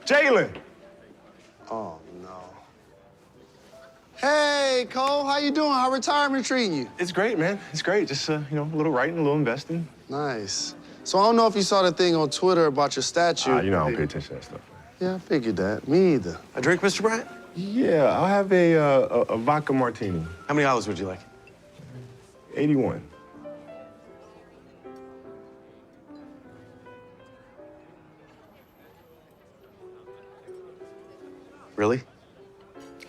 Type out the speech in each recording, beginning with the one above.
Jalen. Oh, no. Hey, Cole, how you doing? How retirement treating you? It's great, man. It's great. Just, a little writing, a little investing. Nice. So I don't know if you saw the thing on Twitter about your statue. I don't pay attention to that stuff. Yeah, I figured that. Me either. A drink, Mr. Bryant? Yeah, I'll have a vodka martini. How many olives would you like? 81. Really?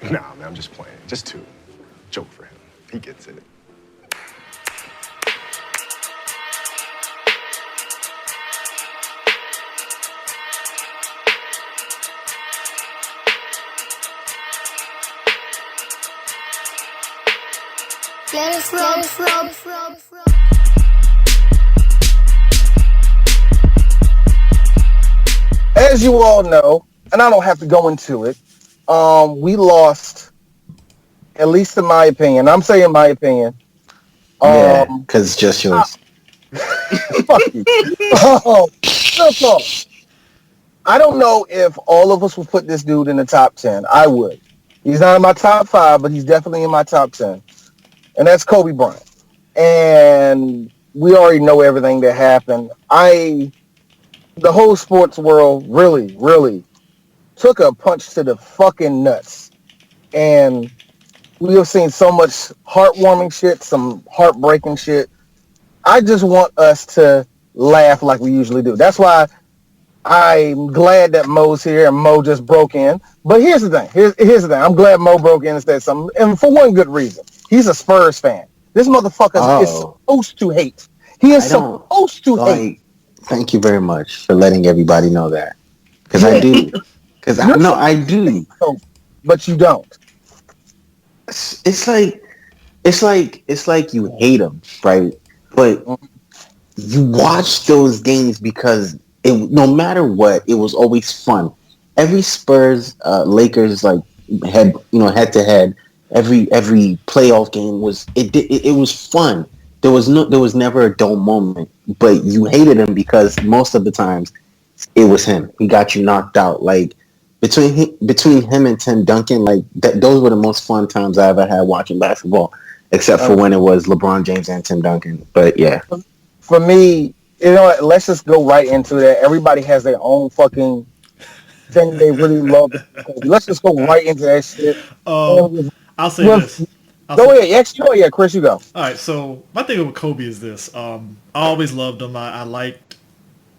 Nah, man, I'm just playing. Just 2. Joke for him. He gets it. As you all know, and I don't have to go into it, we lost, at least in my opinion. I'm saying my opinion. Yeah, because it's just yours. Fuck you. Real talk. I don't know if all of us would put this dude in the top 10. I would. He's not in my top 5, but he's definitely in my top 10. And that's Kobe Bryant. And we already know everything that happened. The whole sports world really, really took a punch to the fucking nuts. And we have seen so much heartwarming shit, some heartbreaking shit. I just want us to laugh like we usually do. That's why I'm glad that Mo's here and Mo just broke in. But here's the thing. Here's the thing. I'm glad Mo broke in and said something. And for one good reason. He's a Spurs fan. This motherfucker is supposed to hate. He is supposed to hate. Thank you very much for letting everybody know that. Because I do. Because I do. But you don't. It's like you hate him, right? But you watch those games because no matter what, it was always fun. Every Spurs Lakers head to head, every playoff game was fun. There was never a dull moment, but you hated him because most of the times it was him. He got you knocked out. Like between him and Tim Duncan, those were the most fun times I ever had watching basketball, except for when it was LeBron James and Tim Duncan. But yeah, for me, let's just go right into that. Everybody has their own fucking thing they really love. Let's just go right into that shit. I'll say this. Go ahead, Chris, you go. All right, so my thing with Kobe is this. I always loved him. I liked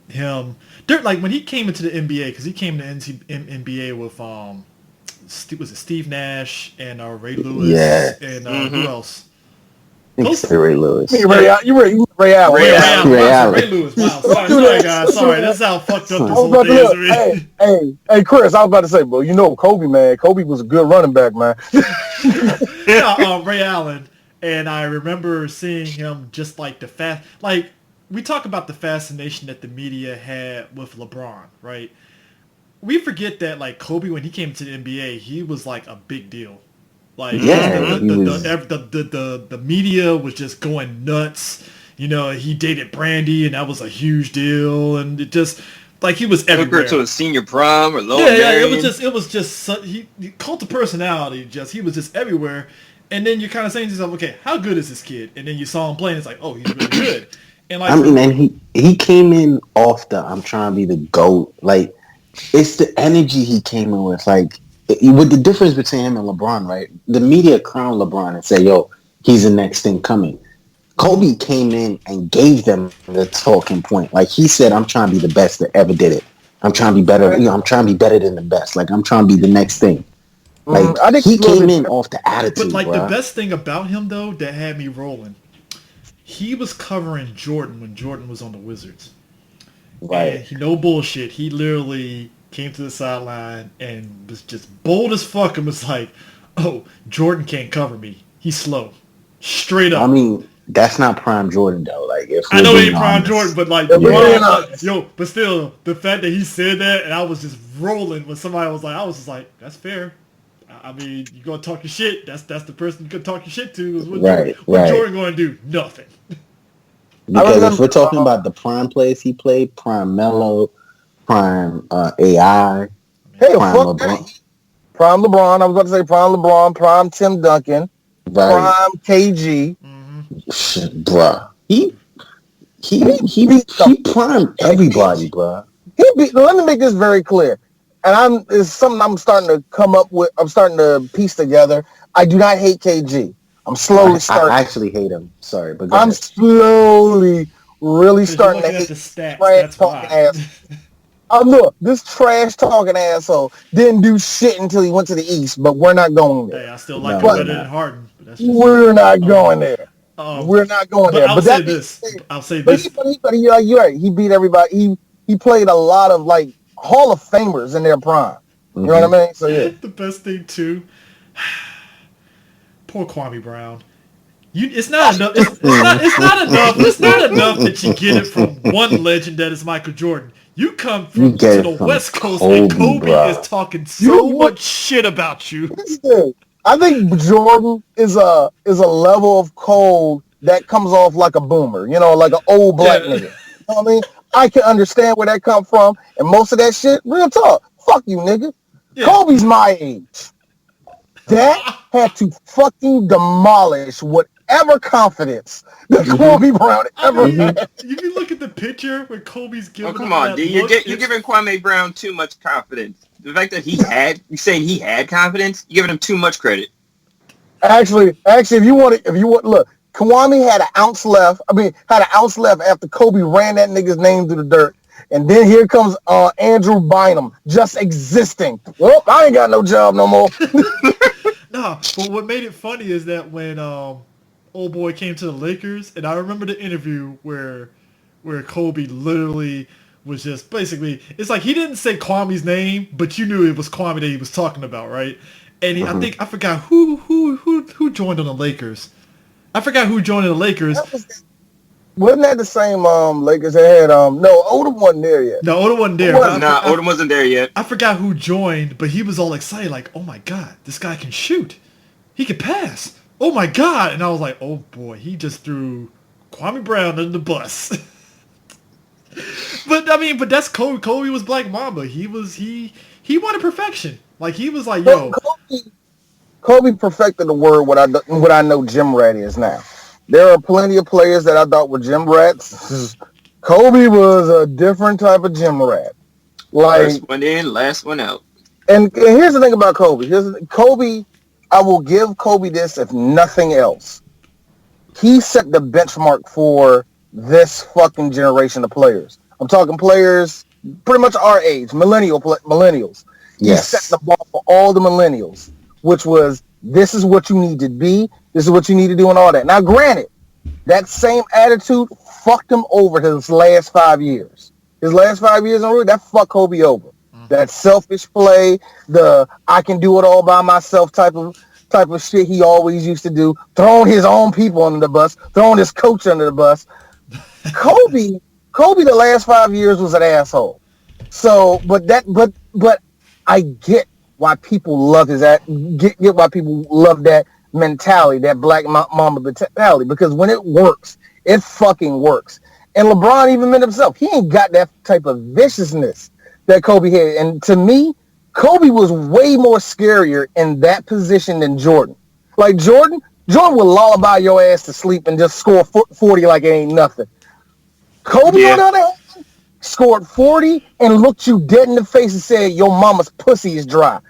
him. Like when he came into the NBA, because he came to NBA with was it Steve Nash and Ray Lewis and who else? Ray Lewis. Ray Allen. Ray Lewis. Wow. Sorry, guys. Sorry. That's how fucked up this whole thing is. Hey, Chris, I was about to say, bro, Kobe, man. Kobe was a good running back, man. Ray Allen. And I remember seeing him just we talk about the fascination that the media had with LeBron, right? We forget that, Kobe, when he came to the NBA, he was, a big deal. The media was just going nuts. He dated Brandy, and that was a huge deal. And it just he was everywhere. To a senior prom or low. Yeah. It was just he cult of personality. He was just everywhere. And then you're kind of saying to yourself, okay, how good is this kid? And then you saw him playing. It's like, oh, he's really good. And and he came in off the I'm trying to be the GOAT. It's the energy he came in with. With the difference between him and LeBron, right? The media crowned LeBron and say, yo, he's the next thing coming. Kobe came in and gave them the talking point. He said, I'm trying to be the best that ever did it. I'm trying to be better. I'm trying to be better than the best. I'm trying to be the next thing. I think he came in off the attitude. But the best thing about him, though, that had me rolling, he was covering Jordan when Jordan was on the Wizards. Right. And no bullshit. He literally came to the sideline and was just bold as fuck and was like, oh, Jordan can't cover me. He's slow. Straight up. I mean, that's not prime Jordan, though. I know he ain't prime Jordan, but but still, the fact that he said that, and I was just rolling when somebody was I was just like, that's fair. I mean, you gonna talk your shit. That's the person you could talk your shit to. What Jordan gonna do? Nothing. Because if we're talking about the prime players he played, prime Melo, prime AI, Hey, Prime fuck that. LeBron. Prime LeBron. I was about to say prime LeBron, prime Tim Duncan, Right. prime KG. Shit, bruh. He beat the primed everybody, bruh. Let me make this very clear. And it's something I'm starting to come up with. I'm starting to piece together. I do not hate KG. I'm slowly starting. I actually hate him. Sorry, but go I'm ahead. slowly really Because you're starting to looking at hate the stats. trash That's talking why. ass. Look, this trash talking asshole didn't do shit until he went to the East, but we're not going there. Hey, I still like No, him we're better than not. Harden. But that's just me. We're not Um, going there. um, We're not going but there. I'll But say that being this. said, I'll say but this. you're right. He beat everybody. He played a lot of like Hall of Famers in their prime. You know what I mean? So yeah. The best thing too. Poor Kwame Brown. It's not enough. It's not enough. It's not enough that you get it from one legend that is Michael Jordan. You come You get to it the from West Coast and Kobe, Kobe is bruh. talking You know so what? much shit about you. Listen, I think Jordan is a level of cold that comes off like a boomer. You know, like an old black Yeah. nigga. You know what I mean? I can understand where that come from, and most of that shit, real talk. Fuck you, nigga. Yeah. Kobe's my age. That had to fucking demolish whatever confidence that Kobe Brown I ever mean, had. if you look at the picture where Kobe's Oh, giving come him on, that dude. look, You're giving Kwame Brown too much confidence. The fact that you're saying he had confidence, you're giving him too much credit. Actually, if you want, look, Kawhi had an ounce left. Had an ounce left after Kobe ran that nigga's name through the dirt. And then here comes Andrew Bynum just existing. Well, I ain't got no job no more. no. But what made it funny is that when old boy came to the Lakers, and I remember the interview where Kobe literally was just basically, it's like he didn't say Kwame's name, but you knew it was Kwame that he was talking about, right? And I forgot who joined on the Lakers. I forgot who joined the Lakers. Wasn't that the same Lakers that had no, Odom wasn't there yet. No, Odom wasn't there. What? Nah, Odom wasn't there yet. I forgot who joined, but he was all excited, like, "Oh my god, this guy can shoot. He can pass. Oh my god!" And I was like, "Oh boy, he just threw Kwame Brown under the bus." but that's Kobe. Kobe was Black Mamba. He wanted perfection. Like he was like, "Yo, Kobe perfected the word what I know Gym Rat is now. There are plenty of players that I thought were gym rats. Kobe was a different type of gym rat. Like, First one in, last one out. and here's the thing about Kobe. Kobe, I will give Kobe this if nothing else. He set the benchmark for this fucking generation of players. I'm talking players pretty much our age, millennials. Yes. He set the bar for all the millennials, which was, this is what you need to be, this is what you need to do, and all that. Now, granted, that same attitude fucked him over his last 5 years. His last 5 years in the league, that fucked Kobe over. That selfish play, the I can do it all by myself type of shit he always used to do, throwing his own people under the bus, throwing his coach under the bus. Kobe, the last 5 years was an asshole. So, but I get why people love get why people love that mentality, that Black Mamba mentality, because when it works, it fucking works. And LeBron even meant himself, he ain't got that type of viciousness that Kobe had. And to me, Kobe was way more scarier in that position than Jordan. Like Jordan would lullaby your ass to sleep and just score 40 like it ain't nothing. Kobe, on the other hand, scored 40 and looked you dead in the face and said, your mama's pussy is dry.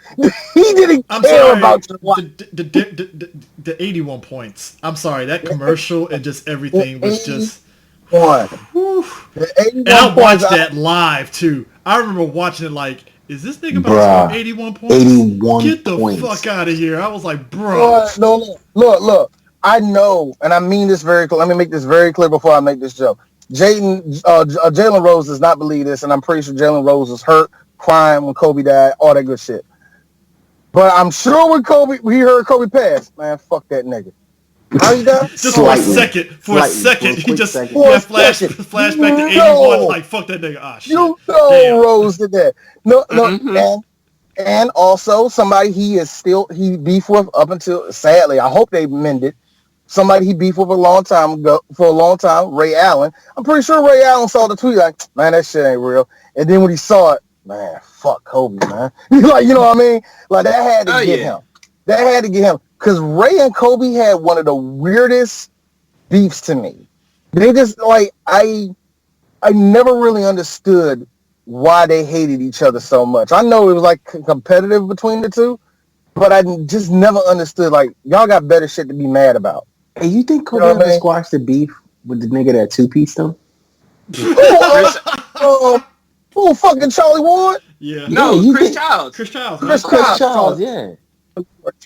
He didn't care about your life. The 81 points. I'm sorry, that commercial and just everything was just... Whew. And I watched that live, too. I remember watching it like, is this nigga about to score 81 points? 81 Get the points. fuck out of here. I was like, bro. No, look. I know, and I mean this very clear. Let me make this very clear before I make this joke. Jalen Rose does not believe this, and I'm pretty sure Jalen Rose was hurt, crying when Kobe died, all that good shit. But I'm sure when he heard Kobe pass, man, fuck that nigga. How he died? Just for a second, he just flashback to 81, like, fuck that nigga. Ah, shit. You know Damn. Rose did that. No, and also somebody he beef with up until, sadly, I hope they mended. Somebody he beefed with for a long time, Ray Allen. I'm pretty sure Ray Allen saw the tweet like, man, that shit ain't real. And then when he saw it, man, fuck Kobe, man. Like, you know what I mean? Like, that had to get him. That had to get him. Because Ray and Kobe had one of the weirdest beefs to me. They just, like, I never really understood why they hated each other so much. I know it was, like, competitive between the two, but I just never understood, like, y'all got better shit to be mad about. Hey, you think Kobe ever squashed the beef with the nigga that two-piece though? Who, fucking Charlie Ward? Yeah. No, Chris Childs. Chris Childs. Chris Childs, yeah.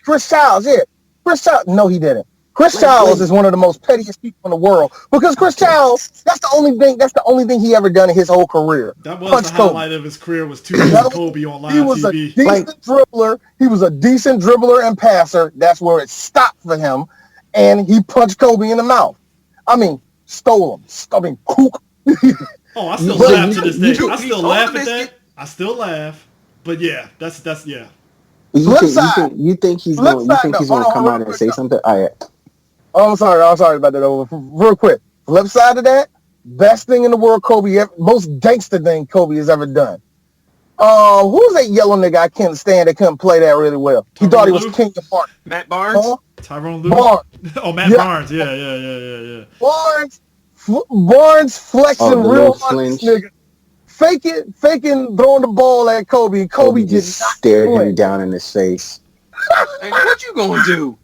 Chris Childs, yeah. Chris Childs, no, he didn't. Chris Childs is one of the most pettiest people in the world because Chris Childs, that's the only thing he ever done in his whole career. That was the highlight of his career was two years of Kobe on live TV. He was a decent dribbler. He was a decent dribbler and passer. That's where it stopped for him. And he punched Kobe in the mouth. I mean, stole him. I mean, kook. Oh, I still laugh to this day. I still laugh at that. I still laugh. But yeah, that's yeah. You think he's going to come out and say something? All right. Oh, I'm sorry about that. Real quick. Flip side of that, best thing in the world most gangster thing Kobe has ever done. Who was that yellow nigga I can't stand that couldn't play that really well? He thought he was king of Park. Matt Barnes? Tyrone Lue? Barnes. Oh, Matt Barnes. Yeah. Barnes flexing real flinch. Nigga. Faking throwing the ball at Kobe. And Kobe just stared him down in his face. Hey, what you gonna do?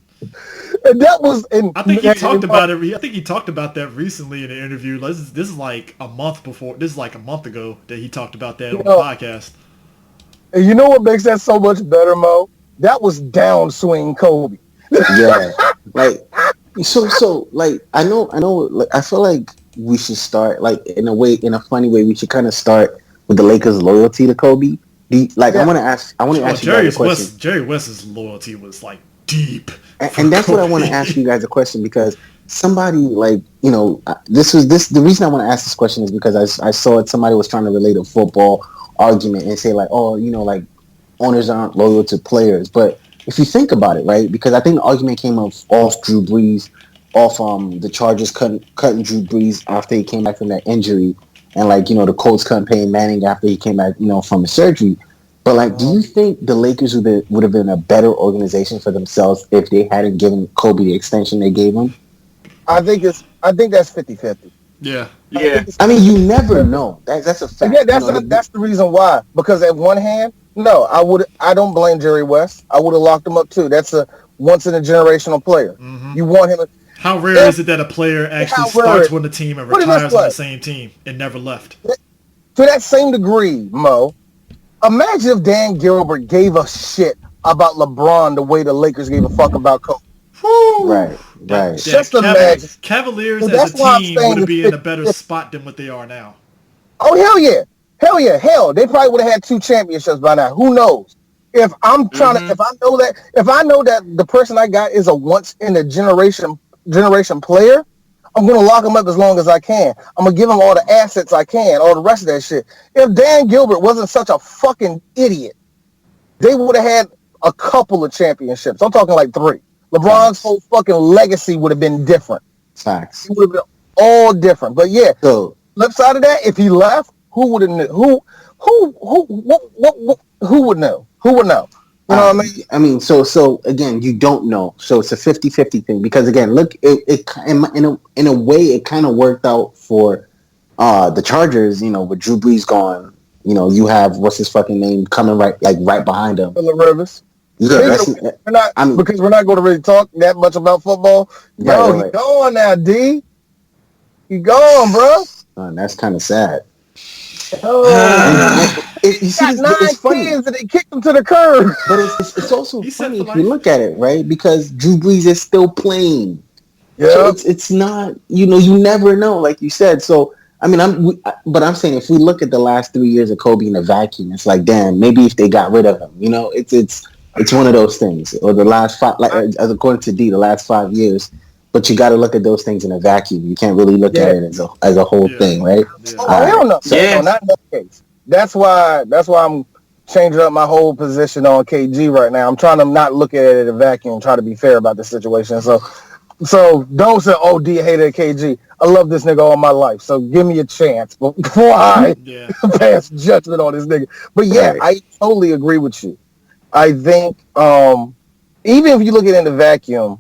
And that was. I think he talked about it. I think he talked about that recently in an interview. This is like a month before. This is like a month ago that he talked about that on the podcast. And you know what makes that so much better, Mo? That was downswing Kobe. Yeah, like so. Like I know. Like I feel like we should start in a funny way. We should kind of start with the Lakers' loyalty to Kobe. I want to ask you guys a question. Jerry West's loyalty was like deep, and that's what I want to ask you guys a question because somebody the reason I want to ask this question is because I saw it. Somebody was trying to relate a football argument and say owners aren't loyal to players, but if you think about it, right? Because I think the argument came off Drew Brees, the Chargers cutting Drew Brees after he came back from that injury, and the Colts couldn't pay Manning after he came back, from his surgery. But do you think the Lakers would have been a better organization for themselves if they hadn't given Kobe the extension they gave him? I think that's 50-50. Yeah. I mean, you never know. That's a fact. Yeah, that's the reason why. Because at one hand, no, I don't blame Jerry West. I would have locked him up too. That's a once in a generational player. Mm-hmm. You want him. How rare is it that a player actually starts with a team and retires on the same team and never left? To that same degree, Mo, imagine if Dan Gilbert gave a shit about LeBron the way the Lakers gave a fuck about Kobe. Right. Just imagine. Cavaliers as a team would be in a better spot than what they are now. Oh, hell yeah. Hell, they probably would have had 2 championships by now. Who knows? If I'm trying to, if I know that the person I got is a once in a generation player, I'm going to lock him up as long as I can. I'm going to give him all the assets I can, all the rest of that shit. If Dan Gilbert wasn't such a fucking idiot, they would have had a couple of championships. I'm talking like 3. LeBron's whole fucking legacy would have been different. Facts. It would have been all different. But yeah, flip side of that, if he left, who would have knew? Who would know? Who would know? You know what I mean? I mean, so again, you don't know. So it's a 50-50 thing because again, look, in a way, it kind of worked out for the Chargers. With Drew Brees gone, you have what's his fucking name coming right behind him. Phillip Rivers. Yeah, because we're not going to really talk that much about football. Right. He's gone now, D. He gone, bro. That's kind of sad. He got 9 kids and they kicked him to the curb. But it's also funny if you look at it, right? Because Drew Brees is still playing. Yeah. So it's not, you never know, like you said. So I mean, I'm saying if we look at the last 3 years of Kobe in a vacuum, it's like, damn, maybe if they got rid of him, it's one of those things. Or the last 5, as according to D, the last 5 years. But you got to look at those things in a vacuum. You can't really look at it as a whole thing, right? Yeah. Hell no. No, not in that case. That's why I'm changing up my whole position on KG right now. I'm trying to not look at it in a vacuum, try to be fair about the situation. So So don't say, "Oh, D hated KG." I love this nigga all my life. So give me a chance before I Yeah. pass judgment on this nigga. But yeah, Right. I totally agree with you. I think even if you look at it in the vacuum,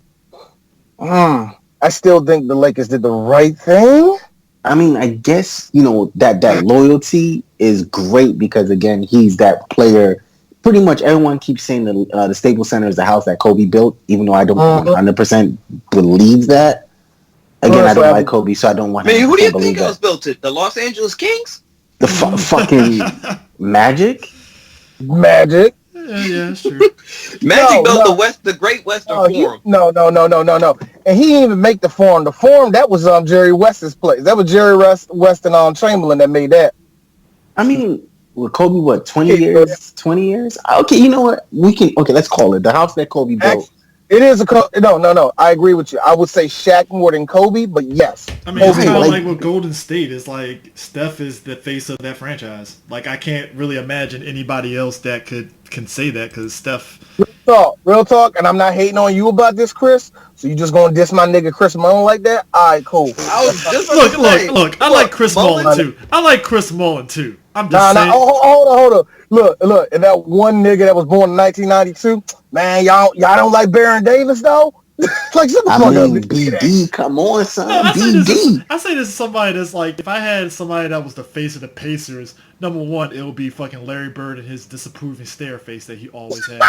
I still think the Lakers did the right thing. I mean, I guess that loyalty is great because again, he's that player. Pretty much everyone keeps saying the Staples Center is the house that Kobe built, even though I don't Mhm. 100% believe that. Again, I Honestly, don't like Kobe, so I don't I mean, who do 100% you believe think else that. built it? The Los Angeles Kings? The fucking Magic. Magic. Yeah, it's true. Magic No, built no, the Great Western no, Forum. no. And he didn't even make the Forum. The Forum that was Jerry West's place. That was Jerry West and Chamberlain that made that. I mean, with Kobe, what 20 Okay, so years? 20 years? Okay, you know what? We can. Okay, let's call it the house that Kobe built. it is no. I agree with you. I would say Shaq more than Kobe, but yes, I mean, it's Kobe kind of more. like with Golden State. It's like Steph is the face of that franchise. Like I can't really imagine anybody else that can say that because Steph. Real talk, and I'm not hating on you about this, Chris. So you just gonna diss my nigga Chris Malone like that? All right, cool. I was just Look, about to say, look. I like Chris Mullen? Mullen too. I like Chris Mullen too. I'm Nah, just saying. hold on. Look, and that one nigga that was born in 1992, man, y'all don't like Baron Davis though? Like, shut the I fuck up. mean, BD, come on, son, No, I say this. BD. I say this is somebody that's like, if I had somebody that was the face of the Pacers, number one, it would be fucking Larry Bird and his disapproving stare face that he always had.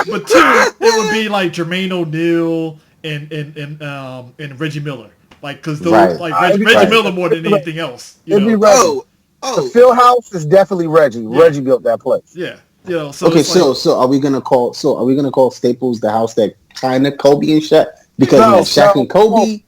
But two, it would be like Jermaine O'Neal and Reggie Miller, like because those Right. like It'd be Reggie Reggie. Miller more than anything else. You It'd be know? Reggie. Oh, The Phil House is definitely Reggie. Yeah. Reggie built that place. Yeah, you know. So Okay, it's like, so are we gonna call Staples the house that kind of Kobe and Shaq? Because No, Shaq and Kobe.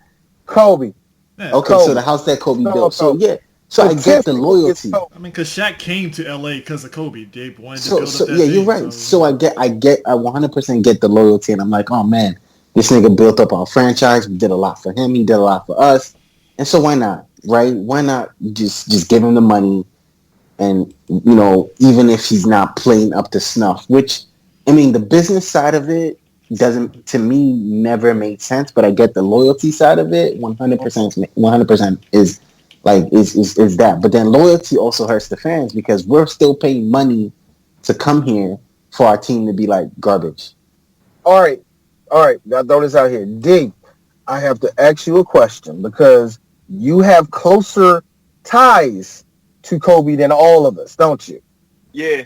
Kobe. yeah. Okay, Kobe. so the house that Kobe No, built. So Kobe. yeah, so I get the Statistically, loyalty. it's Kobe. I mean, because Shaq came to LA because of Kobe. They wanted to So build up that yeah, you're team, right. So I 100% get the loyalty, and I'm like, oh man, this nigga built up our franchise. We did a lot for him. He did a lot for us, and so why not, right? Why not just give him the money, and even if he's not playing up to snuff, which I mean, the business side of it doesn't to me never made sense, but I get the loyalty side of it 100% is like is that. But then loyalty also hurts the fans because we're still paying money to come here for our team to be like garbage. All right. Gotta throw this out here. D, I have to ask you a question because you have closer ties to Kobe than all of us, don't you? yeah.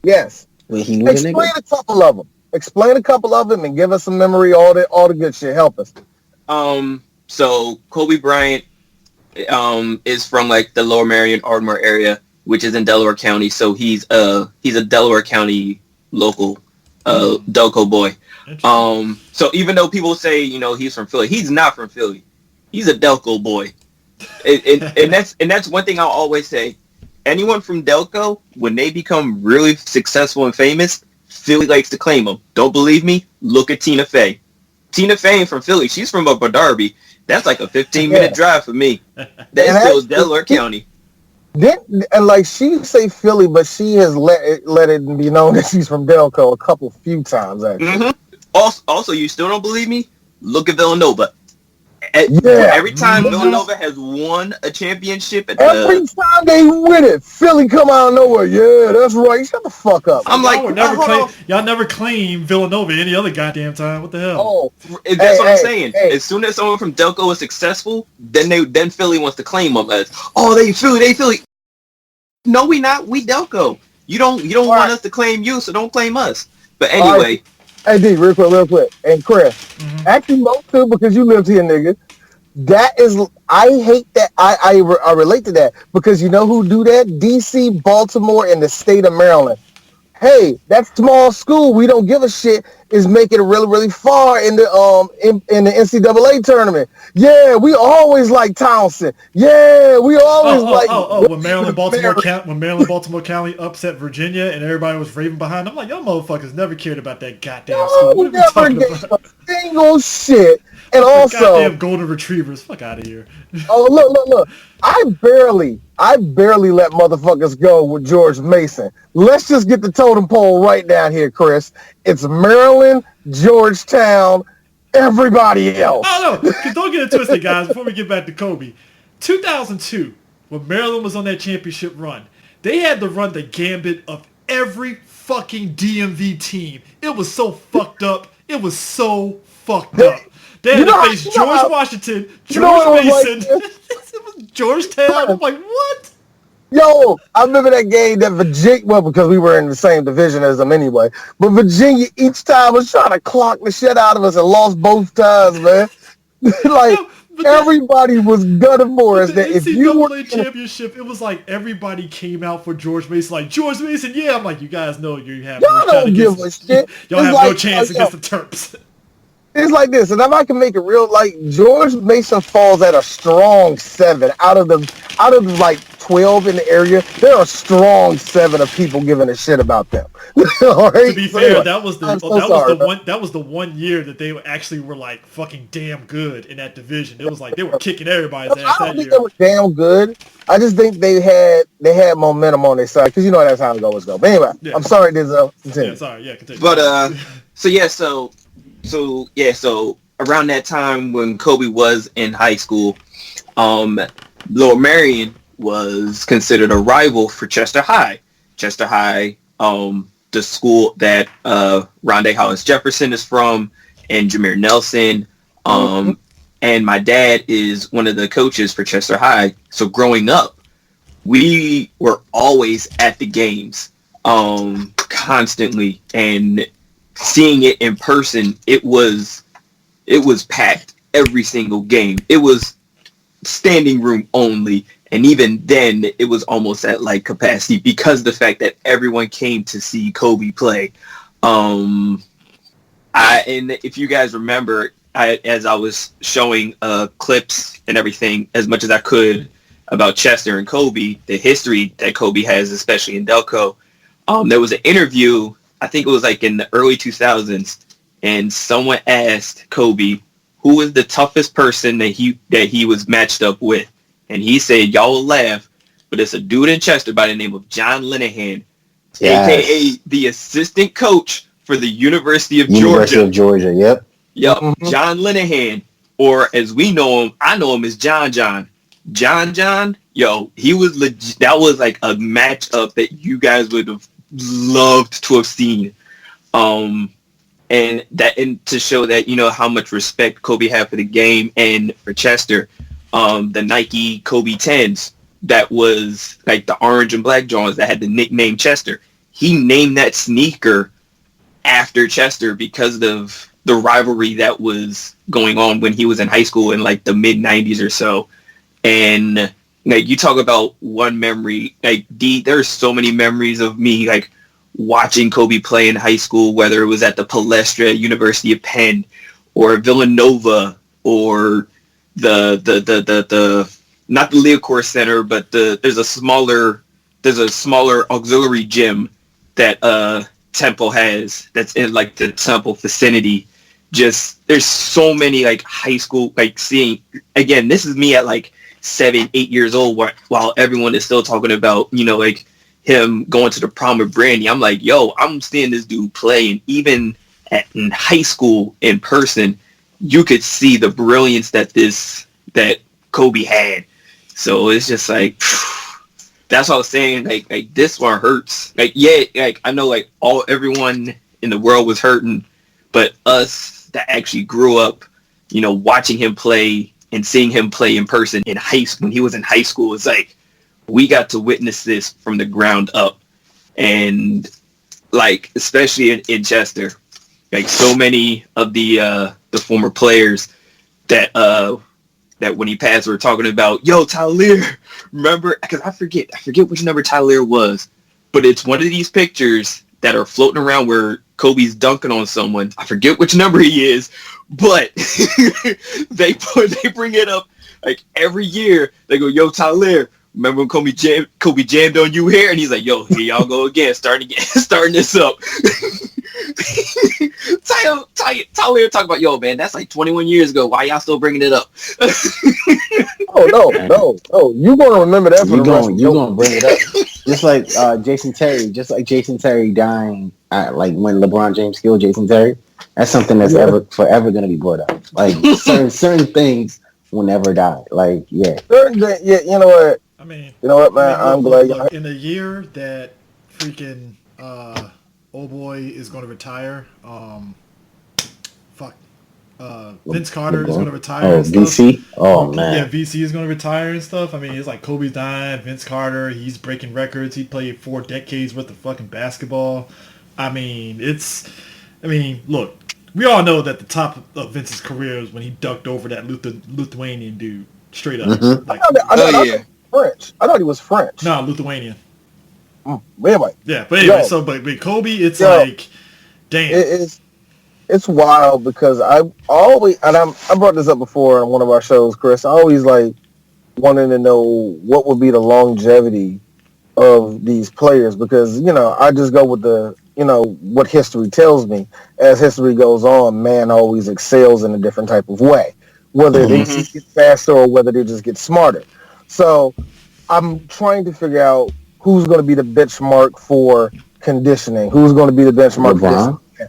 Yes. Wait, he knew the Explain nigga? a couple of them. Explain a couple of them and give us some memory, all the good shit. Help us. So Kobe Bryant, is from like the Lower Merion, Ardmore area, which is in Delaware County. So he's a Delaware County local, Delco boy. So even though people say he's from Philly, he's not from Philly. He's a Delco boy, and that's one thing I'll always say. Anyone from Delco, when they become really successful and famous, Philly likes to claim them. Don't believe me? Look at Tina Fey. Tina Fey ain't from Philly. She's from Upper Darby. That's like a 15-minute drive for me. That's still Delaware County. And like she say Philly, but she has let it be known that she's from Delco a few times actually. Mm-hmm. Also, you still don't believe me? Look at Villanova. Yeah. Every time Villanova has won a championship at Every time they win it, Philly come out of nowhere. Yeah, that's right. Shut the fuck up. I'm like, y'all never claim Villanova any other goddamn time. What the hell? Oh, that's what I'm saying. As soon as someone from Delco is successful, then Philly wants to claim them as, oh, they Philly. No, we not. We Delco. You don't want us to claim you, so don't claim us. But anyway. Hey, D, real quick. And Chris, actually, most too, because you lived here, nigga. That is, I hate that. I relate to that because you know who do that? DC, Baltimore, and the state of Maryland. Hey, that small school, we don't give a shit, is making it really, really far in the in the NCAA tournament. Yeah, we always like Townsend. Yeah, we always when Maryland Baltimore County upset Virginia and everybody was raving behind them, I'm like, y'all motherfuckers never cared about that goddamn school. What are we talking about? Single shit. And also, goddamn golden retrievers, fuck out of here. Oh, look. I barely let motherfuckers go with George Mason. Let's just get the totem pole right down here, Chris. It's Maryland, Georgetown, everybody else. Oh no, because don't get it twisted, guys. Before we get back to Kobe, 2002, when Maryland was on that championship run, they had to run the gambit of every fucking DMV team. It was so fucked up. It was so fucked up. They had to face George Washington, George Mason. It was Georgetown. I'm like, what? Yo, I remember that game that Virginia, well, because we were in the same division as them anyway, but Virginia each time was trying to clock the shit out of us and lost both times, man. Like, everybody was gunning for us. That if you were championship, it was like everybody came out for George Mason. Like, George Mason, yeah. I'm like, you guys know you have y'all don't give a shit. Y'all have no chance against the Terps. It's like this, and if I can make it real, like George Mason falls at a strong 7 out of the like 12 in the area. There are a strong 7 of people giving a shit about them. All right? To be fair, that was the one year that they actually were like fucking damn good in that division. It was like they were kicking everybody's ass that year. I don't think they were damn good. I just think they had momentum on their side because you know that's how it always goes. But anyway, yeah. I'm sorry, Denzel. Continue. Yeah, sorry. Yeah, continue. But So around that time when Kobe was in high school, Lower Merion was considered a rival for Chester High. Chester High, the school that Rondé Hollis Jefferson is from, and Jameer Nelson. And my dad is one of the coaches for Chester High. So growing up, we were always at the games, constantly, and seeing it in person, it was packed every single game. It was standing room only, and even then it was almost at like capacity because the fact that everyone came to see Kobe play. And if you guys remember, as I was showing clips and everything as much as I could about Chester and Kobe, the history that Kobe has, especially in Delco, there was an interview, I think it was like in the early 2000s, and someone asked Kobe who was the toughest person that he was matched up with. And he said, y'all will laugh, but it's a dude in Chester by the name of John Linehan, a.k.a. the assistant coach for the University of Georgia. University of Georgia, yep. Yep, John Linehan, or as we know him, I know him as John. John, yo, he was legit. That was like a matchup that you guys would have loved to have seen. And to show that, you know, how much respect Kobe had for the game and for Chester, the Nike Kobe 10s, that was like the orange and black Johns that had the nickname Chester. He named that sneaker after Chester because of the rivalry that was going on when he was in high school in like the mid 90s or so. And like, you talk about one memory, like there's so many memories of me like watching Kobe play in high school, whether it was at the Palestra, University of Penn, or Villanova, or the not the Leocore Center, but there's a smaller auxiliary gym that Temple has that's in like the Temple vicinity. Just there's so many like high school, like seeing, again, this is me at like 7-8 years old while everyone is still talking about, you know, like him going to the prom with Brandy. I'm like, yo, I'm seeing this dude play, and even in high school in person, you could see the brilliance that Kobe had. So it's just like, that's what I was saying. Like this one hurts. Like, yeah, like I know like everyone in the world was hurting, but us that actually grew up, you know, watching him play and seeing him play in person in high school when he was in high school, it's like we got to witness this from the ground up. And like, especially in Chester, like so many of the former players that when he passed were talking about, yo, Tyler, remember? Because I forget which number Tyler was, but it's one of these pictures that are floating around where Kobe's dunking on someone. I forget which number he is, but they bring it up like every year. They go, yo, Tyler, remember when Kobe jammed on you here? And he's like, yo, here y'all go again, starting this up. Tyler talk about, yo, man, that's like 21 years ago. Why y'all still bringing it up? Oh no! You gonna remember that for the rest of you gonna bring it up, just like Jason Terry dying, like when LeBron James killed Jason Terry. That's something that's forever gonna be brought up. Like certain things will never die. Like yeah, you know what? I mean, you know what, man? I'm glad. Look, in the year that freaking old boy is going to retire, Vince Carter is going to retire. And stuff. VC. Oh man. Yeah, VC is going to retire and stuff. I mean, it's like Kobe's dying. Vince Carter, he's breaking records. He played 4 decades worth of fucking basketball. I mean, look, we all know that the top of Vince's career is when he ducked over that Lithuanian dude straight up. Mm-hmm. Like, French. I thought he was French. No, Lithuanian. Anyway. Yeah, but anyway, but Kobe, it's like, damn. It's wild because I brought this up before on one of our shows, Chris. I always like wanting to know what would be the longevity of these players because, I just go with the, what history tells me. As history goes on, man always excels in a different type of way, whether they just get faster or whether they just get smarter. So I'm trying to figure out who's going to be the benchmark for conditioning, who's going to be the benchmark for this.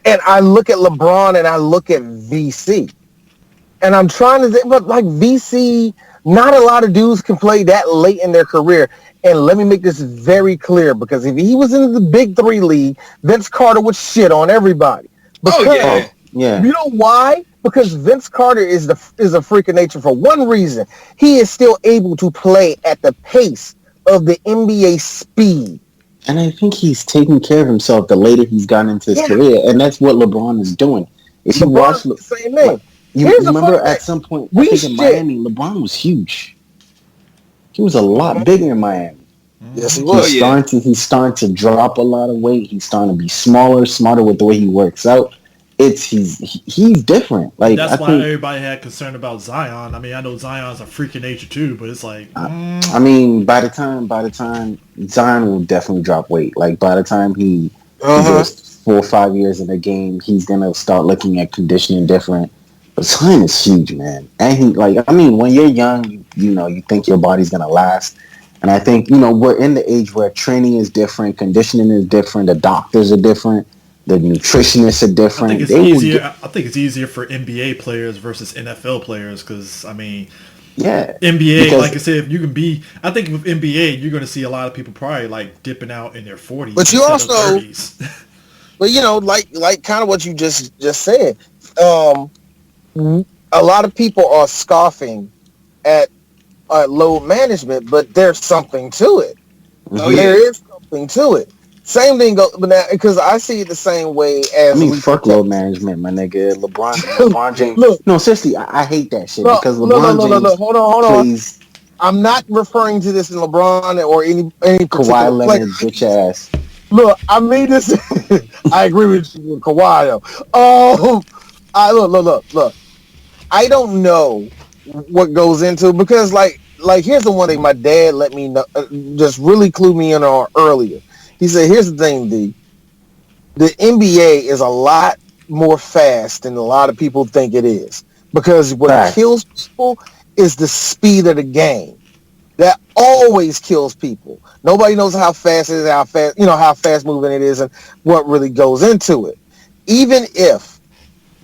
And I look at LeBron and I look at VC. And I'm trying to think, but like VC, not a lot of dudes can play that late in their career. And let me make this very clear, because if he was in the Big 3 league, Vince Carter would shit on everybody. Because, yeah. You know why? Because Vince Carter is a freak of nature for one reason. He is still able to play at the pace of the NBA speed. And I think he's taking care of himself the later he's gotten into his career, and that's what LeBron is doing. If you watch the same thing. You remember at some point, I think in Miami, LeBron was huge. He was a lot bigger in Miami. Yes, he was. He's starting to drop a lot of weight. He's starting to be smarter with the way he works out. He's different. Like that's why everybody had concern about Zion. I mean, I know Zion's a freak of nature too, but it's like I mean, by the time Zion will definitely drop weight. Like by the time he goes 4 or 5 years in the game, he's gonna start looking at conditioning different. But Zion is huge, man. And when you're young, you think your body's gonna last. And I think, we're in the age where training is different, conditioning is different, the doctors are different. The nutritionists are different. I think it's easier for NBA players versus NFL players because, NBA, like I said, if you can be... I think with NBA, you're going to see a lot of people probably, like, dipping out in their 40s. But you also... 30s. But, like kind of what you just said. A lot of people are scoffing at load management, but there's something to it. There is something to it. Same thing goes, but now because I see it the same way as fuck load management, my nigga. LeBron James. No, seriously, I hate that shit because LeBron James. Hold on. I'm not referring to this in LeBron or any Kawhi Leonard bitch ass. Look, I mean this. I agree with you with Kawhi though. Look. I don't know what goes into because like here's the one thing my dad let me know, just really clued me in on earlier. He said, here's the thing, D. The NBA is a lot more fast than a lot of people think it is. Because what kills people is the speed of the game. That always kills people. Nobody knows how fast it is, how fast moving it is, and what really goes into it. Even if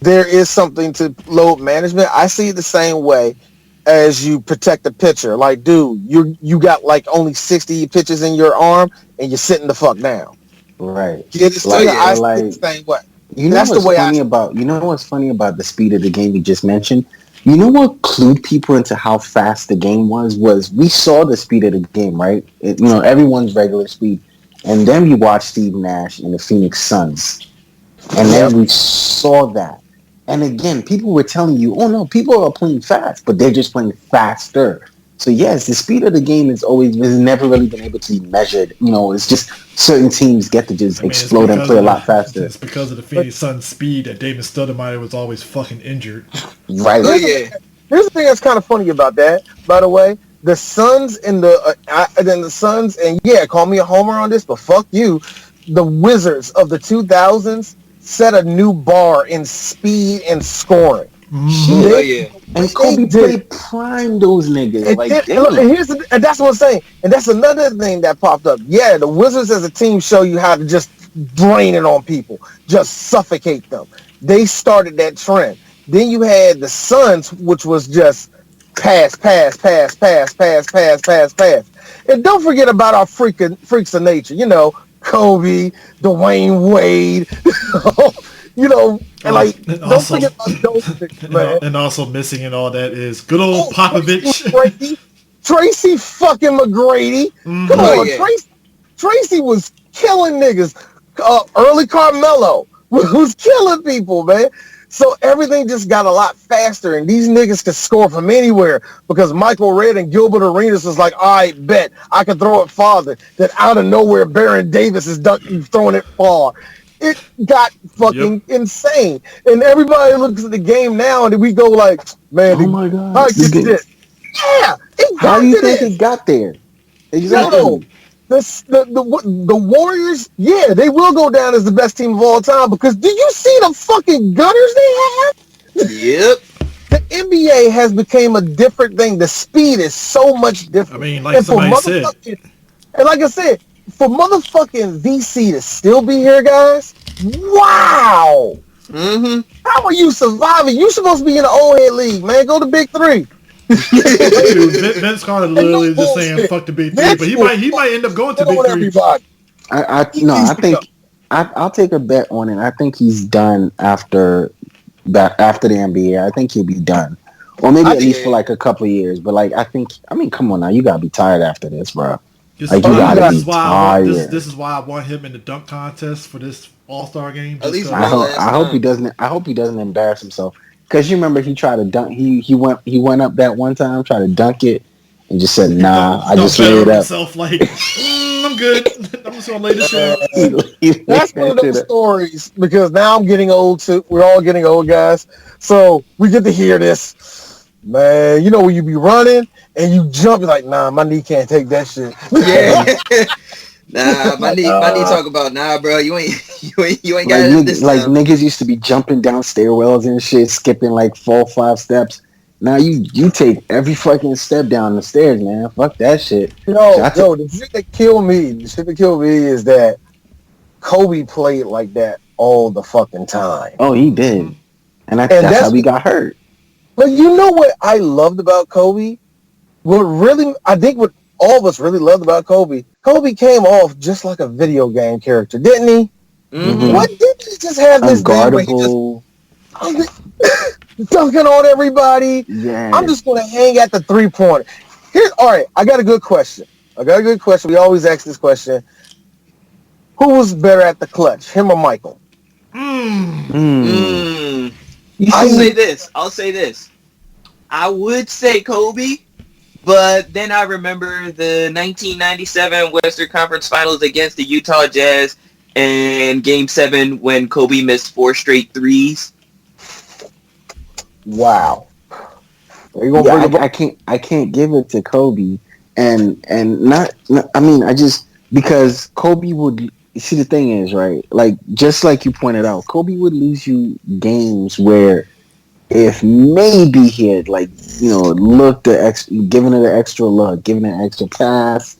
there is something to load management, I see it the same way as you protect the pitcher. Like, dude, you got like only 60 pitches in your arm and you're sitting the fuck down. Right. I see the same way. What's funny about the speed of the game you just mentioned? You know what clued people into how fast the game was we saw the speed of the game, right? Everyone's regular speed. And then we watched Steve Nash in the Phoenix Suns. And then we saw that. And again, people were telling you, oh no, people are playing fast, but they're just playing faster. So yes, the speed of the game has never really been able to be measured. It's just certain teams get to just explode and play a lot faster. It's because of the Phoenix Suns' speed that David Stoudemire was always fucking injured. Right. Here's the thing that's kind of funny about that, by the way. The Suns and the Suns, and call me a homer on this, but fuck you. the Wizards of the 2000s set a new bar in speed and scoring. Shit. Oh yeah. And They Kobe did. played prime those niggas. And, Like, and look, damn. and that's what I'm saying. And that's another thing that popped up. Yeah, the Wizards as a team show you how to just drain it on people, just suffocate them. They started that trend. Then you had the Suns, which was just pass, pass, pass, pass, pass, pass, pass, pass. And don't forget about our freaks of nature. You know, Kobe, Dwayne Wade. You know, and like And don't also, forget about those things, man. and also missing in all that is good old Oh, Popovich. Tracy fucking McGrady. Come Oh on, yeah. Tracy was killing niggas. Early Carmelo was killing people, man. So everything just got a lot faster, and these niggas could score from anywhere because Michael Redd and Gilbert Arenas was like, all right, bet I can throw it farther. Then out of nowhere, Baron Davis is throwing it far. It got fucking insane, and everybody looks at the game now, and we go like, man, Oh my God. how get this? Yeah, it How got do you to think this. it got there? Yo, Exactly. the Warriors, yeah, they will go down as the best team of all time because do you see the fucking gunners they have? Yep. The NBA has become a different thing. The speed is so much I different. mean, like And for somebody said, motherfucking, and like I said, for motherfucking VC to still be here, guys, wow. Mm-hmm. How are you surviving? You supposed to be in the old head league, man. Go to Big Three. dude, Vince Carter And no literally just saying bullshit. fuck the big three, Vince but he will might end up going to fucking big on three. everybody. He No, needs I to go. think I'll take a bet on it. I think he's done after after the NBA. I think he'll be done, or maybe I at think least for like a couple of years. But like, I mean, come on now, you gotta be tired after this, bro. This is Like, you why gotta this be is why I want tired. this is why I want him in the dunk contest for this All-Star game. At least Just one 'cause- last I hope he time. doesn't. I hope he doesn't embarrass himself. Because you remember he tried to dunk. He went up that one time, tried to dunk it, and just said, "Nah, I don't just bet lay on it up." himself like I'm good. I'm just gonna lay this shit up. That's one of those stories because now I'm getting old too. We're all getting old, guys. So we get to hear this. Man, you know when you be running and you jump, you're like, nah, my knee can't take that shit. Yeah. Nah, my Like, knee talk about bro, you ain't you ain't Like, got it this like time. niggas used to be jumping down stairwells and shit, skipping like 4-5 steps. Now you take every fucking step down the stairs, man. Fuck that shit. the shit that killed me is that Kobe played like that all the fucking time. Oh, he did, and And that's how that's we got hurt. but you know what I loved about Kobe? I think what all of us really loved about Kobe came off just like a video game character, didn't he? Mm-hmm. What didn't he just have this thing where he just Unguardable. dunking on everybody? Yeah. I'm just gonna hang at the 3-pointer. All right, I got a good question. We always ask this question. Who was better at the clutch, him or Michael? Mm. You I'll see- say this. I would say Kobe, but then I remember the 1997 Western Conference Finals against the Utah Jazz and Game 7 when Kobe missed 4 straight threes. Wow. Are you gonna Yeah, bring it I can't give it to Kobe, and not I mean, I just because Kobe would see, the thing is, right, like just like you pointed out, Kobe would lose you games where if maybe he had, like, you know, given it an extra look, given it an extra pass,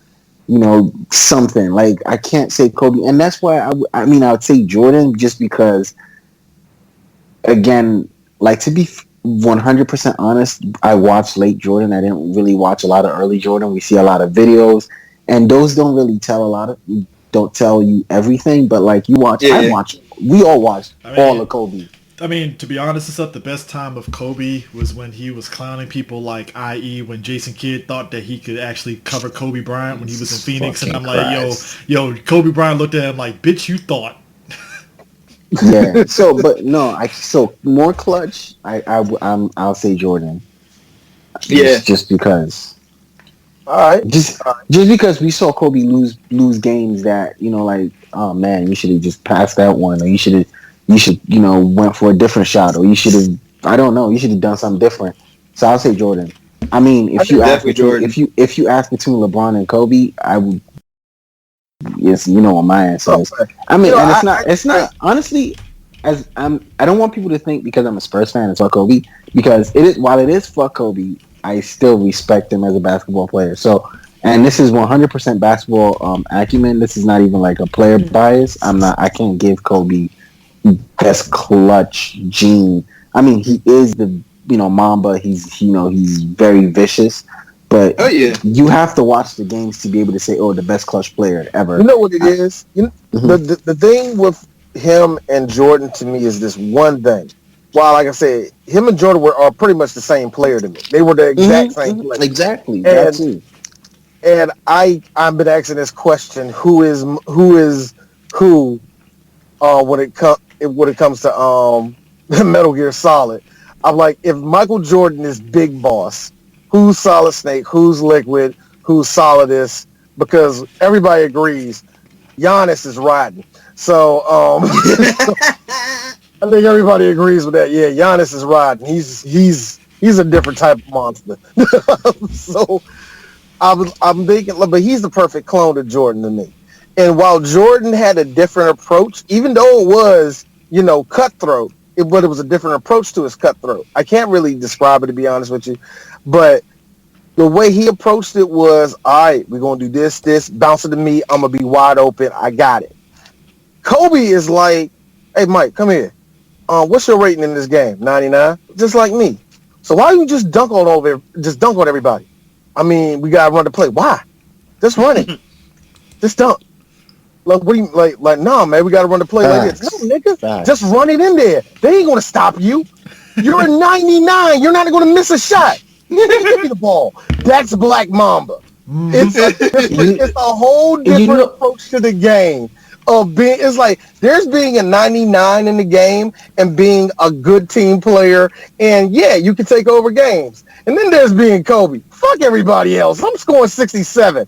you know, something. Like, I can't say Kobe, and that's why I mean, I would say Jordan, just because, again, like, to be 100% honest, I watched late Jordan. I didn't really watch a lot of early Jordan. We see a lot of videos, and those don't really don't tell you everything. But like, we all watched all of Kobe. I mean, to be honest, it's up the best time of Kobe was when he was clowning people, like, i.e. when Jason Kidd thought that he could actually cover Kobe Bryant when he was in Phoenix, and I'm like, yo, Kobe Bryant looked at him like, bitch, you thought. Yeah. So, but no, so more clutch. I'll say Jordan. Yeah. Just because. All right. Just because we saw Kobe lose games that, you know, like, oh man, you should have just passed that one, or you should you know, went for a different shot, or you should have, I don't know, you should have done something different. So I'll say Jordan. I mean, if you ask between LeBron and Kobe, I would Yes, you know what my answer is. I mean, and it's not honestly. I don't want people to think because I'm a Spurs fan it's fuck Kobe, because it is, while it is fuck Kobe, I still respect him as a basketball player. So, and this is 100% basketball acumen. This is not even like a player bias. I can't give Kobe best clutch gene. I mean, he is the Mamba. He's very vicious, but Oh yeah. you have to watch the games to be able to say, oh, the best clutch player ever. You know what it is? The thing with him and Jordan to me is this one thing. While, like I said, him and Jordan are pretty much the same player to me. They were the exact same player. Exactly. That's it. And I've been asking this question: who is who? When it comes to Metal Gear Solid, I'm like, if Michael Jordan is Big Boss, who's Solid Snake? Who's Liquid? Who's Solidus? Because everybody agrees Giannis is riding. So I think everybody agrees with that. Yeah, Giannis is riding. He's a different type of monster. So I'm thinking, but he's the perfect clone of Jordan to me. And while Jordan had a different approach, even though it was, cutthroat, but it was a different approach to his cutthroat. I can't really describe it, to be honest with you, but the way he approached it was, all right, we're going to do this, bounce it to me. I'm going to be wide open. I got it. Kobe is like, hey, Mike, come here. What's your rating in this game? 99? Just like me. So why you just dunk on everybody? I mean, we got to run the play. Why? Just run it. Just dunk. Like, what do you, like, nah, man, we got to run the play like this. No, nigga, just run it in there. They ain't going to stop you. You're a 99. You're not going to miss a shot. Give me the ball. That's Black Mamba. It's a whole different approach to the game. It's like there's being a 99 in the game and being a good team player, and yeah, you can take over games. And then there's being Kobe. Fuck everybody else. I'm scoring 67.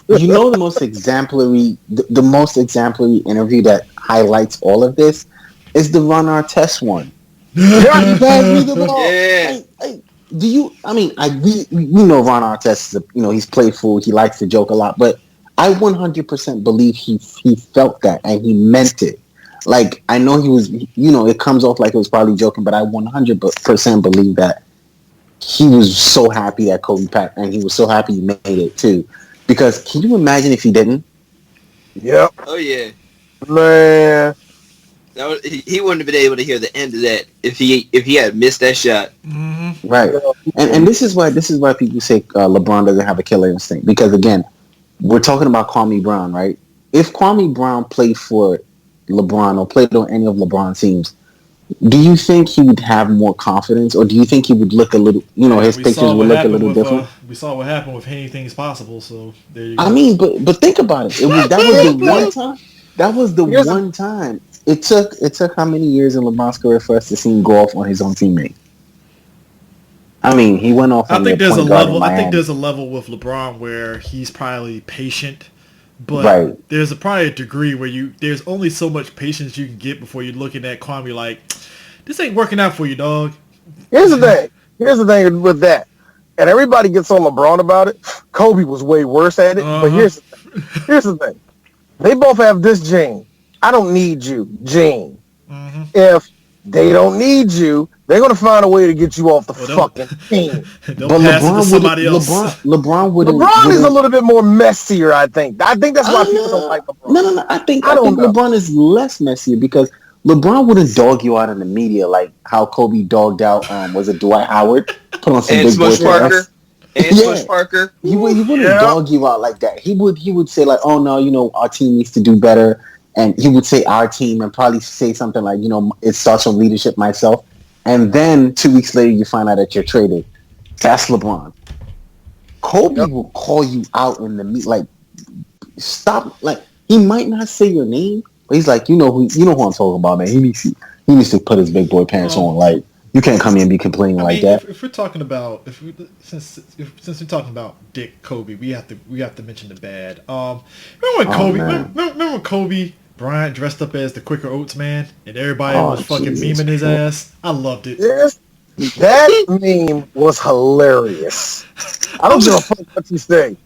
The most exemplary, the most exemplary interview that highlights all of this is the Ron Artest one. Yeah. Do you? I mean, we know Ron Artest is he's playful. He likes to joke a lot, but I 100% believe he felt that and he meant it. Like, I know he was, it comes off like it was probably joking, but I 100% believe that he was so happy that Kobe packed, and he was so happy he made it too. Because can you imagine if he didn't? Yep. Oh yeah. Man. He wouldn't have been able to hear the end of that if he had missed that shot. Mm-hmm. Right. And this is why people say LeBron doesn't have a killer instinct, because again, we're talking about Kwame Brown, right? If Kwame Brown played for LeBron or played on any of LeBron's teams, do you think he would have more confidence, or do you think he would look a little, his pictures would look a little different? We saw what happened with Anything's Possible, so there you go. I mean, but think about it. That was the one time. That was the one time. It took how many years in LeBron's career for us to see him go off on his own teammate? I mean, he went off. I think there's a level. I think there's a level with LeBron where he's probably patient, but there's probably a degree where there's only so much patience you can get before you're looking at Kwame like, this ain't working out for you, dog. Here's the thing with that, and everybody gets on LeBron about it. Kobe was way worse at it, but here's the thing. They both have this gene. I don't need you, gene. Mm-hmm. If they don't need you, they're gonna find a way to get you off the fucking team. But LeBron somebody else. LeBron is a little bit more messier, I think. I think that's why people don't like LeBron. No. I think LeBron is less messier because LeBron wouldn't dog you out in the media like how Kobe dogged out was it Dwight Howard? Put on some and big Smush boy Parker. And Smush Parker. He wouldn't dog you out like that. He would say like, oh no, our team needs to do better. And he would say our team and probably say something like, it starts from leadership myself. And then 2 weeks later, you find out that you're traded. That's LeBron. Kobe will call you out in the meet. Like, stop. Like, he might not say your name, but he's like, you know who I'm talking about, man. He needs to put his big boy pants on. Like, you can't come here and be complaining like that. If we're talking about since we're talking about Dick Kobe, we have to mention the bad. Remember when Kobe Bryant dressed up as the Quaker Oats man and everybody was fucking memeing his ass? I loved it. Yes, that meme was hilarious. I don't give a fuck what you say.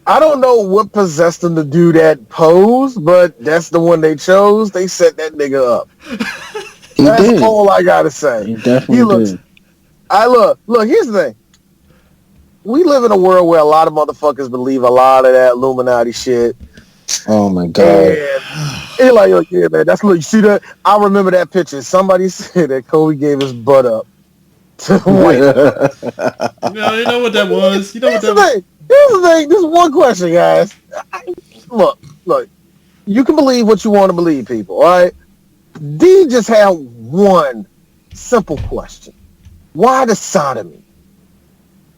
I don't know what possessed them to do that pose, but that's the one they chose. They set that nigga up. He That's did. all I gotta say. He definitely did. Look, here's the thing. We live in a world where a lot of motherfuckers believe a lot of that Illuminati shit. Oh my god. And it's like, oh, yeah, man, that's what you see that. I remember that picture. Somebody said that Kobe gave his butt up to white. No, you know what that was. You know what that was. Here's the thing. This is one question, guys. Look. You can believe what you want to believe, people. All right. D just had one simple question: why the sodomy?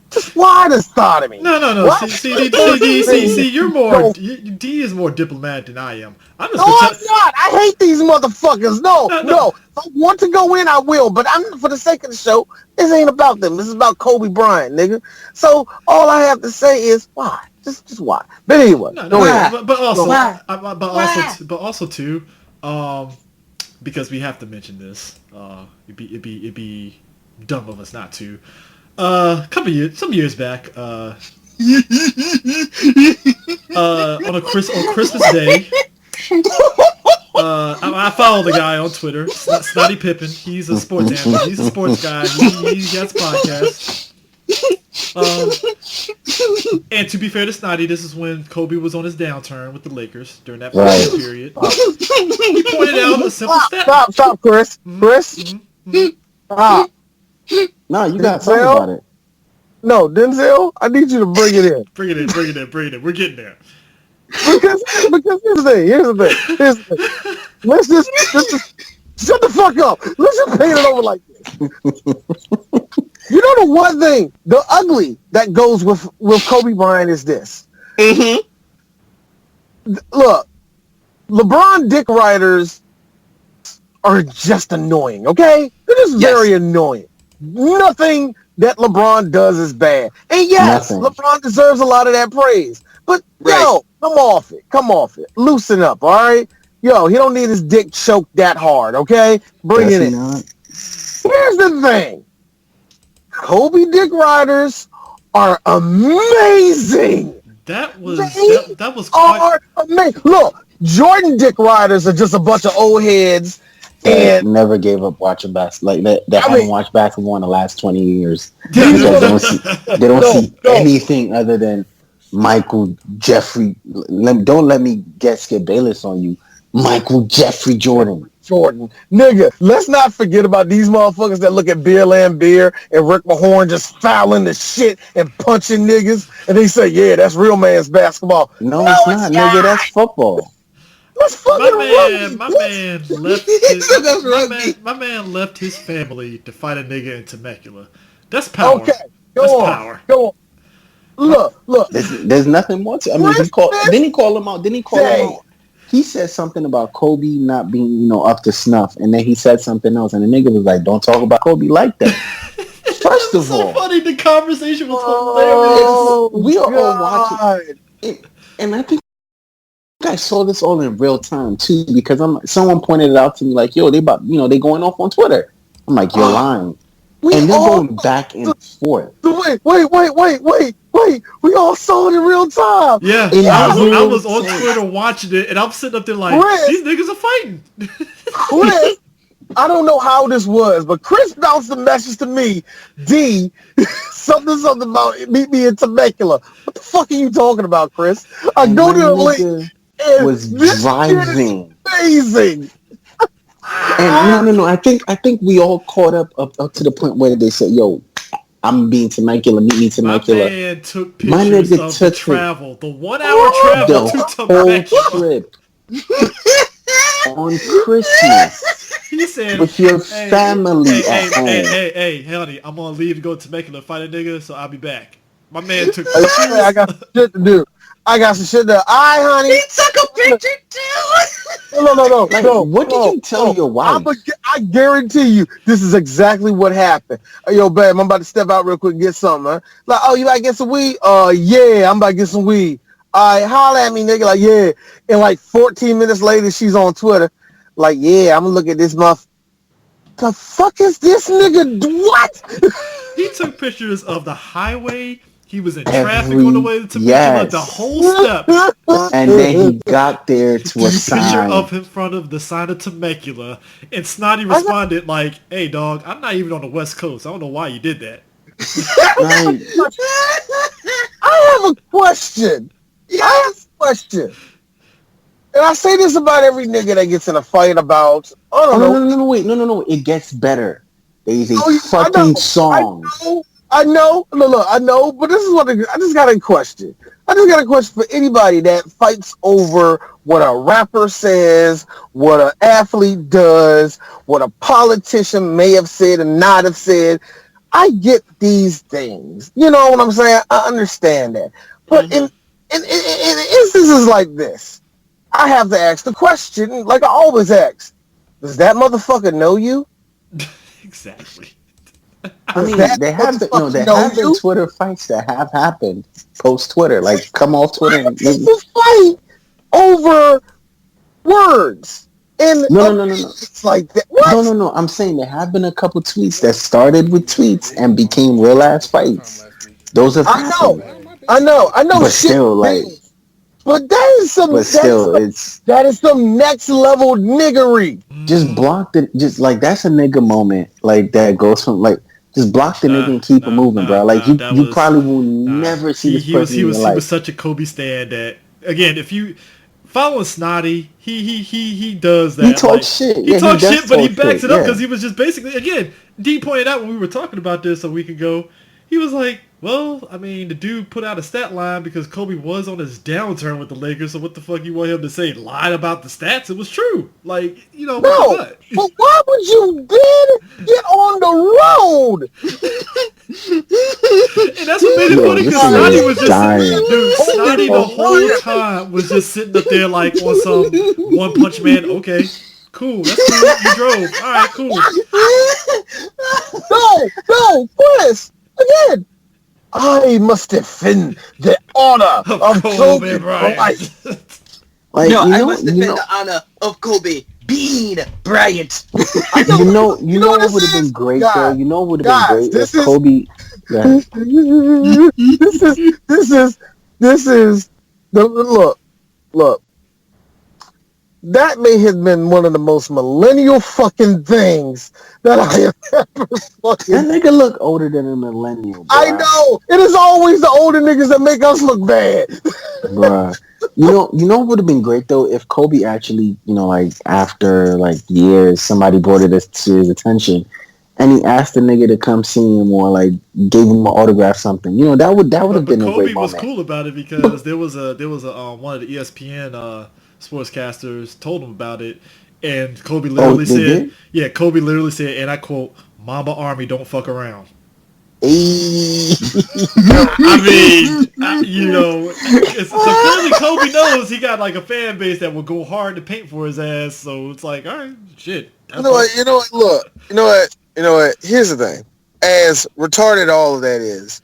Just why the sodomy? No. Why? See, you're more. D is more diplomatic than I am. I'm just. No, I'm not. I hate these motherfuckers. No. If I want to go in, I will. But I'm for the sake of the show. This ain't about them. This is about Kobe Bryant, nigga. So all I have to say is why. Just why. But anyway, but also too, because we have to mention this. It'd be dumb of us not to. Some years back, on Christmas Day, I follow the guy on Twitter, Snotty Pippen. He's a sports analyst. He's a sports guy. He has podcasts. And to be fair to Snotty, this is when Kobe was on his downturn with the Lakers during that period. He pointed out a simple stat. Stop, Chris. Chris, stop. No, you got to talk about it. No, Denzel, I need you to bring it in. Bring it in. We're getting there. Because here's the thing. Let's just shut the fuck up. Let's just paint it over like this. You know the one thing, the ugly that goes with Kobe Bryant is this. Mm-hmm. Look, LeBron dick riders are just annoying, okay? They're just very annoying. Nothing that LeBron does is bad. And yes, LeBron deserves a lot of that praise. But yo, come off it. Loosen up, all right? Yo, he don't need his dick choked that hard, okay? Bring it in. Here's the thing. Kobe dick riders are amazing. That was quite amazing. Look, Jordan dick riders are just a bunch of old heads. And never gave up watching basketball. Like that haven't watched basketball in the last 20 years. They don't see anything other than Michael Jeffrey. Don't let me get Skip Bayless on you. Michael Jeffrey Jordan. Nigga, let's not forget about these motherfuckers that look at Beer Lambier and Rick Mahorn just fouling the shit and punching niggas, and they say, yeah, that's real man's basketball. No, it's not, nigga. That's football. My man left his family to fight a nigga in Temecula. That's power. Okay, go on. Look. There's nothing more to. I mean, didn't he call him out? He said something about Kobe not being, up to snuff, and then he said something else, and the nigga was like, "Don't talk about Kobe like that." First of all, funny. The conversation was hilarious. We are all watching it, and I think I saw this all in real time too, because someone pointed it out to me like, yo, they going off on Twitter. I'm like, you're lying. And they're going back and forth. Wait. We all saw it in real time. Yeah. I was on Twitter watching it, and I'm sitting up there like, these niggas are fighting. Chris, I don't know how this was, but Chris bounced a message to me, D, something about meet me in Temecula. What the fuck are you talking about, Chris? I go to the link. Was driving. Amazing. And no. I think we all caught up to the point where they said, "Yo, I'm being Temecula. Meet me Temecula." My man took pictures of the travel, the 1 hour travel to Temecula. Whole trip on Christmas. He said, with your family at home. Hey, honey, I'm gonna leave to go to Temecula to fight a nigga, so I'll be back. My man took pictures. I got some shit to do. All right, honey. He took a picture too. No. What did you tell your wife? I guarantee you, this is exactly what happened. Yo, babe, I'm about to step out real quick and get something. Huh? Like, oh, you about to get some weed? Yeah, I'm about to get some weed. All right, holler at me, nigga. Like, yeah. And like 14 minutes later, she's on Twitter. Like, yeah, I'm gonna look at this The fuck is this nigga? What? He took pictures of the highway He was in traffic on the way to Temecula, the whole step. And then he got there to a Picture sign. up in front of the sign of Temecula, and Snotty responded like, "Hey, dog, I'm not even on the West Coast. I don't know why you did that." Like, I have a question. I have a question. And I say this about every nigga that gets in a fight about, I don't know. No. It gets better. There's a I fucking know, song. I know, but this is what I just got a question. I just got a question for anybody that fights over what a rapper says, what an athlete does, what a politician may have said and not have said. I get these things. You know what I'm saying? I understand that. But in instances like this, I have to ask the question, like I always ask, does that motherfucker know you? Exactly. I mean, there have been Twitter fights that have happened post Twitter. Like, come off Twitter and people fight over words. And no. It's like that. What? No. I'm saying there have been a couple tweets that started with tweets and became real ass fights. Those have happened. I know. But still, like. But that is some. But still, that is some next level niggery. Just block the. Just like that's a nigga moment. Like that goes from like. Just block the nigga and keep it moving, bro. Like you probably will never see this person in your life. He was such a Kobe stan that again, if you follow Snotty, he does that. He talks shit. He talks shit, but he backs it up because he was just basically again. D pointed out when we were talking about this a week ago. He was like, well, I mean, the dude put out a stat line because Kobe was on his downturn with the Lakers, so what the fuck you want him to say? Lied about the stats? It was true. Like, you know, no, but why would you then get on the road? And that's what made it funny because Snotty was just Snotty the whole time was just sitting up there like on some One Punch Man. Okay, cool. That's cool. You drove. All right, cool. No, Chris. Again, I must defend the honor of Kobe Bryant. Like, I must defend the honor of Kobe Bryant. You know what would have been great though? You know what would have been great if Kobe. This is the look. That may have been one of the most millennial fucking things that I have ever fucking... That nigga look older than a millennial, bro. I know! It is always the older niggas that make us look bad. Bruh. You know what would have been great, though? If Kobe actually, like, after, like, years, somebody brought it to his attention, and he asked the nigga to come see him or, like, gave him an autograph something. That would have been a great moment. Kobe was cool about it because there was a one of the ESPN... sportscasters told him about it, and Kobe literally said, "Yeah, Kobe literally said, and I quote, Mamba Army don't fuck around." I mean, so clearly Kobe knows he got like a fan base that will go hard to paint for his ass. So it's like, all right, shit. You know what? Look, you know what? Here's the thing. As retarded all of that is,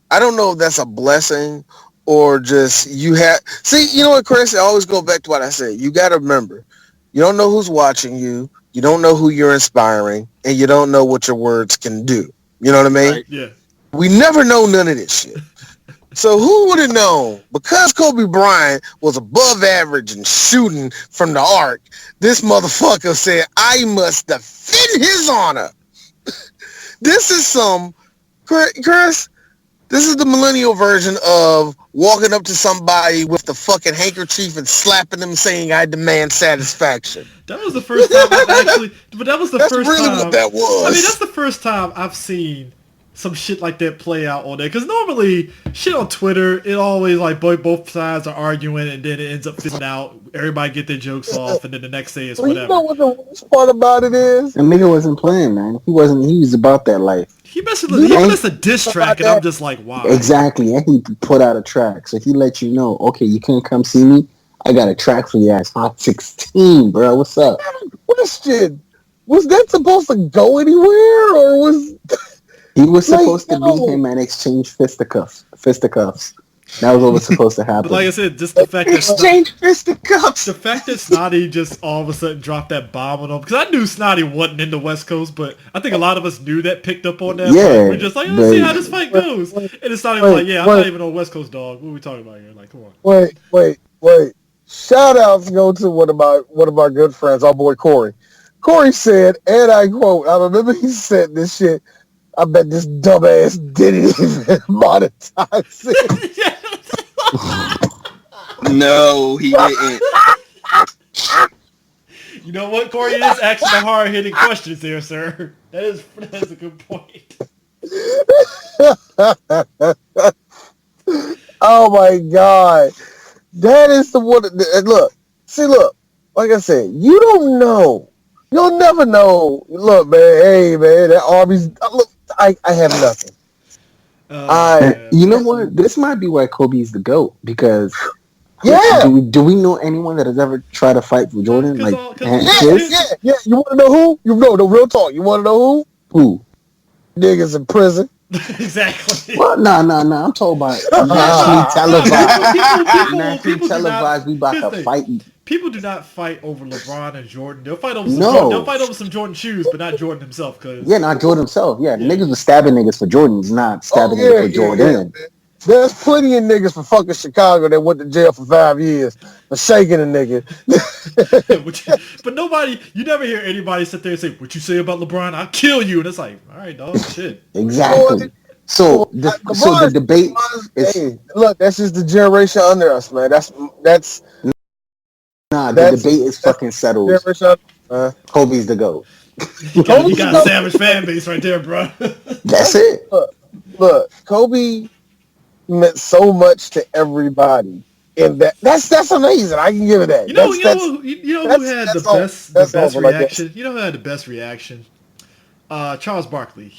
I don't know if that's a blessing. Or just you have... See, you know what, Chris? I always go back to what I said. You got to remember, you don't know who's watching you. You don't know who you're inspiring. And you don't know what your words can do. You know what I mean? Right, yeah. We never know none of this shit. So who would have known? Because Kobe Bryant was above average in shooting from the arc, this motherfucker said, I must defend his honor. This is some... Chris... This is the millennial version of walking up to somebody with the fucking handkerchief and slapping them saying, I demand satisfaction. That was the first time I've actually... But that was the first time... That's really what that was. I mean, that's the first time I've seen some shit like that play out on there. Because normally, shit on Twitter, it always like both sides are arguing and then it ends up fizzling out. Everybody get their jokes off and then the next day it's whatever. You know what the worst part about it is? The nigga wasn't playing, man. He was about that life. He missed a diss track and I'm just like, wow. Exactly. And he put out a track. So he let you know, okay, you can't come see me. I got a track for your ass. Hot 16, bro. What's up? I have a question. Was that supposed to go anywhere or was... He was supposed to beat him and exchange fisticuffs. That was what was supposed to happen. But like I said, just the fact that Exchange fisticuffs. the fact that Snotty just all of a sudden dropped that bomb on him, because I knew Snotty wasn't in the West Coast, but I think a lot of us knew that, picked up on that. Yeah, We're just like, let's see how this fight goes. And it's Snotty was like, yeah, I'm not even on West Coast, dog. What are we talking about here? Like, come on. Wait. Shout outs go to one of my good friends, our boy Corey. Corey said, and I quote, I remember he said this shit, I bet this dumbass didn't even monetize it. No, he didn't. You know what, Corey? It is asking the hard-hitting questions there, sir. That is a good point. Oh my God. That is the one. Look, like I said, you don't know. You'll never know. Look, man, hey, man, that Arby's, look, I have nothing. You know what? This might be why Kobe's the GOAT, because do we know anyone that has ever tried to fight for Jordan? Yeah. You want to know who? No, real talk. You want to know who? Who? Niggas in prison. Exactly. Well, no. I'm talking about nationally televised. Nationally televised. We about to fight. People do not fight over LeBron and Jordan. They'll fight over some Jordan shoes, but not Jordan himself. Not Jordan himself. Yeah, the niggas was stabbing niggas for Jordans, not stabbing niggas for Jordan. Yeah. There's plenty of niggas for fucking Chicago that went to jail for 5 years for shaking a nigga. But nobody, you never hear anybody sit there and say, "What you say about LeBron? I'll kill you." And it's like, all right, dog, shit. Exactly. So the debate is... Hey, look, that's just the generation under us, man. That's the debate is fucking settled. Kobe's the GOAT. You got a savage fan base right there, bro. That's it. Look, Kobe meant so much to everybody, and that's amazing. I can give it that. You know who had the best reaction? You know who had the best reaction? Charles Barkley.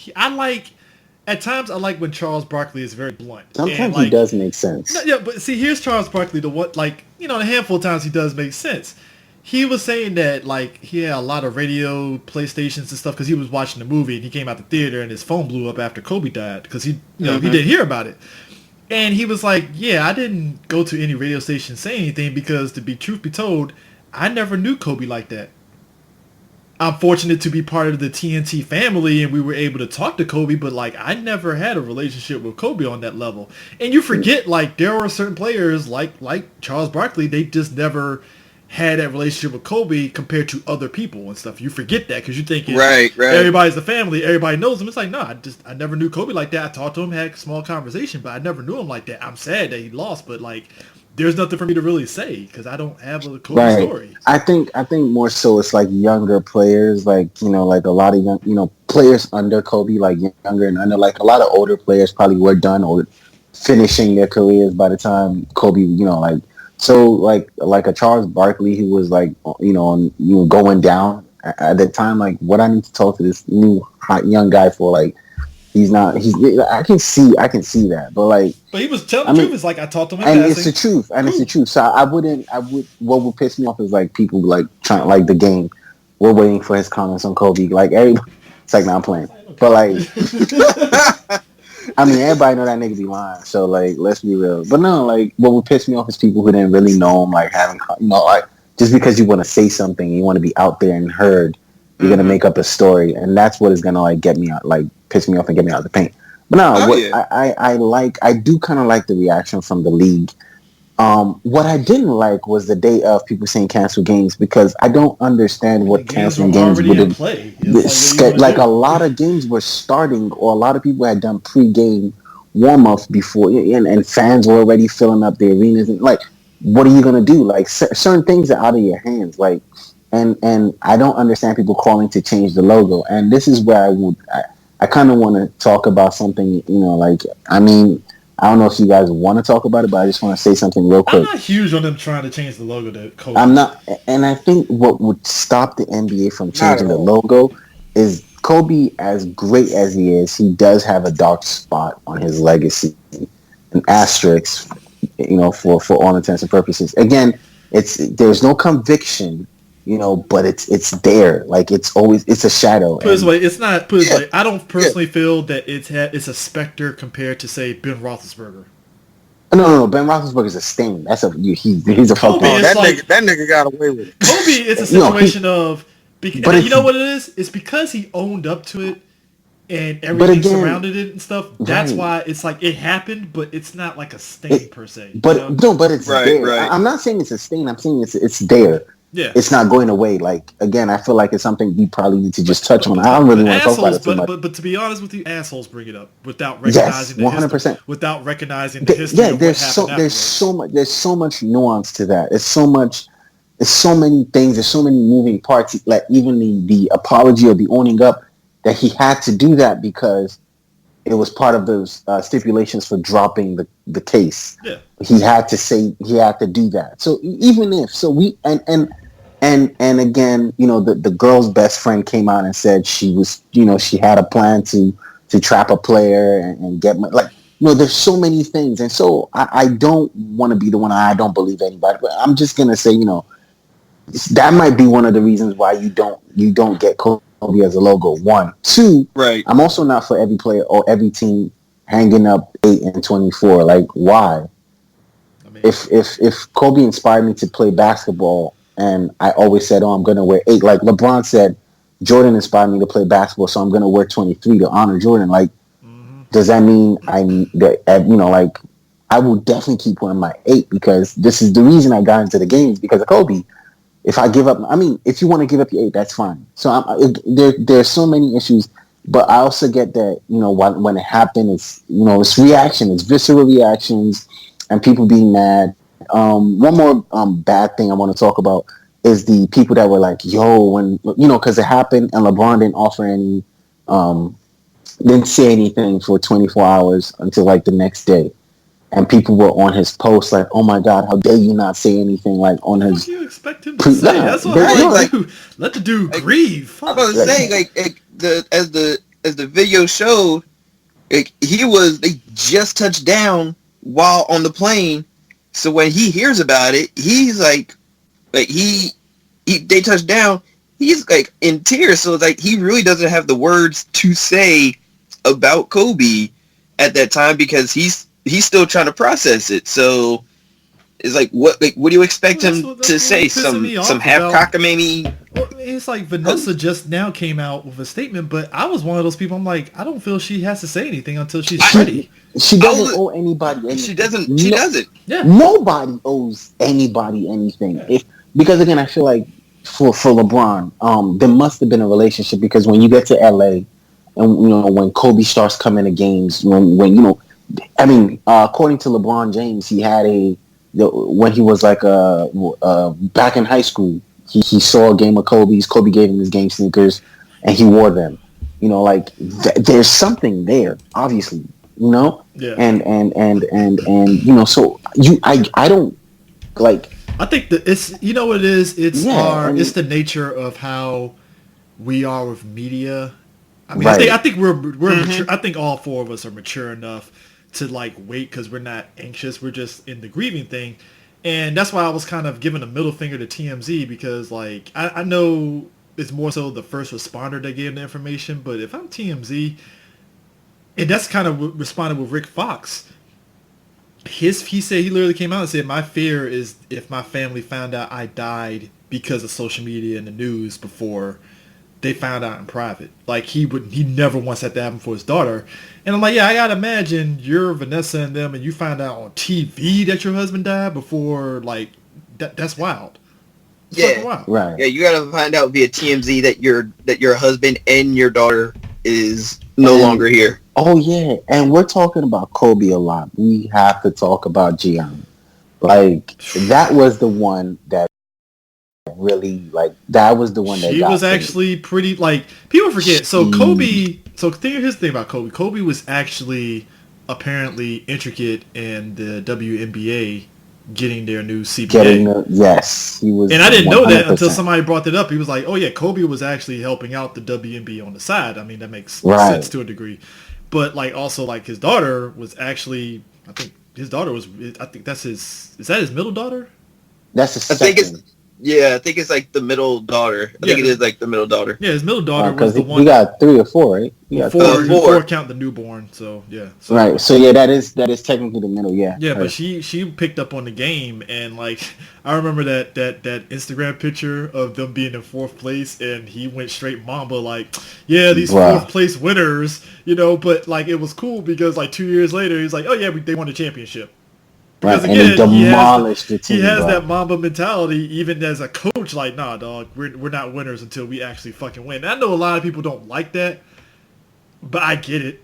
At times I like when Charles Barkley is very blunt. Sometimes he does make sense. Yeah, but see, here's Charles Barkley. A handful of times he does make sense. He was saying that he had a lot of radio play stations and stuff because he was watching the movie and he came out the theater and his phone blew up after Kobe died because he didn't hear about it. And he was like, yeah, I didn't go to any radio station saying anything because, truth be told, I never knew Kobe like that. I'm fortunate to be part of the TNT family and we were able to talk to Kobe, but I never had a relationship with Kobe on that level. And you forget there are certain players like Charles Barkley, they just never had that relationship with Kobe compared to other people and stuff. You forget that because you're thinking right. Everybody's the family, everybody knows him. It's like, no, I never knew Kobe like that. I talked to him, had a small conversation, but I never knew him like that. I'm sad that he lost, but there's nothing for me to really say because I don't have a Kobe story. I think more so it's younger players, a lot of young, players under Kobe, younger and under, a lot of older players probably were done or finishing their careers by the time Kobe, so a Charles Barkley who was going down at that time, what I need to talk to this new hot young guy for, I can see that, but he was telling the truth. It's I talked to him, and it's the truth, it's the truth. So what would piss me off is people trying the game. We're waiting for his comments on Kobe. Everybody, it's I'm playing, but everybody know that nigga be lying. So let's be real. But no, what would piss me off is people who didn't really know him, having just because you want to say something, you want to be out there and heard. You're gonna make up a story, and that's what is gonna get me out, piss me off and get me out of the paint. But no, I do kind of like the reaction from the league. What I didn't like was the day of people saying cancel games because I don't understand what canceling games would have. A lot of games were starting, or a lot of people had done pre-game warm-ups before, and fans were already filling up the arenas. And what are you gonna do? Certain things are out of your hands. And I don't understand people calling to change the logo. And this is where I kind of want to talk about something, I don't know if you guys want to talk about it, but I just want to say something real quick. I'm not huge on them trying to change the logo to Kobe. I'm not, and I think what would stop the NBA from changing the logo is Kobe, as great as he is, he does have a dark spot on his legacy, an asterisk, for all intents and purposes. Again, there's no conviction. But it's there. It's a shadow. Put it this way, it's not. Put it this way, I don't personally feel that it's a specter compared to say Ben Roethlisberger. No. Ben Roethlisberger is a stain. He's a Kobe fucking. is That nigga got away with it. Kobe is a No, situation of, but you know what it is? It's because he owned up to it and But everything again, surrounded it and stuff. That's right. why it's like it happened, but it's not like a stain per se. But you know? no, but it's Right, there. right. I'm not saying it's a stain. I'm saying it's there. Yeah. It's not going away. Like again, I feel like it's something we probably need to just touch on. I don't really want to talk about it too much. But to be honest with you, assholes bring it up without Yes, recognizing 100%. without recognizing the history Yeah, of what happened there's so much nuance to that. There's so many things. There's so many moving parts. Like even the apology or the owning up that he had to do that because it was part of those stipulations for dropping the case. Yeah. He had to do that. So even if and again, the girl's best friend came out and said she was, she had a plan to trap a player and get like, there's so many things. And so I don't want to be the one. I don't believe anybody, but I'm just going to say, that might be one of the reasons why you don't get Kobe as a logo. 1, 2. Right. I'm also not for every player or every team hanging up 8 and 24. Like why? I mean, If Kobe inspired me to play basketball, and I always said, I'm going to wear 8. Like LeBron said, Jordan inspired me to play basketball, so I'm going to wear 23 to honor Jordan. Like, does that mean like I will definitely keep wearing my 8 because this is the reason I got into the games because of Kobe. If I give up, if you want to give up your 8, that's fine. So there's so many issues, but I also get that, when it happened, it's reaction, it's visceral reactions and people being mad. One more bad thing I want to talk about is the people that were like, yo, when, because it happened and LeBron didn't offer any, didn't say anything for 24 hours until like the next day. And people were on his post like, "Oh my God, how dare you not say anything?" Like on his. What do you expect him to say? That's what I'm like, dude. Let the dude grieve. I'm about to say, as the video showed, they just touched down while on the plane. So when he hears about it, he's like they touched down. He's like in tears. So it's like he really doesn't have the words to say about Kobe at that time because he's still trying to process it. So it's like what do you expect him to say? Some half cockamamie. Well, it's like Vanessa just now came out with a statement, but I was one of those people. I'm like, I don't feel she has to say anything until she's ready. She doesn't owe anybody anything. She doesn't. She doesn't. Yeah. Nobody owes anybody anything. Yeah. Because again, I feel like for LeBron, there must have been a relationship because when you get to LA, and when Kobe starts coming to games, when according to LeBron James, he had when he was like back in high school, he saw a game of Kobe's. Kobe gave him his game sneakers, and he wore them. There's something there, obviously. Yeah. And so I don't like. I think that it's what it is. It's it's the nature of how we are with media. I mean, right. I think we're mature. I think all 4 of us are mature enough to like wait because we're not anxious. We're just in the grieving thing, and that's why I was kind of giving a middle finger to TMZ because like I know it's more so the first responder that gave the information, but if I'm TMZ, and that's kind of responded with Rick Fox. He said he literally came out and said my fear is if my family found out I died because of social media and the news before they found out in private. Like he never wants that to happen for his daughter. And I'm like, yeah, I gotta imagine you're Vanessa and them and you find out on TV that your husband died before like that's wild. It's wild. Right. Yeah, you gotta find out via TMZ that your husband and your daughter is no longer here. Oh yeah. And we're talking about Kobe a lot. We have to talk about Gianna. Like that was the one that really that was the one that she was actually pretty like people forget. So Kobe. So here's the thing about Kobe. Kobe was actually apparently intricate in the WNBA getting their new CBA. Yes, he was. And I didn't know that until somebody brought it up. He was like, "Oh yeah, Kobe was actually helping out the WNBA on the side." I mean, that makes sense to a degree. But like also like his daughter was actually. I think his daughter was. I think that's his. Is that his middle daughter? That's his second. Yeah, I think it's like the middle daughter. I think it is like the middle daughter. Yeah, his middle daughter was Because the he one. got 3 or 4, right? He Well, got four, three. Four. count the newborn. So yeah. So, Right. So yeah, that is technically the middle. Yeah. yeah, but Her. she picked up on the game, and like I remember that Instagram picture of them being in fourth place, and he went straight Mamba like, yeah, these Bruh. fourth place winners, you know. But like it was cool because like 2 years later, he's like, oh yeah, they won the championship. Right. Because And he again, demolished the team. he has bro. that Mamba mentality even as a coach. Like, nah, dog, we're not winners until we actually fucking win. And I know a lot of people don't like that, but I get it.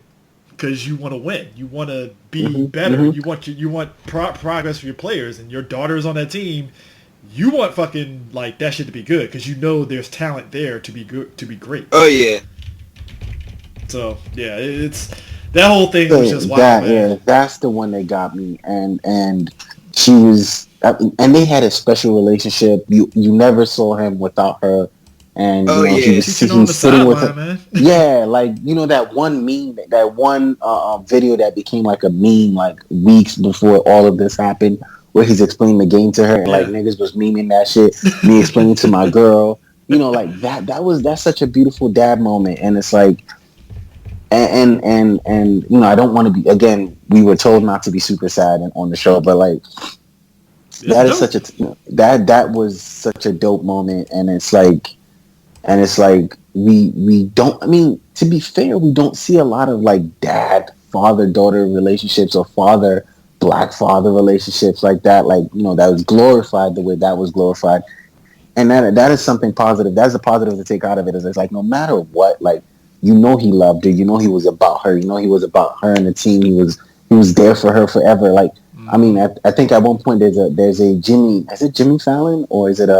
Because you want to win, you want to be better, you want progress for your players, and your daughter's on that team. You want fucking like that shit to be good because you know there's talent there to be good, to be great. Oh yeah. So yeah, it's that whole thing was just wild. That Man. yeah, that's the one that got me, and she was, and they had a special relationship. You never saw him without her, and Oh, yeah. he was She's on the sitting with her. sideline, man. Yeah, like that one meme, that one video that became like a meme like weeks before all of this happened, where he's explaining the game to her, and like niggas was memeing that shit. Me explaining to my girl, like that's such a beautiful dad moment, and it's like. And I don't want to be, again, we were told not to be super sad on the show, but like that is such a that was such a dope moment, and it's like we don't, I mean, to be fair, we don't see a lot of like dad father daughter relationships or father black father relationships like that, that was glorified the way that was glorified, and that is something positive. That's a positive to take out of it. Is it's like no matter what, like. He loved her. He was about her. He was about her and the team. He was there for her forever. Like, I mean, I think at one point there's a Jimmy. Is it Jimmy Fallon or is it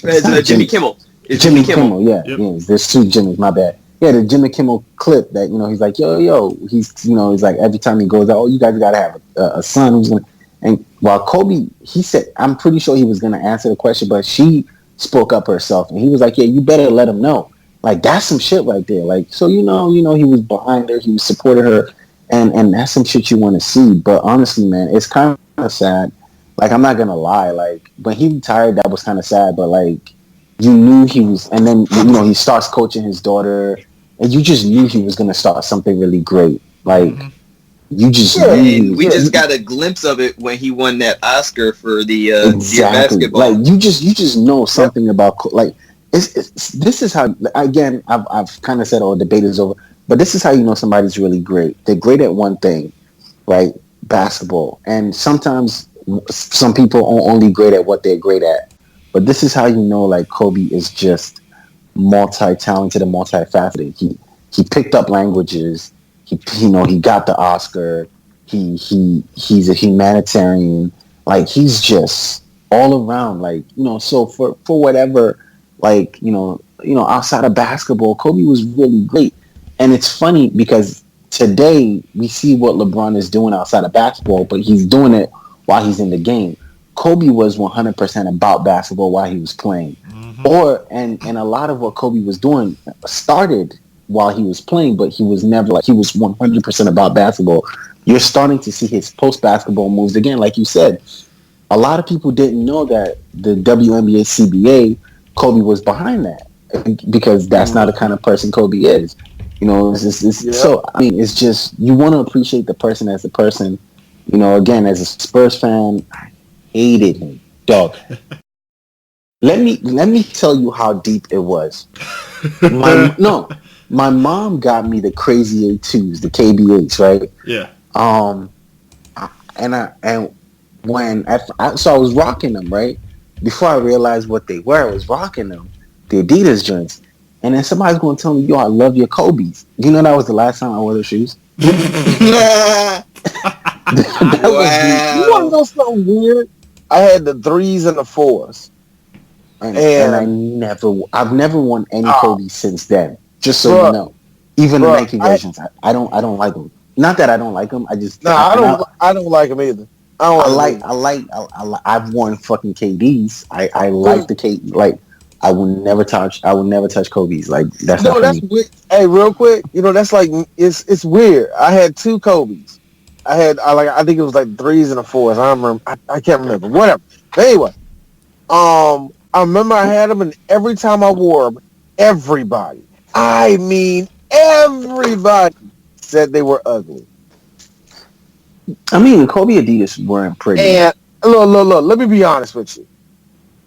It's Jimmy Kimmel. It's Jimmy Kimmel. Yeah, Yep. yeah. There's 2 Jimmys. My bad. Yeah, the Jimmy Kimmel clip that he's like yo. He's like every time he goes out, oh, you guys gotta have a son who's gonna. And while Kobe, he said, I'm pretty sure he was gonna answer the question, but she spoke up herself, and he was like, yeah, you better let him know. Like, that's some shit right there. Like, so, he was behind her. He was supporting her. And that's some shit you want to see. But honestly, man, it's kind of sad. Like, I'm not going to lie. Like, when he retired, that was kind of sad. But, like, you knew he was... And then, he starts coaching his daughter. And you just knew he was going to start something really great. Like, you just knew. We just got a glimpse of it when he won that Oscar for the exactly. basketball. Like, you just know something about... Like, this is how, again, I've kind of said, oh, debate is over, but this is how you know somebody's really great. They're great at one thing, right? Basketball. And sometimes some people are only great at what they're great at. But this is how you know, like, Kobe is just multi-talented and multifaceted. He picked up languages. He got the Oscar. He's a humanitarian. Like, he's just all around, like, so for whatever, like, outside of basketball, Kobe was really great. And it's funny because today we see what LeBron is doing outside of basketball, but he's doing it while he's in the game. Kobe was 100% about basketball while he was playing. And a lot of what Kobe was doing started while he was playing, but he was never like, he was 100% about basketball. You're starting to see his post-basketball moves again. Like you said, a lot of people didn't know that the WNBA CBA, Kobe was behind that, because that's not the kind of person Kobe is. So, I mean, it's just, you want to appreciate the person as a person. Again, as a Spurs fan, I hated him, dog. Let me tell you how deep it was. My mom got me the Crazy A2s, the KBHs, right? Yeah. So I was rocking them, right? Before I realized what they were, I was rocking them, the Adidas joints. And then somebody's going to tell me, yo, I love your Kobe's. That was the last time I wore those shoes? That Wow. You want to know something weird? I had the 3s and the 4s. And I've never worn any Kobe since then. Just so you know, even the Nike versions, I don't like them. Not that I don't like them. I just I don't like them either. I've worn fucking KDs. I like the K. Like, I will never touch Kobe's. Like, that's not for me. Weird. Hey, real quick, that's like, it's weird. I had 2 Kobe's. I think it was like 3s and the 4s. I can't remember. Whatever. But anyway, I remember I had them, and every time I wore them, everybody, I mean everybody, said they were ugly. I mean, Kobe Adidas weren't pretty. And look, let me be honest with you.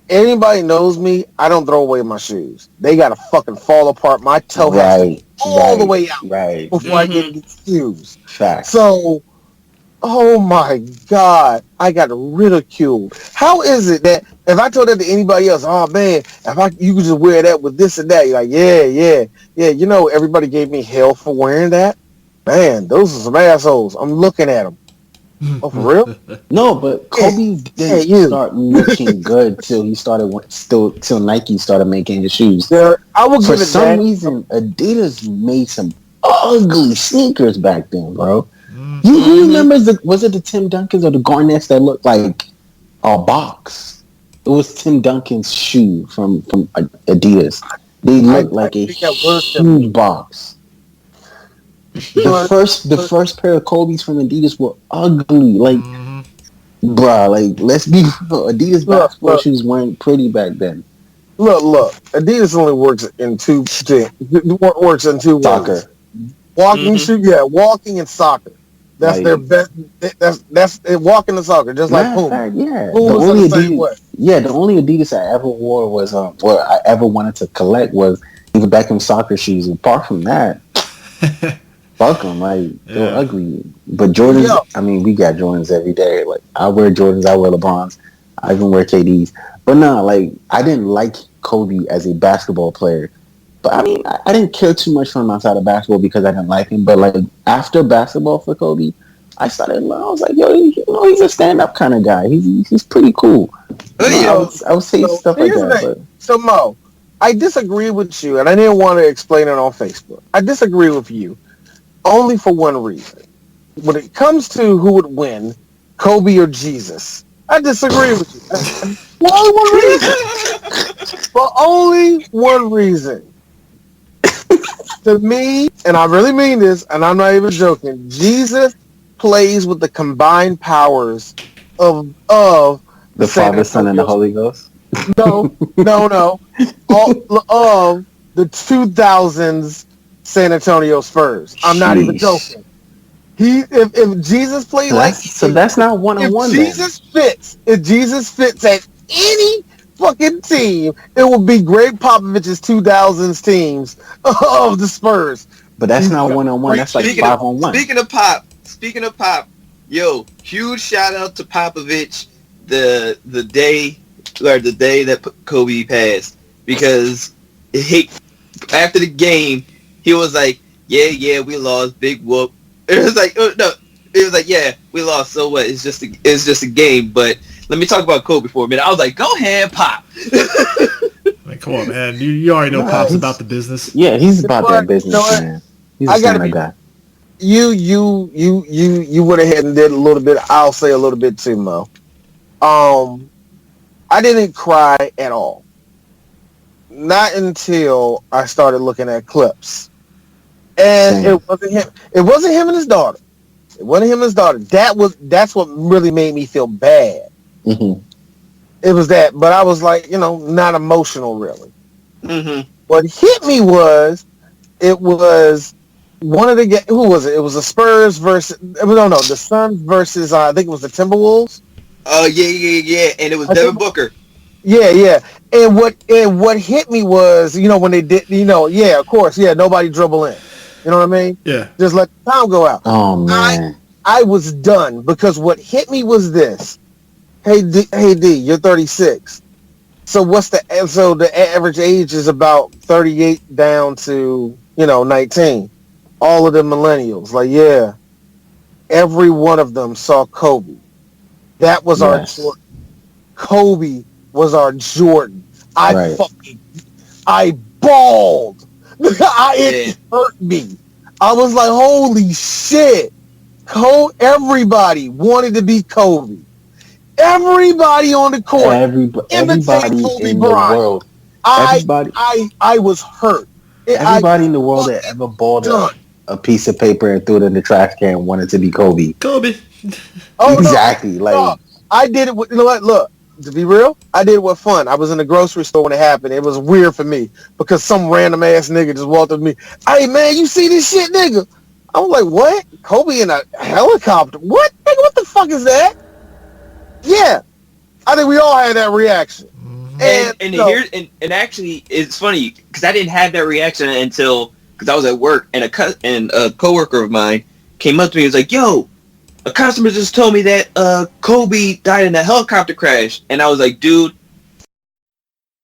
Anybody knows me, I don't throw away my shoes. They gotta fucking fall apart. My toe has to be Right, all the right, way out right. before I get these shoes. Facts. So, oh my God, I got ridiculed. How is it that if I told that to anybody else, oh man, you could just wear that with this and that, you're like, yeah, everybody gave me hell for wearing that. Man, those are some assholes. I'm looking at them. Oh, for real? No, but Yeah, Kobe yeah, didn't you. start looking good till he started till Nike started making his shoes. I will For give it some that. reason, Adidas made some ugly sneakers back then, bro. Mm. Who remembers was it the Tim Duncans or the Garnets that looked like a box? It was Tim Duncan's shoe from Adidas. They looked I like a think that was them. huge box. But, The first pair of Kobe's from Adidas were ugly. Like, Mhm. bruh, like let's be real. Adidas look, basketball shoes weren't pretty back then. look. Adidas only works in works in two ways. Soccer, Walking shoe, walking and soccer. That's their like best. That's walking and soccer, just like matter of Puma. fact, yeah. Pumas are the same way. The only Adidas I ever wore was or I ever wanted to collect was even Beckham soccer shoes. Apart from that, fuck them, like they were Yeah. ugly. But Jordans, Yo, I mean, we got Jordans every day. Like I wear Jordans, I wear LeBrons, I even wear KDs. But no, like I didn't like Kobe as a basketball player. But I mean, I didn't care too much for him outside of basketball because I didn't like him. But like after basketball for Kobe, I was like, yo, he's a stand-up kind of guy. He's pretty cool. I would say stuff like here's the that. thing. But So Mo, I disagree with you, and I didn't want to explain it on Facebook. I disagree with you only for one reason. When it comes to who would win, Kobe or Jesus, I disagree with you. For one reason. For only one reason. To me, and I really mean this, and I'm not even joking, Jesus plays with the combined powers of the San Father, Son, and the Antonio. Holy Ghost. No. All of the 2000s San Antonio Spurs. I'm not even Sheesh. joking. If Jesus played That's not one on if one. Jesus fits at any fucking team, it will be Greg Popovich's 2000s teams of the Spurs. But that's He's not got one on one. great That's like Speaking 5-on-1. speaking of Pop, yo, huge shout out to Popovich the day that Kobe passed, because after the game he was like, yeah, we lost, big whoop. It was like, no, it was like, yeah, we lost, so what? It's just a game. But let me talk about Kobe for a minute. I was like, go ahead, Pop. I mean, come on, man. You already know Pop's about the business. Yeah, he's about But, that business, you know what? man. He's a I gotta stand-up be- guy. You went ahead and did a little bit. I'll say a little bit too, Mo. I didn't cry at all. Not until I started looking at clips. And Same. it wasn't him. It wasn't him and his daughter. It wasn't him and his daughter. That's what really made me feel bad. Mm-hmm. It was that, but I was like, not emotional really. Mm-hmm. What hit me was one of the who was it? It was the Spurs versus the Suns versus I think it was the Timberwolves. Oh yeah, and it was I Devin think- Booker. Yeah. And what hit me was, when they did, of course, nobody dribble in. You know what I mean? Yeah. Just let the time go out. Oh man. I was done because what hit me was this. Hey D, you're 36. So the average age is about 38 down to 19. All of the millennials, every one of them saw Kobe. That was our Yes. Jordan. Kobe was our Jordan. Right. I bawled. It Yeah. hurt me. I was like, holy shit. Everybody wanted to be Kobe. Everybody on the court. Everybody Kobe in Bryant. the world. Everybody, I was hurt. everybody in the world that ever balled up a piece of paper and threw it in the trash can wanted to be Kobe. Kobe. Oh, no, Exactly. no. Like I did it with, you know what? Look, to be real, I did it with fun. I was in the grocery store when it happened. It was weird for me because some random ass nigga just walked up to me. Hey man, you see this shit, nigga? I was like, what? Kobe in a helicopter? What? Nigga, what the fuck is that? Yeah. I think we all had that reaction. And actually, it's funny because I didn't have that reaction until because I was at work and a coworker of mine came up to me and was like, "Yo, a customer just told me that Kobe died in a helicopter crash," and I was like, "Dude,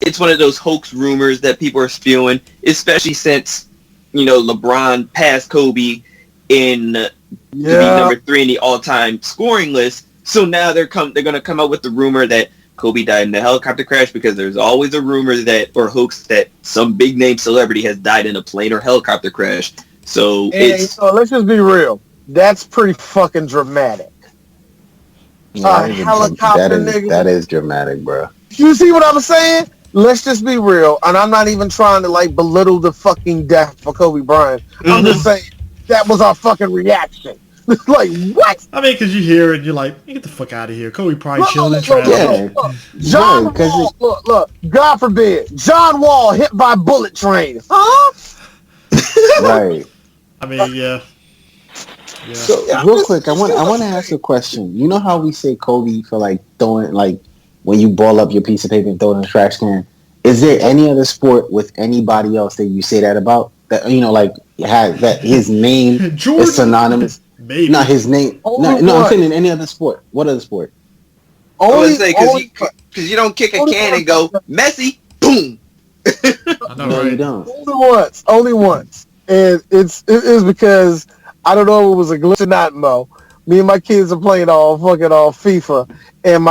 it's one of those hoax rumors that people are spewing, especially since LeBron passed Kobe to be number 3 in the all-time scoring list. So now they're gonna come out with the rumor that Kobe died in a helicopter crash because there's always a rumor or hoax that some big name celebrity has died in a plane or helicopter crash. So let's just be real. That's pretty fucking dramatic. Helicopter nigga. That is dramatic, bro. You see what I'm saying? Let's just be real. And I'm not even trying to belittle the fucking death for Kobe Bryant. I'm just saying that was our fucking reaction. Like, what? I mean, because you hear it, you're like, get the fuck out of here. Kobe probably chilling in traffic. Yeah. John Wall, look, God forbid, John Wall hit by bullet train. Huh? Right. I mean, yeah. So, real quick, I want to ask a question. You know how we say Kobe for, throwing, when you ball up your piece of paper and throw it in the trash can? Is there any other sport with anybody else that you say that about? That, has that his name is synonymous? Maybe. Not his name. No, I'm saying in any other sport. What other sport? Because you don't kick a can and go Messi, boom. I know, right? You don't. Only once, and it's because I don't know if it was a glitch or not, Mo. Me and my kids are playing all FIFA, and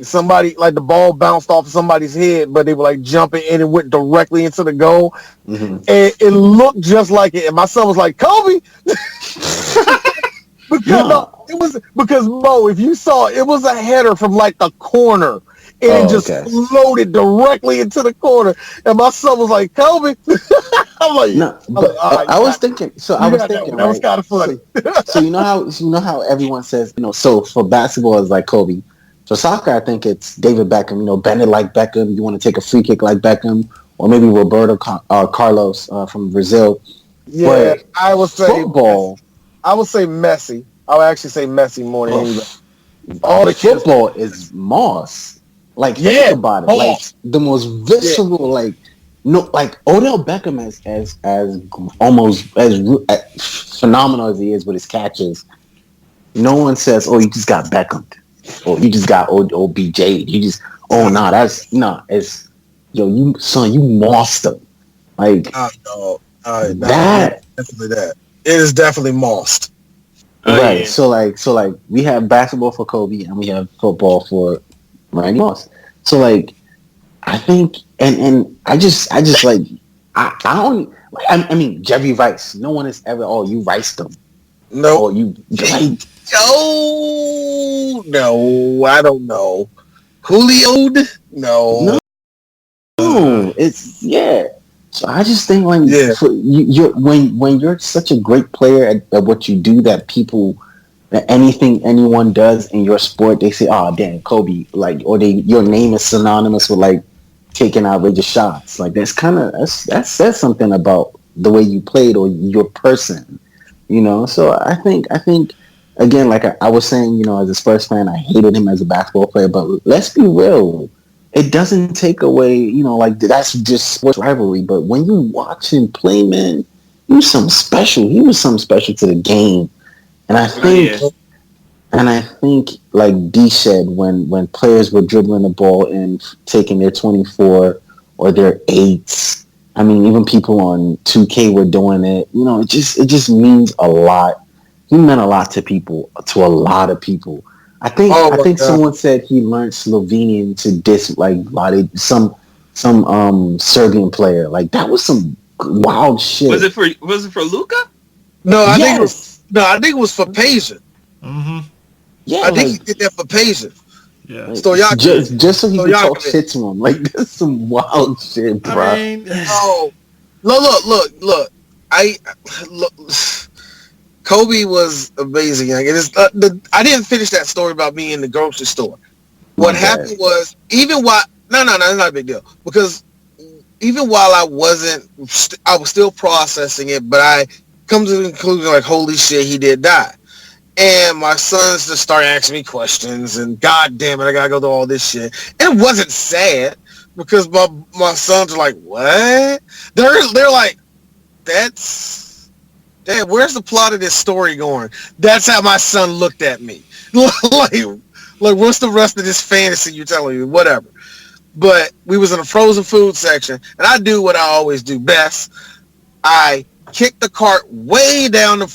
somebody the ball bounced off somebody's head, but they were jumping in and went directly into the goal, and it looked just like it. And my son was like, Kobe. Because Mo, if you saw, it was a header from the corner, and it just floated directly into the corner. And my son was like, Kobe. I'm like, no, but I was thinking. So I was thinking, that was kind of funny. So you know how everyone says, so for basketball it's like Kobe. For soccer, I think it's David Beckham. Bend it like Beckham. You want to take a free kick like Beckham, or maybe Roberto Carlos from Brazil. Yeah, but I would say football. I would say Messi. I would actually say Messi more than anybody. All the football is Moss. Think about it. The most visceral, Odell Beckham as almost as phenomenal as he is with his catches. No one says, "Oh, you just got Beckham," or "You just got OBJ." It's you mossed him. Definitely that. It is definitely mossed. Right. Yeah. So we have basketball for Kobe and we have football for Randy Moss. So I think and I mean Jerry Rice. No one has ever you riced them. No. Or you no, I don't know. Julio'd? No. No. It's So I just think when you're such a great player at what you do that anything anyone does in your sport, they say, "Oh, damn, Kobe!" Your name is synonymous with taking outrageous shots. That says something about the way you played or your person, So I think again, I was saying, as a Spurs fan, I hated him as a basketball player, but let's be real. It doesn't take away, that's just sports rivalry. But when you watch him play, man, he was something special. He was something special to the game. And I think, like D said, when players were dribbling the ball and taking their 24 or their 8s, I mean, even people on 2K were doing it. It just means a lot. He meant a lot to people, to a lot of people. I think someone said he learned Slovenian to diss some Serbian player. That was some wild shit. Was it for Luka? No, I think it was for Pasian. Mm-hmm. Yeah, I think he did that for Pasian. Yeah. Just so he could talk shit to him. That's some wild shit, bro. I mean, look. Kobe was amazing. I didn't finish that story about me in the grocery store. What happened was, even while no, it's not a big deal, because even while I was still processing it, but I come to the conclusion like, holy shit, he did die. And my sons just start asking me questions, and god damn it, I gotta go through all this shit. And it wasn't sad, because my sons are like, what? They're like, that's, Dad, where's the plot of this story going? That's how my son looked at me. like, what's the rest of this fantasy you're telling me? Whatever. But we was in a frozen food section, and I do what I always do best. I kicked the cart way down the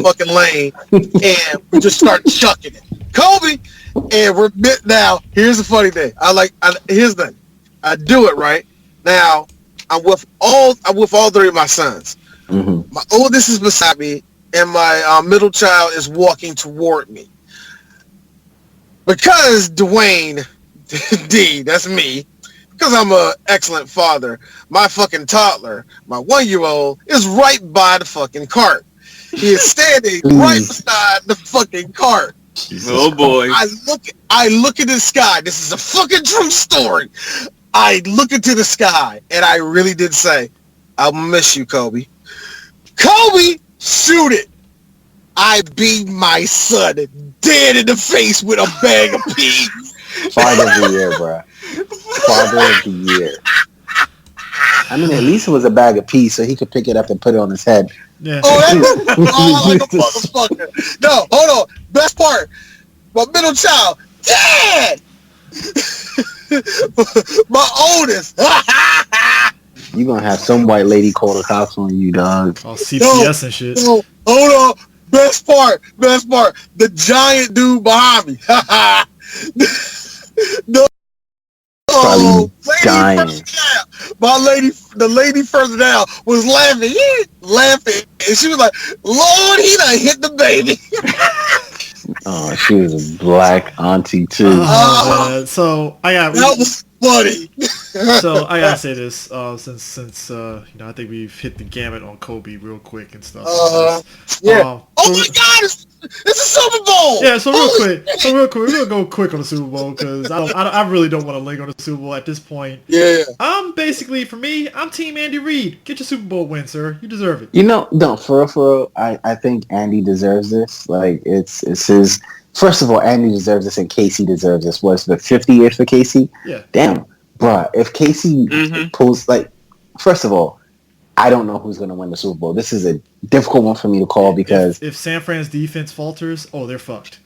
fucking lane, and we just start chucking it. Kobe, and we're now. Here's the funny thing. Here's the thing. I do it right now. I'm with all three of my sons. Mm-hmm. My oldest is beside me, and my middle child is walking toward me. Because Dwayne D, that's me, because I'm an excellent father, my fucking toddler, my 1-year-old, is right by the fucking cart. He is standing right beside the fucking cart. Oh boy. I look at the sky. This is a fucking true story. I look into the sky, and I really did say, I'll miss you, Kobe. Kobe, shoot it. I beat my son dead in the face with a bag of peas. Father of the year, bro. Father of the year. I mean, at least it was a bag of peas, so he could pick it up and put it on his head. Yeah. Oh, like a motherfucker. No, hold on. Best part. My middle child, Dad! My oldest. You gonna have some white lady call the cops on you, dog. Oh, CPS and shit. No, hold on. Best part. The giant dude behind me. No. Probably dying. The lady further down was laughing, and she was like, Lord, he done hit the baby. Oh, she was a black auntie too. So that was funny. So I gotta say this, since I think we've hit the gamut on Kobe real quick and stuff. Yeah. Oh my God, it's a Super Bowl. Yeah. So real quick, we're gonna go quick on the Super Bowl because I really don't want to linger on the Super Bowl at this point. Yeah. Basically, for me, I'm Team Andy Reid. Get your Super Bowl win, sir. You deserve it. No, for real, I think Andy deserves this. Like, it's his. First of all, Andy deserves this, and Casey deserves this. What's the 50 years for Casey? Yeah. Damn, bruh. If Casey pulls, first of all, I don't know who's going to win the Super Bowl. This is a difficult one for me to call because if San Fran's defense falters, they're fucked.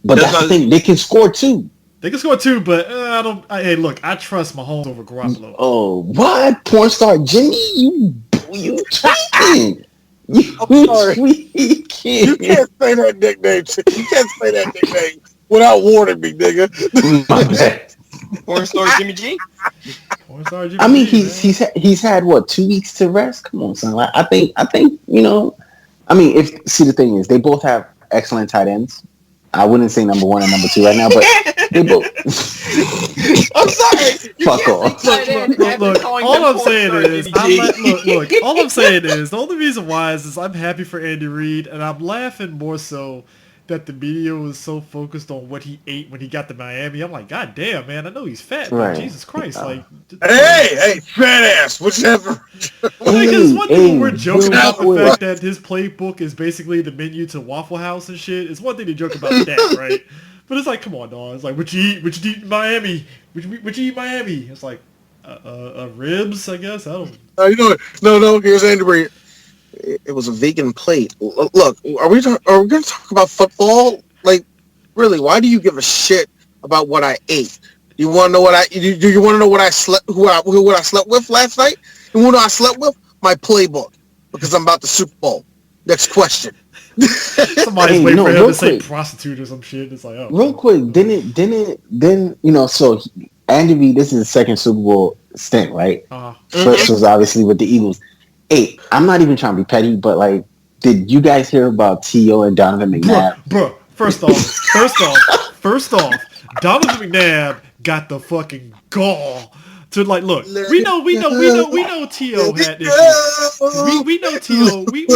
But that's the thing. They can score too. They can score too, but I don't. Hey, look, I trust Mahomes over Garoppolo. Oh, what? Porn star Jimmy? You tweaking. I'm sorry. You can't say that nickname. You can't say that nickname without warning me, nigga. My bad. Porn star Jimmy G? Porn star Jimmy I mean, G, he's had what, 2 weeks to rest? Come on, son. I think I mean, the thing is, they both have excellent tight ends. I wouldn't say number 1 and number 2 right now, but they both. I'm sorry. Fuck off. Look, all I'm saying is, all I'm saying is, the only reason why is I'm happy for Andy Reid, and I'm laughing more so that the media was so focused on what he ate when he got to Miami. I'm like, God damn, man, I know he's fat, but Jesus Christ, hey, fat ass, whichever. Because one thing we're joking about the fact that his playbook is basically the menu to Waffle House and shit. It's one thing to joke about that, right? But it's like, come on, dog. It's like, what you eat in Miami? What you eat in Miami? It's like, ribs, I guess. I don't. No. Here's Andy Reid. It was a vegan plate. Look, are we going to talk about football? Like, really? Why do you give a shit about what I ate? You want to know what do you want to know what I slept? Who I slept with last night? And who I slept with? My playbook, because I'm about the Super Bowl. Next question. Somebody's waiting for him to say prostitute or some shit. It's like, oh. Real quick, so Andy Reid, this is his second Super Bowl stint, right? First was obviously with the Eagles. Hey, I'm not even trying to be petty, but did you guys hear about T.O. and Donovan McNabb? Bro, first off, Donovan McNabb got the fucking gall to look. We know T.O. had issues. We know T.O. We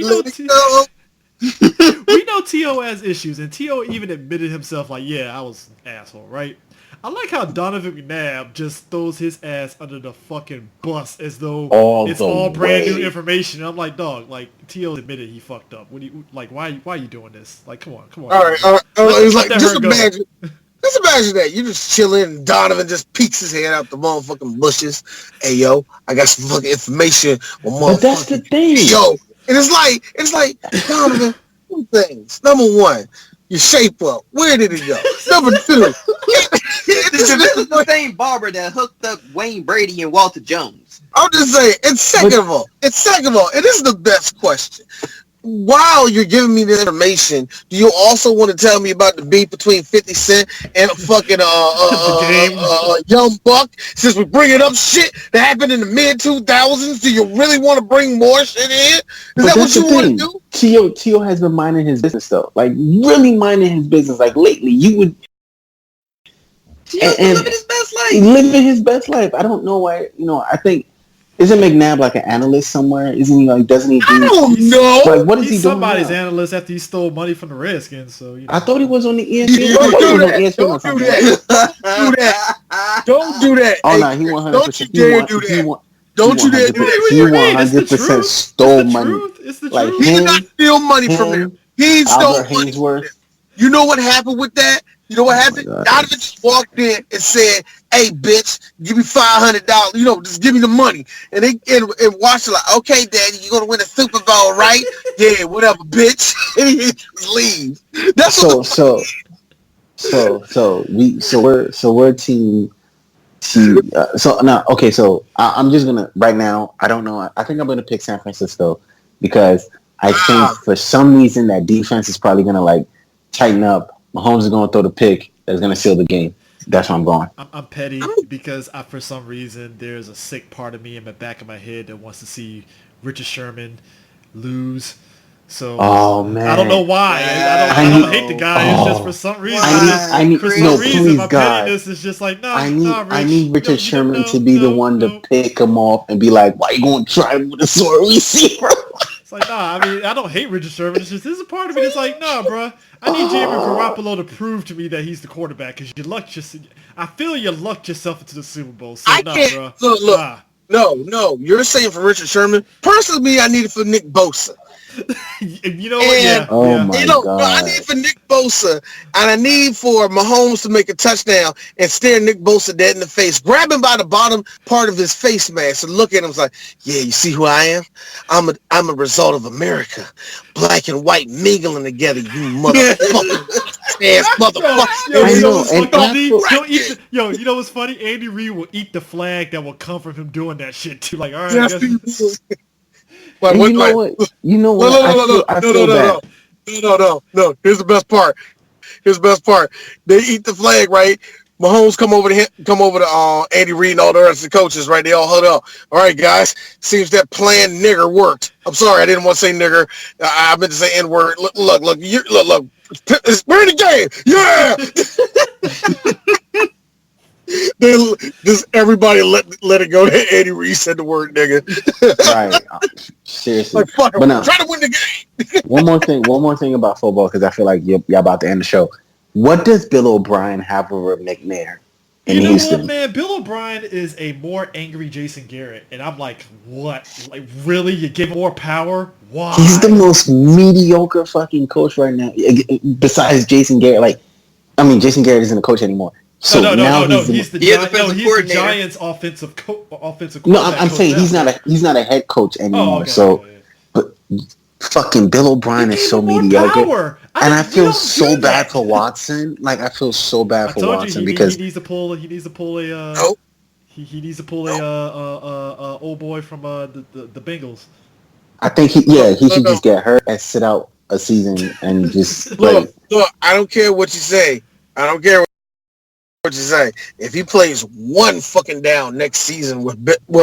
know T.O. We know T.O. has issues, and T.O. even admitted himself, like, yeah, I was an asshole, right? I like how Donovan McNabb just throws his ass under the fucking bus as though it's all brand new information. And I'm like, dog, like, T.O. admitted he fucked up. What do you, like, why are you doing this? Like, come on. All right, it's like just imagine. Just imagine that you just chilling, and Donovan just peeks his head out the motherfucking bushes. Hey yo, I got some fucking information. But that's the thing, yo. And it's like Donovan. Two things. Number one, your shape up. Where did it go? Number two, this is the same barber that hooked up Wayne Brady and Walter Jones. I'm just saying. And second of all, and this is the best question. While you're giving me the information, do you also want to tell me about the beef between 50 Cent and fucking Young Buck? Since we're bringing up shit that happened in the mid 2000s, do you really want to bring more shit in? Is that what you want to do? Tio has been minding his business though, like really minding his business. Like lately, you would. Tio's living his best life. Living his best life. I don't know why. I think. Isn't McNabb like an analyst somewhere? Isn't he like? Doesn't he? I don't know. Like, what is he doing? Somebody's analyst after he stole money from the Redskins. So I thought he was on the ESPN. Don't do that. Don't do that. Oh no, he 100%. Don't you dare do that. Don't you dare do that. He 100% stole money. It's the like truth. He did not steal money from them. He stole money from them. You know what happened with that? You know what happened? Donovan just walked in and said, "Hey, bitch, give me $500. Just give me the money." And Washington like, "Okay, Daddy, you're gonna win a Super Bowl, right?" "Yeah, whatever, bitch." Leave. That's we're team. So now, okay, so I'm just gonna right now. I don't know. I think I'm gonna pick San Francisco because I think for some reason that defense is probably gonna like tighten up. Mahomes is going to throw the pick that's going to seal the game. That's where I'm going. I'm petty because for some reason there's a sick part of me in the back of my head that wants to see Richard Sherman lose. So oh man, I don't know why. I don't hate the guy. It's just for some reason. My pettiness is just like no. I need Richard Sherman to be the one to pick him off and be like, "Why you going to try with a sore receiver?" It's like, I mean, I don't hate Richard Sherman. It's just, there's a part of me that's like, bro. I need Jimmy Garoppolo to prove to me that he's the quarterback because I feel you lucked yourself into the Super Bowl. So, bro. Look. No. You're saying for Richard Sherman. Personally, I need it for Nick Bosa. You know what? Yeah. Oh my God. No, I need for Nick Bosa, and I need for Mahomes to make a touchdown and stare Nick Bosa dead in the face, grab him by the bottom part of his face mask, and look at him like, "Yeah, you see who I am? I'm a result of America, black and white mingling together. You motherfucker, ass motherfucker." You know what's funny? Andy Reid will eat the flag that will come from him doing that shit too. Like, all right. You know what? I feel bad. No. Here's the best part. They eat the flag, right? Mahomes come over to Andy Reid and all the rest of the coaches, right? They all huddle up. All right, guys. Seems that plan nigger worked. I'm sorry, I didn't want to say nigger. I meant to say N-word. Look. We're in the game. Yeah. Everybody let it go. Andy Reid said the word nigga. Right. Seriously. Like, fuck, but now, try to win the game. one more thing about football, because I feel like y'all about to end the show. What does Bill O'Brien have over McNair in Houston? What, man? Bill O'Brien is a more angry Jason Garrett, and I'm like, what? Like, really? You give him more power? Why? He's the most mediocre fucking coach right now, besides Jason Garrett. Like, I mean, Jason Garrett isn't a coach anymore. So no. He's the Giants' offensive coordinator. No, I'm saying he's not a head coach anymore. But fucking Bill O'Brien is so mediocre, and I feel so bad for Watson. Like I feel so bad for Watson because he needs to pull a he needs to pull a old boy from the Bengals. I think he should just get hurt and sit out a season and just look. I don't care what you say. what you say. If he plays one fucking down next season with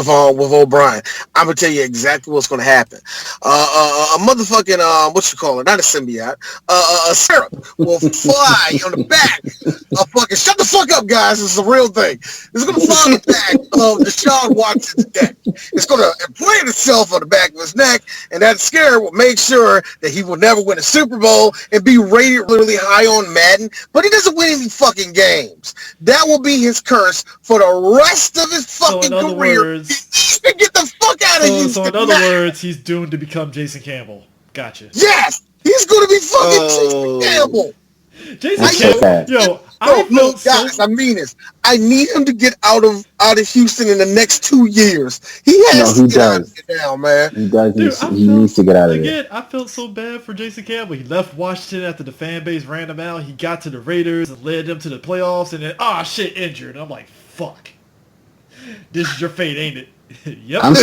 O'Brien, I'm gonna tell you exactly what's gonna happen. A motherfucking what you call it? Not a symbiote. A syrup will fly on the back. Fucking shut the fuck up, guys. This is a real thing. It's gonna fly on the back of Deshaun Watson's neck. It's gonna implant itself on the back of his neck, and that scare will make sure that he will never win a Super Bowl and be rated really high on Madden, but he doesn't win any fucking games. That will be his curse for the rest of his fucking career. He needs to get the fuck out of Houston. So in other words, he's doomed to become Jason Campbell. Gotcha. Yes, he's going to be fucking Jason Campbell. Jason Campbell, guys, I mean this. I need him to get out of Houston in the next 2 years. He has to get out of here now, man. He does. Dude, he needs to get out of there. Again, I felt so bad for Jason Campbell. He left Washington after the fan base ran him out. He got to the Raiders and led them to the playoffs, and then injured. And I'm like, fuck. This is your fate, ain't it? Yep. I'm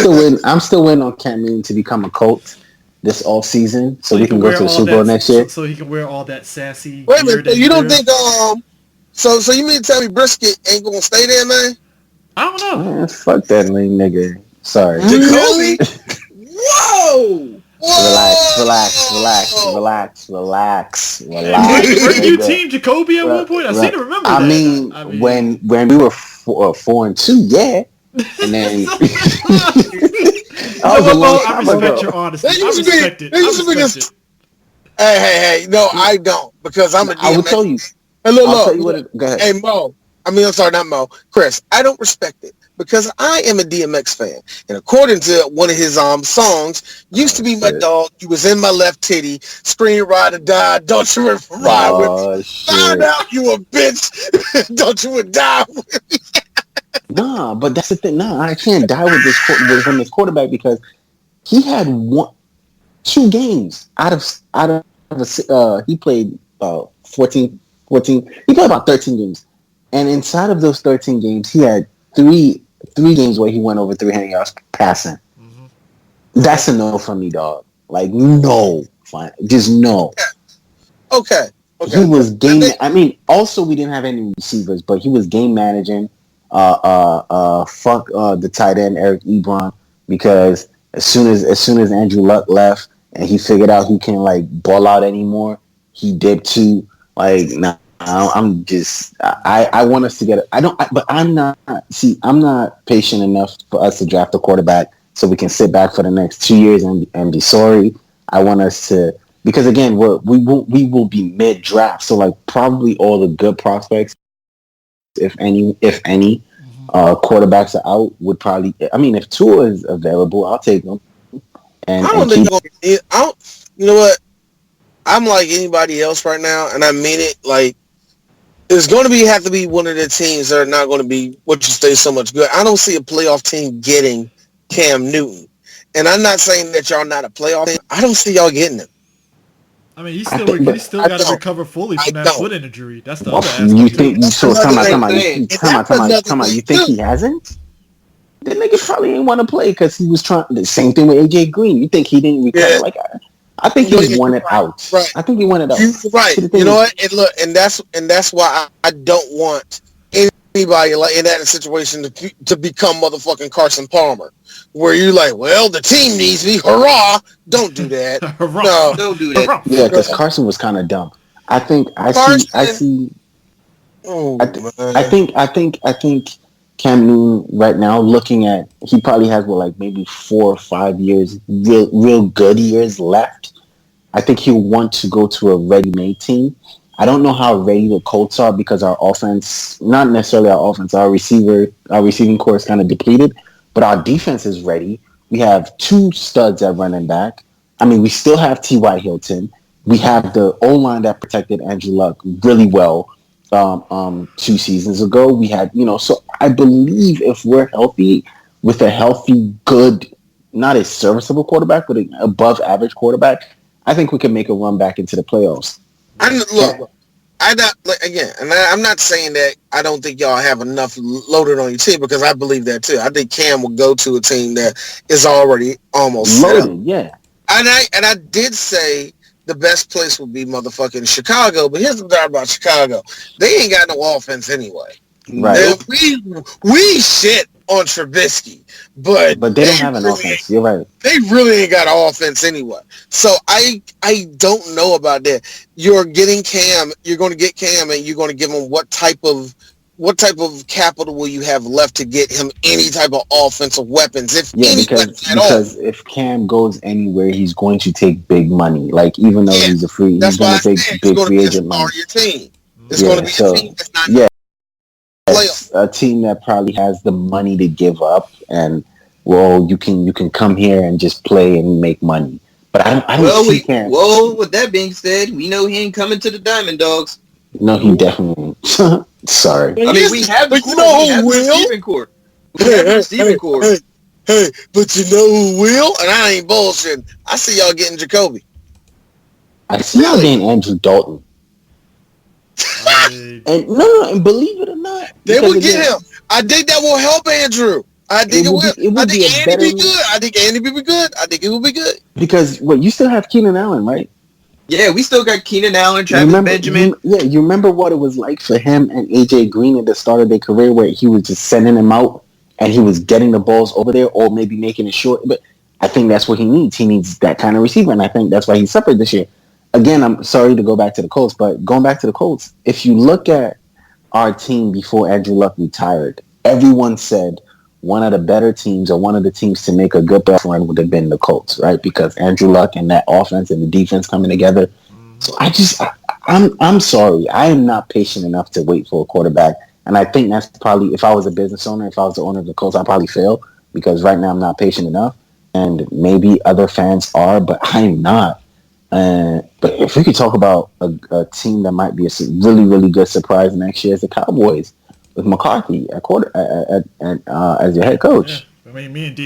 still waiting on Cam Newton to become a Colt this all season, so we can go to the Super Bowl next year. So he can wear all that sassy. Wait a minute, you don't think So you mean to tell me Brisket ain't gonna stay there, man? I don't know. Man, fuck that lame nigga. Sorry. Jacoby? Whoa! Relax. Weren't you Team Jacoby at one point? I seem to remember that. I mean, when we were 4-2, yeah. And then I respect your honesty. I respect it. Hey, no, I don't, because I'm a DMX. I will tell you. Hey, Go ahead. Hey, Mo. I'm sorry, not Mo. Chris, I don't respect it because I am a DMX fan. And according to one of his songs, used to be my dog. He was in my left titty. Scream, ride or die. Don't you ever ride with me. Find out you a bitch. Don't you ever die with me. Nah, but that's the thing. Nah, I can't die with this quarterback because he had 2 games out of he played 14. He played about 13 games, and inside of those 13 games, he had three games where he went over 300 yards passing. Mm-hmm. That's a no from me, dog. Like no, fine, just no. Okay. He was game. I mean, also we didn't have any receivers, but he was game managing. Fuck the tight end Eric Ebron, because as soon as Andrew Luck left and he figured out he can't like ball out anymore, he dipped too. Like, nah, I'm just I want us to get it. I'm not patient enough for us to draft a quarterback so we can sit back for the next 2 years and be sorry. I want us to, because again we will be mid draft, so like probably all the good prospects, if any, quarterbacks are out, would probably. I mean, if Tua is available, I'll take them. And I don't think you know what? I'm like anybody else right now, and I mean it. Like, it's going to have to be one of the teams that are not going to be what you say so much good. I don't see a playoff team getting Cam Newton, and I'm not saying that y'all not a playoff team. I don't see y'all getting him. I mean, he's still got to recover fully from that foot injury. That's the other aspect. You think so? Come on. You think he hasn't? The nigga probably ain't want to play because he was trying. The same thing with AJ Green. You think he didn't recover? Yeah. Like, I think he just wanted out. Right. I think he wanted out. Right. You know what? And that's why I don't want anybody like in that situation to become motherfucking Carson Palmer, where you're like, well, the team needs me. Hurrah! Don't do that. No, don't do that. Yeah, because Carson was kind of dumb. I think Cam Newton right now, looking at, he probably has maybe 4 or 5 years, real good years left. I think he'll want to go to a ready-made team. I don't know how ready the Colts are because our offense, not necessarily our offense, our receiving core is kind of depleted, but our defense is ready. We have 2 studs at running back. I mean, we still have T.Y. Hilton. We have the O-line that protected Andrew Luck really well 2 seasons ago. We had, so I believe if we're healthy with a healthy, good, not a serviceable quarterback, but an above average quarterback, I think we can make a run back into the playoffs. I'm not saying that I don't think y'all have enough loaded on your team, because I believe that too. I think Cam will go to a team that is already almost loaded. Yeah, and I did say the best place would be motherfucking Chicago, but here's the thing about Chicago: they ain't got no offense anyway. Right. Now, we shit on Trubisky, but they don't have an offense. You're right. They really ain't got an offense anyway. So I don't know about that. You're getting Cam. You're going to get Cam, and you're going to give him what type of capital will you have left to get him any type of offensive weapons, if any weapons at all? Because if Cam goes anywhere, he's going to take big money. Like even though he's he's going to take big free agent money. Your team. It's going to be a team that's not. It's a team that probably has the money to give up, and you can come here and just play and make money. But I don't see Cam. Well, with that being said, we know he ain't coming to the Diamond Dogs. No, he definitely ain't. Sorry. I mean, we have the receiving core. We have the receiving core. Hey, but you know who will? And I ain't bullshitting. I see y'all getting Jacoby. I see y'all getting Andrew Dalton. And and believe it or not, they will get him. I think that will help Andrew. I think it will. I think Andy be good. I think Andy be good. I think it will be good. Because you still have Keenan Allen, right? Yeah, we still got Keenan Allen, Travis Benjamin. You remember what it was like for him and AJ Green at the start of their career, where he was just sending him out and he was getting the balls over there, or maybe making it short. But I think that's what he needs. He needs that kind of receiver, and I think that's why he suffered this year. Again, I'm sorry to go back to the Colts, but going back to the Colts, if you look at our team before Andrew Luck retired, everyone said one of the better teams or one of the teams to make a good playoff run would have been the Colts, right? Because Andrew Luck and that offense and the defense coming together. So I'm sorry. I am not patient enough to wait for a quarterback. And I think that's probably, if I was a business owner, if I was the owner of the Colts, I'd probably fail because right now I'm not patient enough. And maybe other fans are, but I'm not. But if we could talk about a team that might be a really, really good surprise next year, is the Cowboys with McCarthy as your head coach. Yeah. I mean, me and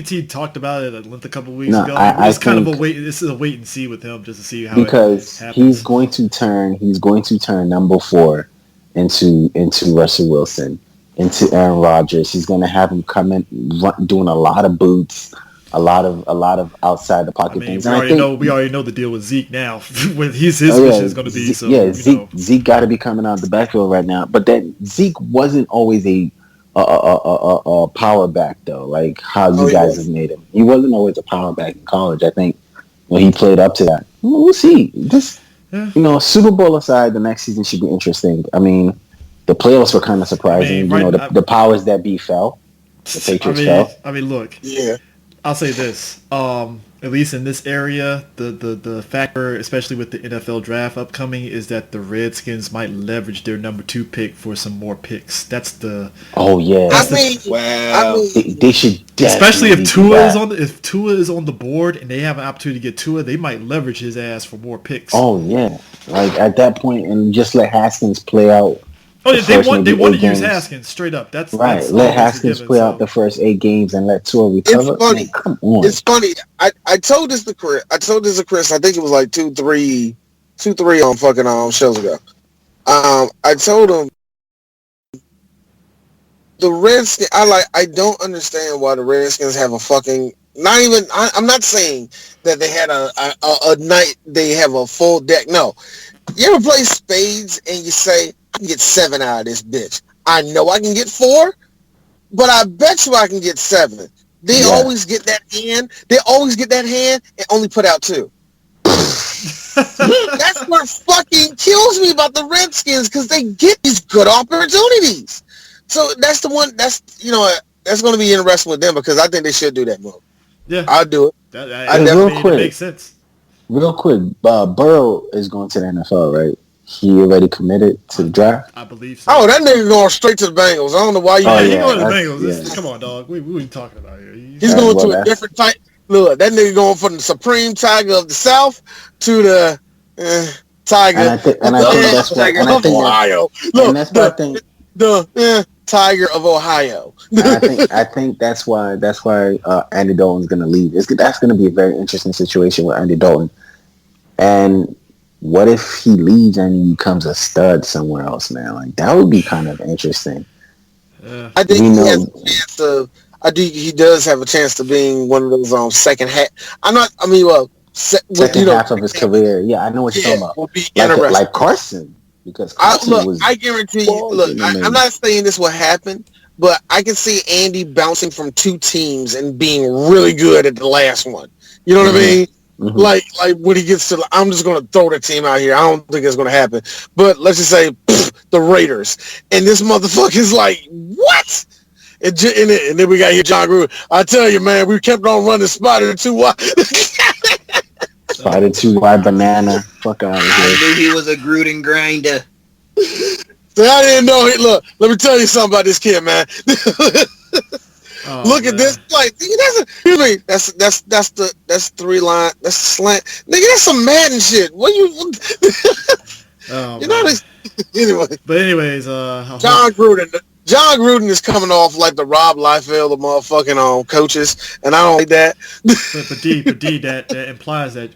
D talked about it at length a couple of weeks ago. It's kind of a wait. This is a wait and see with him, just to see how because it happens. he's going to turn number 4 into Russell Wilson, into Aaron Rodgers. He's going to have him come in doing a lot of boots. A lot of outside the pocket things. We already know the deal with Zeke now. With his mission is going to be Zeke got to be coming out of the backfield right now. But that Zeke wasn't always a power back though, like how you guys have made him. He wasn't always a power back in college. I think when he played up to that. We'll see. Super Bowl aside, the next season should be interesting. I mean, the playoffs were kind of surprising. The powers that be fell. The Patriots fell. I mean, look. Yeah. I'll say this, at least in this area, the factor, especially with the NFL draft upcoming, is that the Redskins might leverage their number 2 pick for some more picks. That's the... Oh, yeah. They should especially if Tua is on the board and they have an opportunity to get Tua, they might leverage his ass for more picks. Oh, yeah. Like, at that point, and just let Haskins play out. Oh, they want to use Haskins straight up. That's right. Let Haskins play out the first 8 games and let Tua recover. It's funny. Come on. It's funny. I told this to Chris. I think it was like 2-3 on fucking shows ago. I told him the Redskins. I don't understand why the Redskins have a fucking. Not even. I'm not saying that they had a night. They have a full deck. No. You ever play spades and you say, I can get 7 out of this bitch. I know I can get 4, but I bet you I can get 7. They always get that hand. They always get that hand and only put out 2. That's what fucking kills me about the Redskins, because they get these good opportunities. So that's the one. That's going to be interesting with them, because I think they should do that move. Yeah, I'll do it. That makes sense. Real quick, Burrow is going to the NFL, right? He already committed to the draft? I believe so. Oh, that nigga going straight to the Bengals. I don't know why you... He's going to the Bengals. Yeah. Come on, dog. What are you talking about here? He's going to a different type... Look, that nigga going from the Supreme Tiger of the South to the Tiger of Ohio. Look, the Tiger of Ohio. I think that's why Andy Dalton's going to leave. That's going to be a very interesting situation with Andy Dalton. And what if he leaves and he becomes a stud somewhere else, man? Like, that would be kind of interesting. I think he has a chance to. I think he does have a chance to being one of those second half. Second half of his career. Yeah, I know what you're talking about. Will be interesting. Like Carson. because Carson was I guarantee you. Look, I'm not saying this will happen, but I can see Andy bouncing from two teams and being really good at the last one. You know what I mean? Mm-hmm. Like when he gets to, I'm just going to throw the team out here. I don't think it's going to happen. But let's just say the Raiders, and this motherfucker's like, what? And then we got here John Gruden. I tell you, man, we kept on running Spider 2 wide. Spider 2 wide banana. Fuck out of here. I knew he was a Gruden grinder. So I didn't know. Look, let me tell you something about this kid, man. Look at this, like that's 3 line, that's slant, nigga. That's some Madden shit. What you? You know this. Anyway, but anyways, John Gruden is coming off like the Rob Liefeld of motherfucking coaches, and I don't like that. but D, that implies that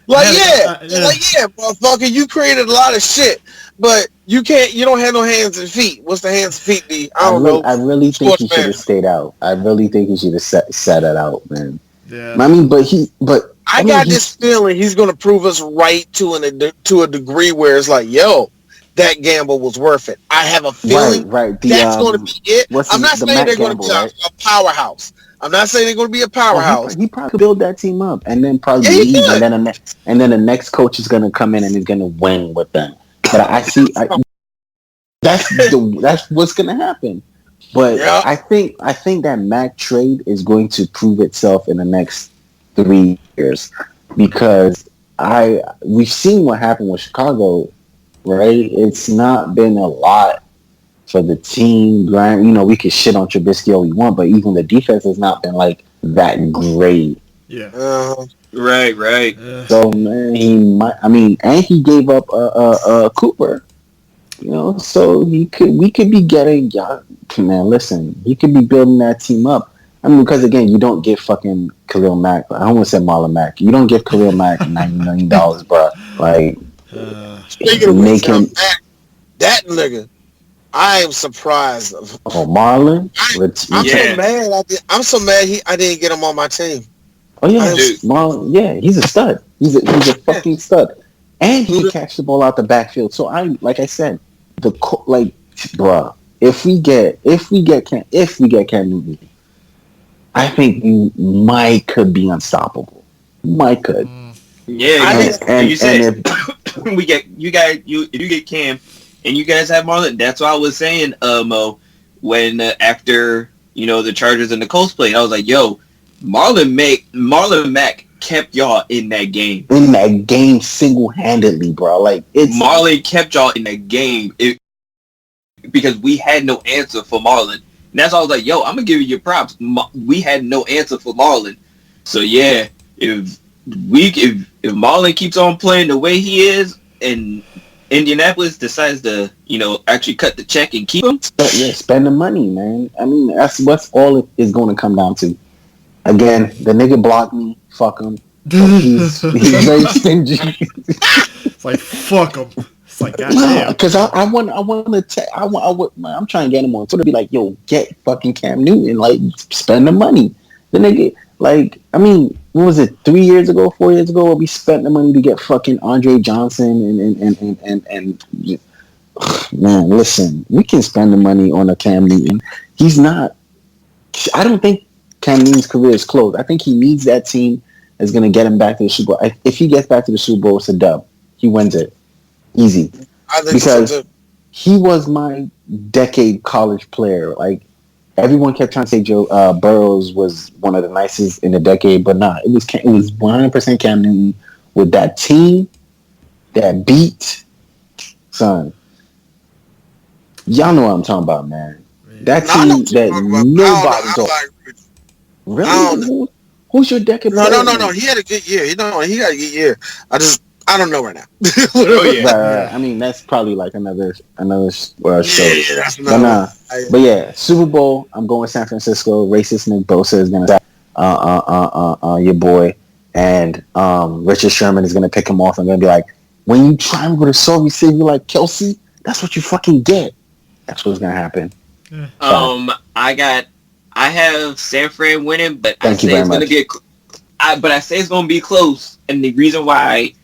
motherfucker, you created a lot of shit, but you don't have no hands and feet. What's the hands and feet, D? I don't know. I really think he should have stayed out. I really think he should have set it out, man. Yeah. I mean, I got this feeling he's going to prove us right to a degree where it's like, yo, that gamble was worth it. I have a feeling that's going to be it. I'm not saying they're going to be a powerhouse. I'm not saying they're going to be a powerhouse. He probably could build that team up and then probably leave, and then the next coach is going to come in and he's going to win with them. But that's what's going to happen. But yeah. I think that Mac trade is going to prove itself in the next 3 years because we've seen what happened with Chicago, right? It's not been a lot for the team. You know, we could shit on Trubisky all we want, but even the defense has not been like that great. Yeah. Right. So man, and he gave up Cooper. You know, so we could be getting, man, listen, he could be building that team up. I mean, because again, you don't give fucking Khalil Mack, I almost said Marlon Mack, you don't give Khalil Mack $90 million, bro. Like, speaking of which, that nigga, I am surprised. Marlon? I'm so mad I didn't get him on my team. Oh, yeah, Marlon, yeah, he's a stud. He's a fucking stud. And he can catch the ball out the backfield. So like I said, bruh, if we get Cam Newton, I think you could be unstoppable. Could. Yeah, if you get Cam and you guys have Marlon, that's what I was saying, Mo, when after the Chargers and the Colts played, I was like, yo, Marlon Mack kept y'all in that game. Single-handedly, bro. Like Marlon kept y'all in that game because we had no answer for Marlon. And that's why I was like, yo, I'm gonna give you your props. We had no answer for Marlon. So yeah, if Marlon keeps on playing the way he is, and Indianapolis decides to actually cut the check and keep him, spend the money, man. I mean, what's all it is going to come down to. Again, the nigga blocked me. Fuck him. He's very stingy. It's like fuck him. It's like goddamn. Because I'm trying to get him on Twitter. Be like, yo, get fucking Cam Newton. Like, spend the money. The nigga, like, I mean, what was it? 4 years ago, we spent the money to get fucking Andre Johnson and man, listen, we can spend the money on a Cam Newton. He's not. I don't think Cam Newton's career is closed. I think he needs that team that's going to get him back to the Super Bowl. If he gets back to the Super Bowl, it's a dub. He wins it. Easy. Because he was my decade college player. Like, everyone kept trying to say Joe Burrows was one of the nicest in the decade, but nah, it was 100% Cam Newton with that team that beat, son. Y'all know what I'm talking about, man. That team that nobody thought. Really? Who's your decade player? No. He had a good year. He got a good year. I don't know right now. Right. I mean, that's probably like another show. But yeah, Super Bowl. I'm going San Francisco. Racist Nick Bosa is gonna your boy, and Richard Sherman is gonna pick him off and gonna be like, when you try and go to sorry receiver like Kelsey, that's what you fucking get. That's what's gonna happen. I have San Fran winning, but I say it's going to be close. And the reason why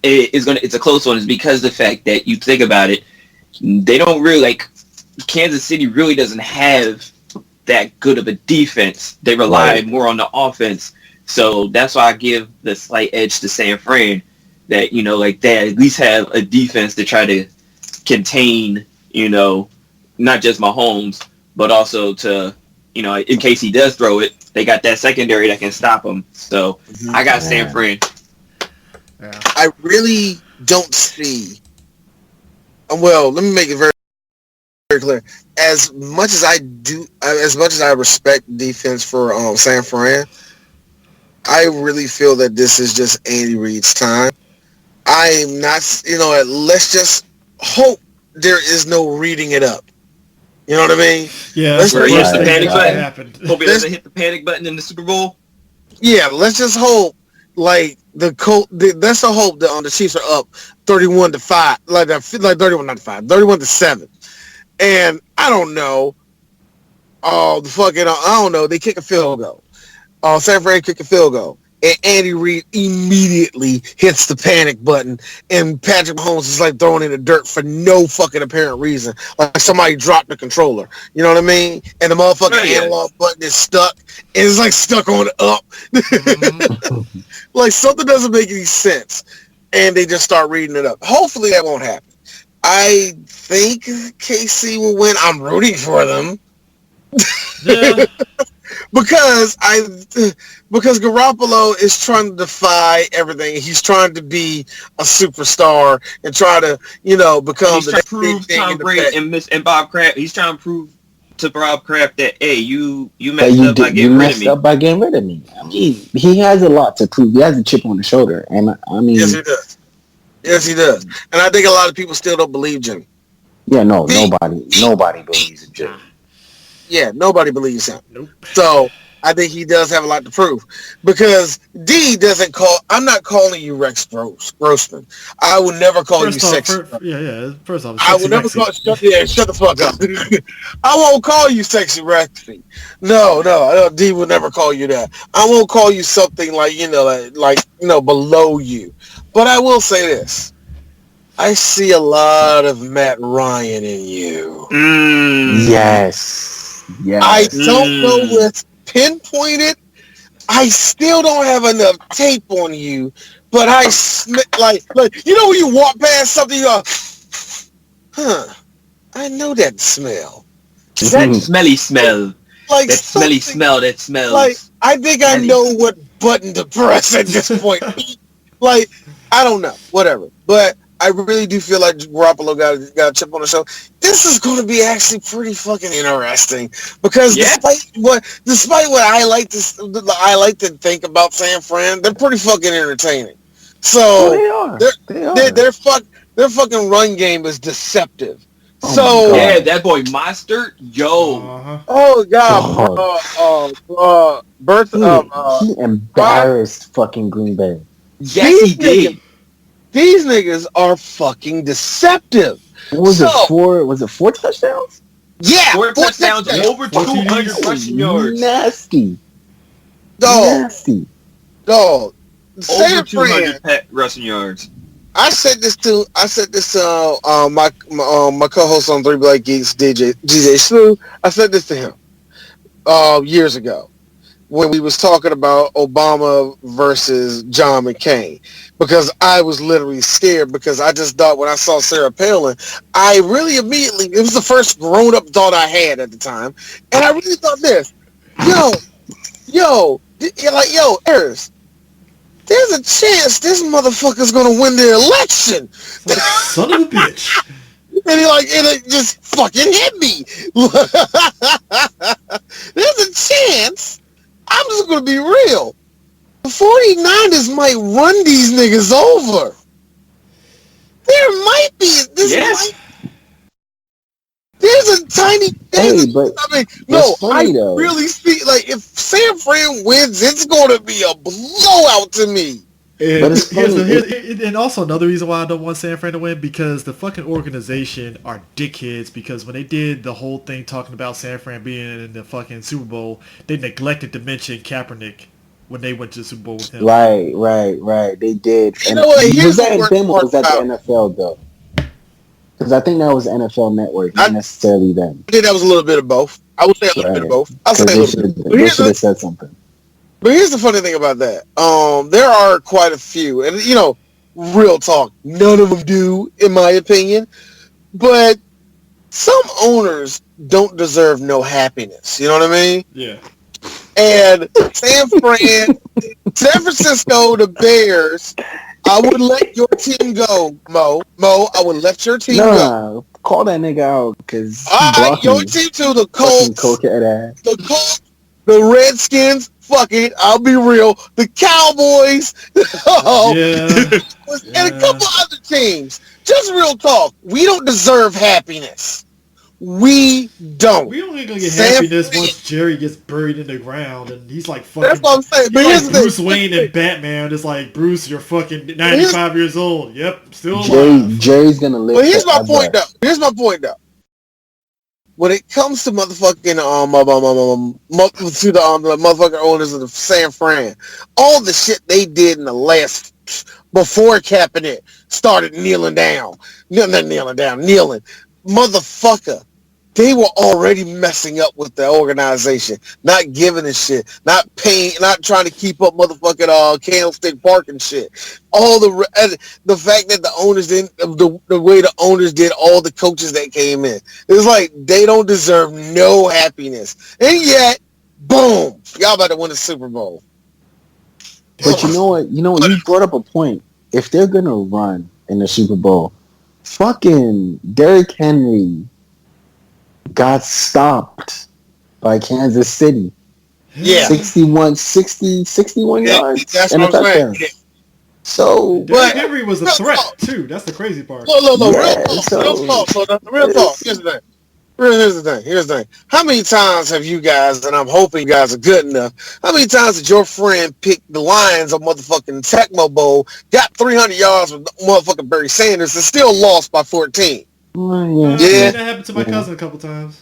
it's a close one is because the fact that you think about it, they don't really like Kansas City really doesn't have that good of a defense. They rely more on the offense. So that's why I give the slight edge to San Fran that, like they at least have a defense to try to contain, not just Mahomes, but also to, in case he does throw it, they got that secondary that can stop him. So I got San Fran. Yeah. I really don't see. Well, let me make it very, very clear. As much as I respect defense for San Fran, I really feel that this is just Andy Reid's time. I'm not, let's just hope there is no reading it up. You know what I mean? Yeah, Let's Where he hits the worst panic thing that button. happened. Hope he doesn't hit the panic button in the Super Bowl. Yeah, let's just hope. Like that's the hope that the Chiefs are up 31-5, like 31 not 5, 31-7, and I don't know. I don't know. They kick a field goal. San Fran kick a field goal, and Andy Reid immediately hits the panic button, and Patrick Mahomes is like throwing in the dirt for no fucking apparent reason, like somebody dropped the controller. You know what I mean? And the motherfucking analog button is stuck, and it's like stuck on up. Like something doesn't make any sense, and they just start reading it up. Hopefully that won't happen. I think KC will win. I'm rooting for them. Yeah. because Garoppolo is trying to defy everything. He's trying to be a superstar and try to, become He's the trying to next big prove thing Tom in the Brady and Bob Kraft. He's trying to prove to Bob Kraft that, hey, you That messed you up by did, you getting rid of messed me. up by getting rid of me. I mean, he has a lot to prove. He has a chip on the shoulder, and I mean, Yes, he does. Yes, he does. And I think a lot of people still don't believe Jimmy. yeah, no, nobody believes in Jimmy. Yeah, nobody believes him. Nope. So I think he does have a lot to prove because D doesn't call. I'm not calling you Rex Grossman. I would never call you sexy. First off, I would never call. Shut the fuck up. I won't call you sexy Rexy. No, D would never call you that. I won't call you something like below you. But I will say this: I see a lot of Matt Ryan in you. Yes. I don't know what's pinpointed. I still don't have enough tape on you, but I like when you walk past something, you go, I know that smell. That smelly smell. Like That smelly smell that smells. Like I think I know what button to press at this point. Like I don't know, whatever. But I really do feel like Garoppolo got a chip on the shoulder. This is going to be actually pretty fucking interesting because despite what I like to think about San Fran, they're pretty fucking entertaining. So they are. Their fucking run game is deceptive. That boy Mostert, Oh god, he embarrassed fucking Green Bay. Yes, he did. These niggas are fucking deceptive. Was it 4 touchdowns? Yeah, 4 touchdowns, over 200 rushing yards. Nasty. Dog. Over San 200 Fran. rushing yards. I said this to my co-host on Three Black Geeks, DJ Slew. I said this to him years ago when we was talking about Obama versus John McCain, because I was literally scared because I just thought when I saw Sarah Palin, I really immediately, it was the first grown-up thought I had at the time, and I really thought this, Eris, there's a chance this motherfucker's gonna win the election. Son of a bitch. And it just fucking hit me. There's a chance. I'm just gonna be real. The 49ers might run these niggas over. There might be there's a tiny really see, like, if San Fran wins, it's gonna be a blowout to me. And also another reason why I don't want San Fran to win, because the fucking organization are dickheads, because when they did the whole thing talking about San Fran being in the fucking Super Bowl, they neglected to mention Kaepernick when they went to the Super Bowl with him. Right. They did. You And know what? was Here's the that worst them or part was that the about it. NFL though? Because I think that was NFL Network, not I necessarily them. think that was a little bit of both. I would say a little bit of Right. both. I'll say Because a little bit. But they here's should the have said something. but here's the funny thing about that. There are quite a few, and real talk, none of them do, in my opinion. But some owners don't deserve no happiness. You know what I mean? Yeah. And San Francisco, the Bears, I would let your team go, Mo. I would let your team go. Nah, call that nigga out because All he right, your blocking team to the fucking Colts, cokehead ass. the Redskins. Fuck it, I'll be real. The Cowboys, Yeah. and a couple other teams. Just real talk. We don't deserve happiness. We don't. We only gonna get San happiness Fran- once Jerry gets buried in the ground and he's like fucking. That's what I'm saying. But He's here's like the Bruce thing. Wayne and Batman. It's like, Bruce, you're fucking 95 years old. Yep, still alive. Jerry's gonna live. But here's my forever. point, though. When it comes to motherfucking to the motherfucking owners of the San Fran, all the shit they did in the last before Kaepernick started kneeling, motherfucker. They were already messing up with the organization, not giving a shit, not paying, not trying to keep up motherfucking Candlestick Park and shit. All the fact that the owners didn't, the way the owners did all the coaches that came in, it's like they don't deserve no happiness, and yet, boom, y'all about to win the Super Bowl. But you know what? You brought up a point. If they're gonna run in the Super Bowl, fucking Derrick Henry got stopped by Kansas City. Yeah, 61 yards that's and a what I'm saying. touchdown. So, Derrick Henry was a threat too. That's the crazy part. Look, Yeah, real talk. Here's the thing. How many times have you guys, and I'm hoping you guys are good enough, how many times did your friend pick the Lions on motherfucking Tecmo Bowl, got 300 yards with motherfucking Barry Sanders, and still lost by 14? I've Yeah. seen that happen to my cousin a couple times.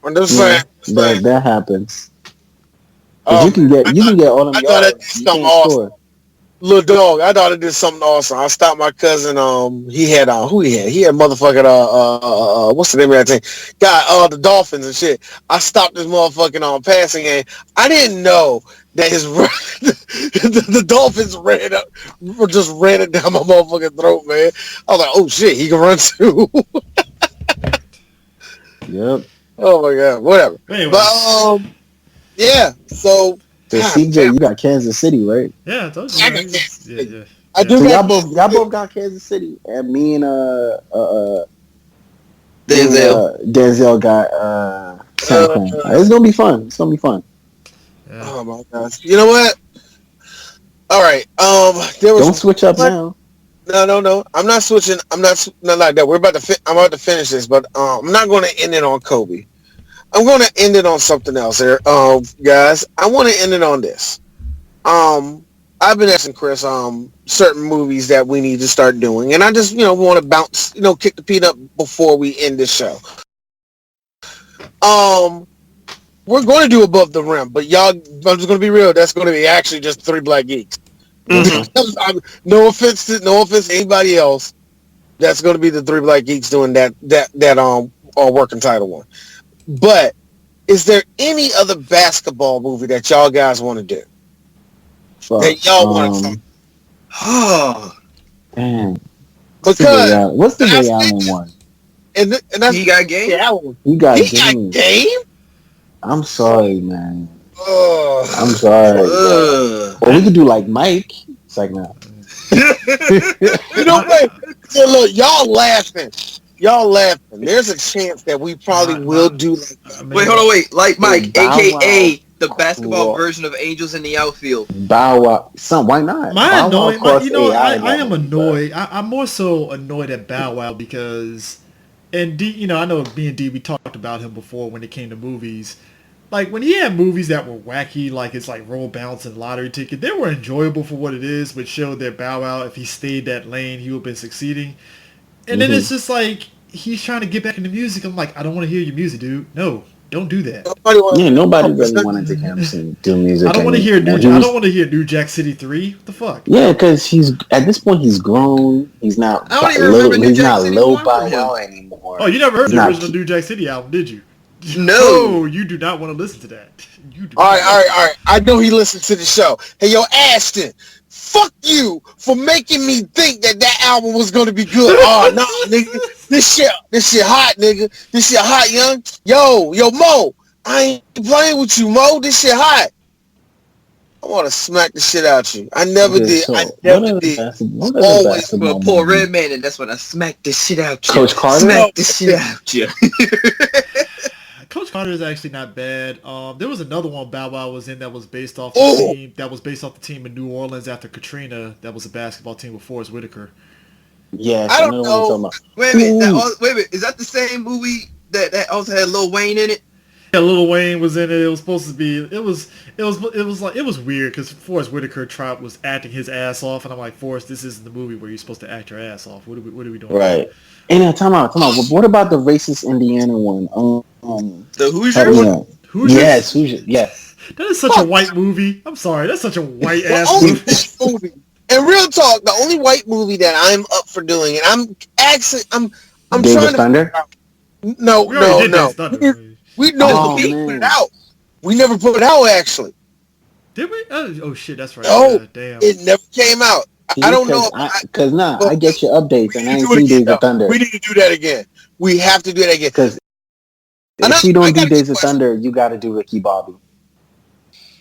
I'm just saying. that happens. 'Cause you can get all them I thought that yards. did You something can't awesome. score. Little dog, I thought it did something awesome. I stopped my cousin. He had who he had? He had motherfucking what's the name of that thing? Got the Dolphins and shit. I stopped this motherfucking passing game. I didn't know that his the Dolphins ran it down my motherfucking throat, man. I was like, oh shit, he can run too. Yep. Oh my god, whatever. Anyway. But yeah, so. So God CJ, damn. you got Kansas City, right? Yeah, I told you. I Man. got Kansas City. Yeah. I do So got y'all both got Kansas City, and me and Denzel. got San Fran. It's gonna be fun. Yeah. Oh my gosh! You know what? All right. There was Don't switch up now. No. I'm not switching. I'm not like that. I'm about to finish this, but I'm not going to end it on Kobe. I'm going to end it on something else here, guys. I want to end it on this. I've been asking Chris certain movies that we need to start doing, and I just want to bounce, kick the peanut before we end this show. We're going to do Above the Rim, but y'all, I'm just going to be real. That's going to be actually just three black geeks. No offense to anybody else. That's going to be the three black geeks doing that working title one. But is there any other basketball movie that y'all guys want to do? That y'all want to talk? Oh, Man. because What's the Ray Allen one? And that's He got game. He got he got game. game. I'm sorry, man. Oh, I'm sorry. Or we could do like Mike. It's like no. Wait. So look, y'all laughing. There's a chance that we probably will do like that. Wait, hold on, wait. Like Mike, Bow a.k.a. the basketball Wow. version of Angels in the Outfield. Bow Wow. Why not? My Bow Wow annoying, crossed AI I am levels, annoyed. I'm more so annoyed at Bow Wow because, and D, I know me and D, we talked about him before when it came to movies. Like when he had movies that were wacky, like it's like Roll Bounce and Lottery Ticket, they were enjoyable for what it is, which showed that Bow Wow, if he stayed that lane, he would have been succeeding. And then it's just like he's trying to get back into music. I'm like, I don't want to hear your music, dude. No, Don't do that. Nobody really wanted to hear him do music. I don't want to hear New. I don't want to hear New Jack City 3. What the fuck? Yeah, because he's at this point he's grown. He's not. I don't even remember New Jack City Lil 1 Bow from him. Wow anymore. Oh, you never heard He's the not- original New Jack City album, did you? No. Oh, you do not want to listen to that. You do. All right. I know he listened to the show. Hey, yo, Ashton, fuck you for making me think that album was gonna be good. Oh, no, nigga. This shit hot, nigga. This shit hot, young. Yo, Mo. I ain't playing with you, Mo. This shit hot. I want to smack the shit out you. I never did. So, I never did. Always. Well, Paul Redman, and that's when I smacked the shit out you. Coach Carter? Smack the shit out you. Coach Carter is actually not bad. There was another one Bow Wow was in that was based off the team. That was based off the team in New Orleans after Katrina. That was a basketball team with Forrest Whitaker. Yeah, I don't know. Wait a minute. Is that the same movie that also had Lil Wayne in it? Yeah, Lil Wayne was in it. It was supposed to be. It was weird because Forrest Whitaker was acting his ass off, and I'm like, Forrest, this isn't the movie where you're supposed to act your ass off. What are we doing? Right. And now, time out. What about the racist Indiana one? The Hoosier one? Hoosiers? Yes, Hoosier. Yes. That is such a white movie. I'm sorry, that's such a white The ass only movie. white movie, and real talk, the only white movie that I'm up for doing, and I'm Days trying of to Thunder? No. We already did Days of Thunder. We Oh, put man. it out. We never put it out actually. Did we? Oh shit, that's right. No, Yeah, damn. it never came out. I don't know. Because I get your updates, and I ain't do it seen again, Days of Thunder. We need to do that again. We have to do that again. Because And if you I don't do got a Days of question. Thunder, you got to do Ricky Bobby.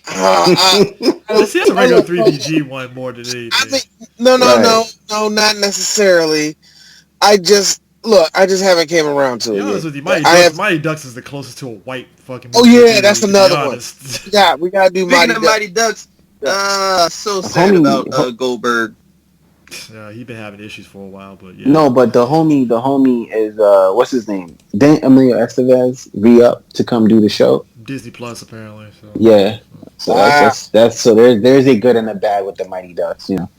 Let's see, that's a regular 3DG one more than anything. I mean, no, not necessarily. I just haven't came around to To be it honest yet. with you, Mighty Ducks is the closest to a white fucking movie. Oh yeah, to that's be another one. honest. Yeah, we gotta do Speaking Mighty of Ducks. Mighty Ducks, so sad about Goldberg. Yeah, he's been having issues for a while, but yeah. No, but the homie is what's his name? Didn't Emilio Estevez re-up to come do the show? Disney Plus apparently. So. Yeah. So that's so there's a good and a bad with the Mighty Ducks, you know.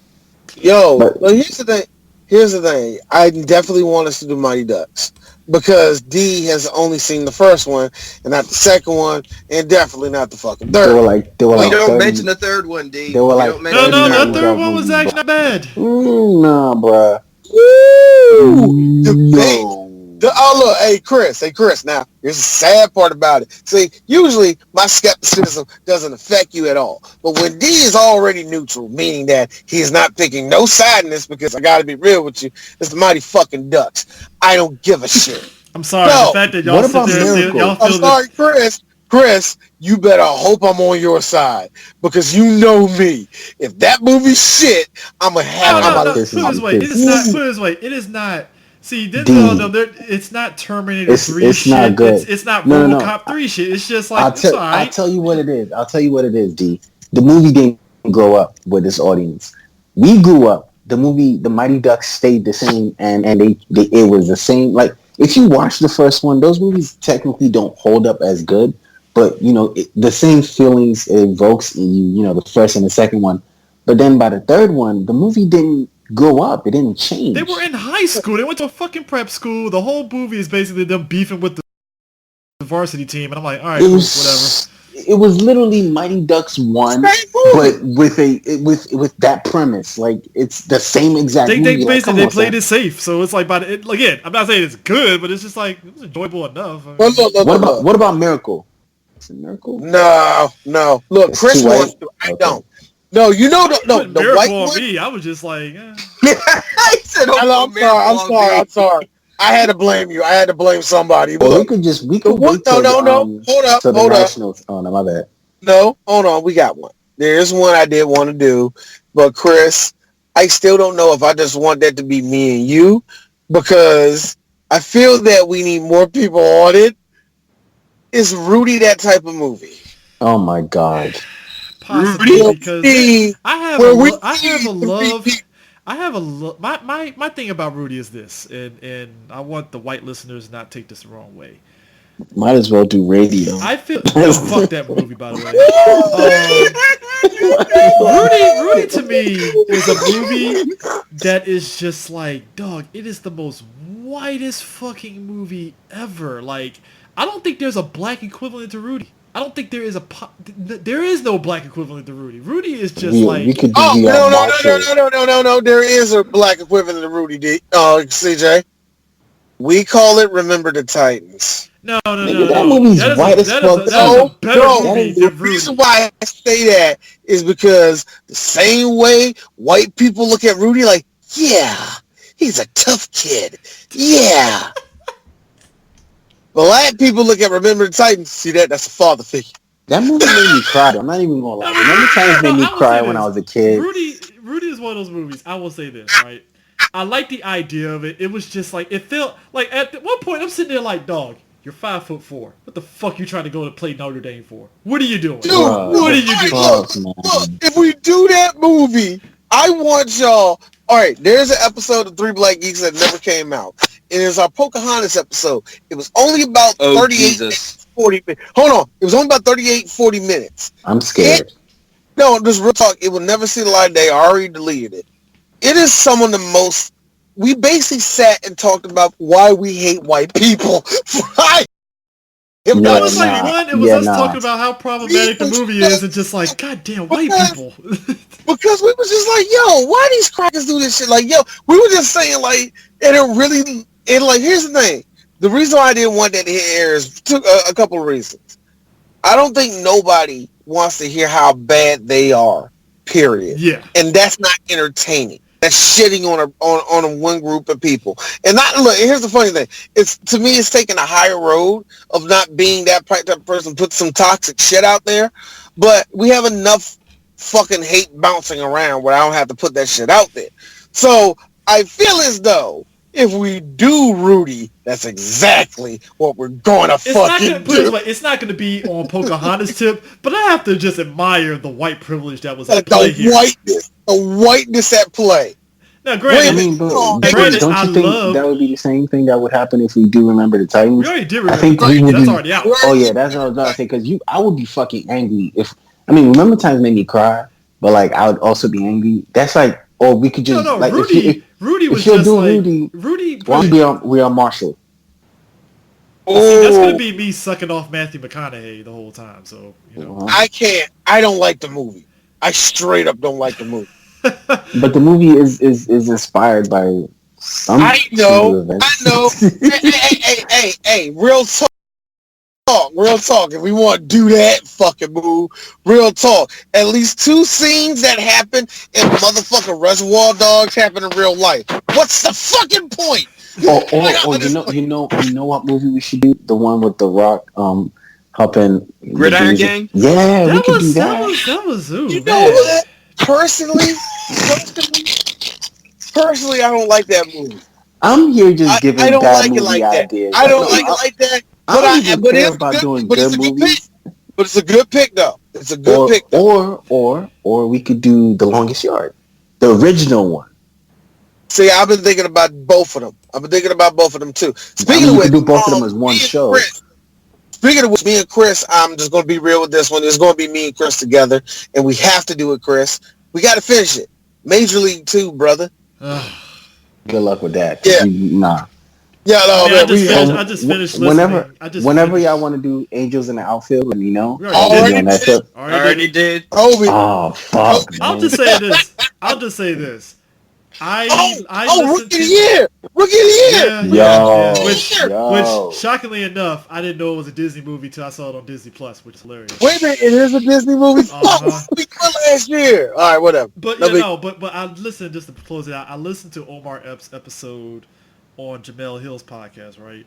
Yo, But- well, here's the thing. I definitely want us to do Mighty Ducks because D has only seen the first one and not the second one, and definitely not the fucking They third. were like We don't 30 mention the third one, D. They were We like don't mention No, the that third third one. one was actually not bad. Nah, bruh. Woo! No. Look, hey Chris. Now here's the sad part about it. See, usually my skepticism doesn't affect you at all, but when D is already neutral, meaning that he is not picking no side in this, because I got to be real with you, it's the Mighty fucking Ducks. I don't give a shit. I'm sorry, No. the fact that y'all What sit about there and say, Miracle? y'all I'm feel sorry, Chris, you better hope I'm on your side, because you know me. If that movie's shit, I'm gonna have. No, about put this it this way. It is not. Put it this way. It is not. See, it's not Terminator 3 it's shit. not good. It's not No, no, RoboCop 3 shit. It's just like, it's I'll alright. tell you what it is, D. The movie didn't grow up with this audience. We grew up. The movie, The Mighty Ducks, stayed the same, and it was the same. Like, if you watch the first one, those movies technically don't hold up as good, but you know the same feelings it evokes in you. You know, the first and the second one. But then by the third one, the movie didn't grow up. It didn't change. They were in high school. They went to a fucking prep school. The whole movie is basically them beefing with the varsity team, and I'm like, all right, It cool, was whatever. It was literally Mighty Ducks 1, but with that premise. Like, it's the same exact They movie. basically played it safe, so it's like, again, I'm not saying it's good, but it's just like it was enjoyable enough. I mean, What about Miracle? Is it Miracle? No. Look, It's Chris too white? wants to. I Okay. don't. No, you know the putting white Miracle on one. me, I was just like, eh. I said, I'm sorry. I had to blame you. I had to blame somebody. Well, Look, we could wait No. till Hold up. till the Nationals. Oh no, my bad. No, hold on. We got one. There's one I did want to do, but Chris, I still don't know if I just want that to be me and you, because I feel that we need more people on it. Is Rudy that type of movie? Oh my God. Possibly, because I have Where a we love. My thing about Rudy is this, and I want the white listeners not take this the wrong way. Might as well do radio. I feel no, fuck that movie, by the way. Rudy to me is a movie that is just like, dog, it is the most whitest fucking movie ever. Like, I don't think there's a black equivalent to Rudy. I don't think there is there is no black equivalent to Rudy. Rudy is just we could do Oh Marshall. no! There is a black equivalent to Rudy D. CJ. We call it Remember the Titans. No. That movie's white as fuck. That is a better movie The than Rudy. reason why I say that is because the same way white people look at Rudy like, yeah, he's a tough kid. Yeah. Black people look at Remember the Titans. See that? That's a father figure. That movie made me cry. I'm not even gonna lie. Remember times made me cry when I was a kid. Rudy is one of those movies. I will say this, right? I like the idea of it. It was just like, it felt like at one point I'm sitting there like, dog, you're 5'4". What the fuck you trying to go to play Notre Dame for? What are you doing? Dude, what are you doing? Look, if we do that movie, I want y'all. All right, there's an episode of Three Black Geeks that never came out. And it's our Pocahontas episode. It was only about 40 minutes. Hold on. It was only about 40 minutes. I'm scared. No, just real talk. It will never see the light of day. I already deleted it. It is some of the most... We basically sat and talked about why we hate white people. Right? It was us talking about how problematic the movie is and just like, goddamn, white people. Because we was just like, yo, why these crackers do this shit? Like, yo, we were just saying, like, and it really... And, like, here's the thing. The reason why I didn't want that to hit air is a couple of reasons. I don't think nobody wants to hear how bad they are, period. Yeah. And that's not entertaining. That's shitting on a one group of people. And look, here's the funny thing. To me, it's taking a higher road of not being that type of person, put some toxic shit out there. But we have enough fucking hate bouncing around where I don't have to put that shit out there. So I feel as though if we do Rudy, that's exactly what we're going to fucking do. It's not going to be on Pocahontas tip, but I have to just admire the white privilege that was at play here. The whiteness at play. Now, granted, don't you think that would be the same thing that would happen if we do Remember the Titans? We already did Remember the Titans. That's already out. Oh yeah, that's what I was about to say. Because I would be fucking angry if. Remember times made me cry, but like I would also be angry. That's like, or we could just like Rudy was just like Rudy. We are Marshall. See, that's gonna be me sucking off Matthew McConaughey the whole time. So you know, I can't. I don't like the movie. I straight up don't like the movie. But the movie is inspired by some. I know. Hey, real talk. If we want to do that fucking move, real talk. At least 2 scenes that happen in motherfucking Reservoir Dogs happen in real life. What's the fucking point? Or you know what movie we should do? The one with The Rock helping Gridiron Gang? Yeah, we could do that. That was you know what? Personally, I don't like that movie. I'm here just giving I don't bad like movie it like ideas. that. I don't like it like that. But it's a good pick. But it's a good pick, though. It's a good pick. Or we could do The Longest Yard, the original one. See, I've been thinking about both of them. Too. Speaking of which, do both of them as one show. Speaking of which, me and Chris, I'm just going to be real with this one. It's going to be me and Chris together, and we have to do it, Chris. We got to finish it. Major League 2, brother. Good luck with that. Yeah. Nah. Yeah, no, man. I just finished listening. Whenever y'all want to do Angels in the Outfield, let me know. Already did. Kobe. Oh, fuck. I'll just say this. Rookie of the Year. Yeah. Which shockingly enough, I didn't know it was a Disney movie till I saw it on Disney Plus, which is hilarious. Wait a minute, it is a Disney movie. We quit last year. All right, whatever. But but I listened, just to close it out. I listened to Omar Epps' episode on Jamel Hill's podcast, right?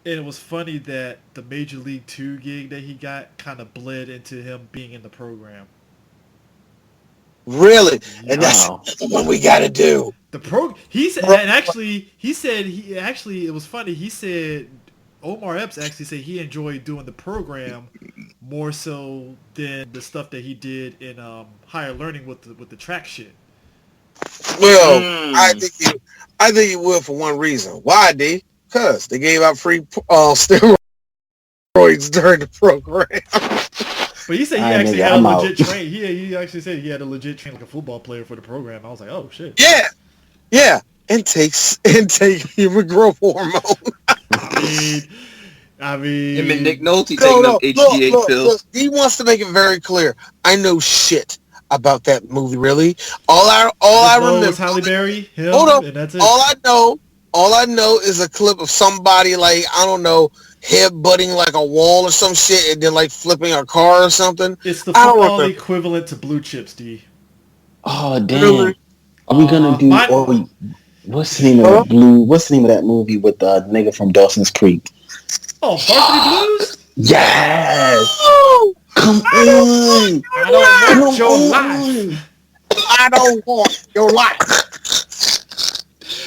And it was funny that the Major League 2 gig that he got kind of bled into him being in the program. Really? And that's what we got to do. He said, and actually, it was funny. He said, Omar Epps actually said he enjoyed doing the program more so than the stuff that he did in higher learning with the track shit. Well, I think he would for one reason. Why, D? Because they gave out free steroids during the program. But he said he actually had a legit train. He actually said he had a legit train like a football player for the program. I was like, oh shit. Yeah. And take human growth hormone. I mean, Him and Nick Nolte No, taking them no, HGH pills. look. He wants to make it very clear. I know shit about that movie. Really, all I just know it was remember. Halle Berry, Hold him, on. and that's it. All I know is a clip of somebody like I don't know headbutting like a wall or some shit, and then like flipping a car or something. It's the I don't football remember. equivalent to Blue Chips, D. Oh damn! Really? Are we gonna do? My What's the name of Huh? that blue? What's the name of that movie with the nigga from Dawson's Creek? Varsity Blues. Yes! Oh, Come on! I don't Come want your on! life. I don't want your life.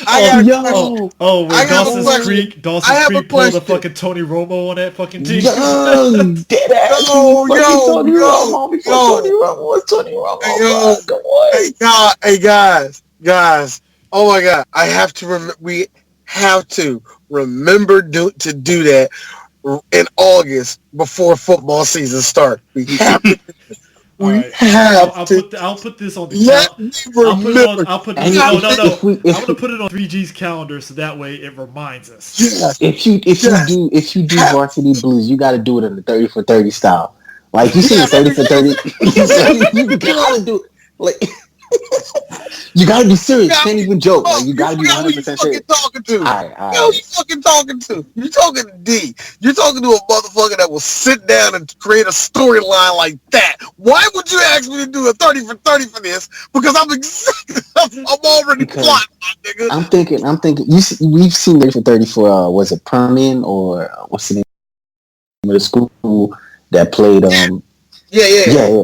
I Oh, got a Yo! question. when I have a question. I Dawson's have a Creek pulled a question. fucking Tony Romo on that fucking team. Yo! Dead ass! He was fucking Tony Romo before Tony Yo. Romo was Tony Hey, Romo, yo. bro. Come on! Hey, guys. Oh my God. I have to we have to remember to do that in August before football season starts. We have to. All We right, have to. I'll put this on the Let cal- me I'll put it on. remember. I'll put And this. No, God, no, no. if I'm gonna put it on 3G's calendar so that way it reminds us. yes, if you yes, do have, Varsity Blues, you got to do it in the 30 for 30 style. Like you seen the yes, 30 for 30, you gotta do like you gotta be serious. forgot Can't who even joke. Like you you gotta be forgot who you 100% fucking serious. talking to. All Yo, right. you fucking talking to? You talking to D. You're talking to a motherfucker that will sit down and create a storyline like that. Why would you ask me to do a 30 for 30 for this? Because I'm already Because plotting, my nigga. I'm thinking. We've seen 30 for 30 for was it Permian or what's the name of the school that played? Yeah.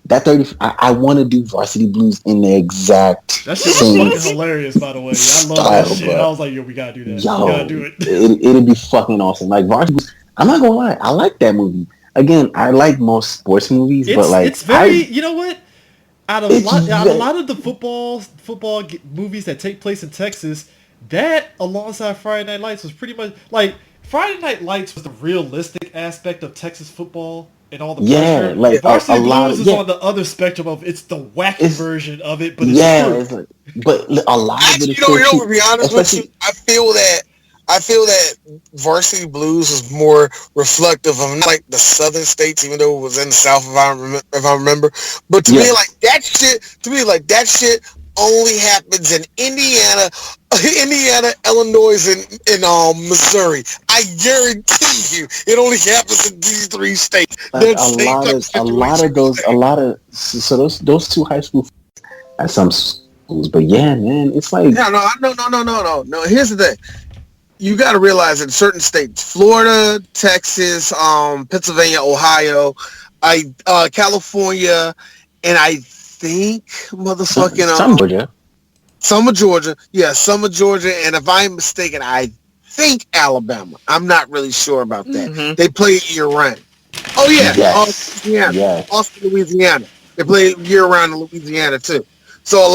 That 30. I want to do Varsity Blues in the exact That shit was same fucking hilarious, by the way. I love that style, shit. bro. I was like, yo, we gotta do that. We gotta Yo, do it. it'd be fucking awesome. Like Varsity Blues. I'm not gonna lie. I like that movie. Again, I like most sports movies, but like It's very. You know what? it's Out of a ve- lot of the movies that take place in Texas, that alongside Friday Night Lights was pretty much like Friday Night Lights was the realistic aspect of Texas football and all the pressure. like a Varsity lot Blues of is on the other spectrum of it's the wacky It's version of it, but it's true. it's like, but a lot of it Actually, is still to true, be honest with you, especially I feel that Varsity Blues is more reflective of not like the southern states, even though it was in the south, if I remember. But to me, yeah. that shit only happens in Indiana, Illinois, and Missouri. I guarantee you, it only happens in these three states. Like That same type of situation. so those two high school at some schools, but yeah, man, it's like No. Here's the thing. You got to realize in certain states, Florida, Texas, Pennsylvania, Ohio, California, and I think some Georgia. some of Georgia. Yeah, some of Georgia, and if I'm mistaken, I think Alabama. I'm not really sure about that. Mm-hmm. They play year round. Oh yeah, Yes, Louisiana, yes. also Louisiana. They play year round in Louisiana too. So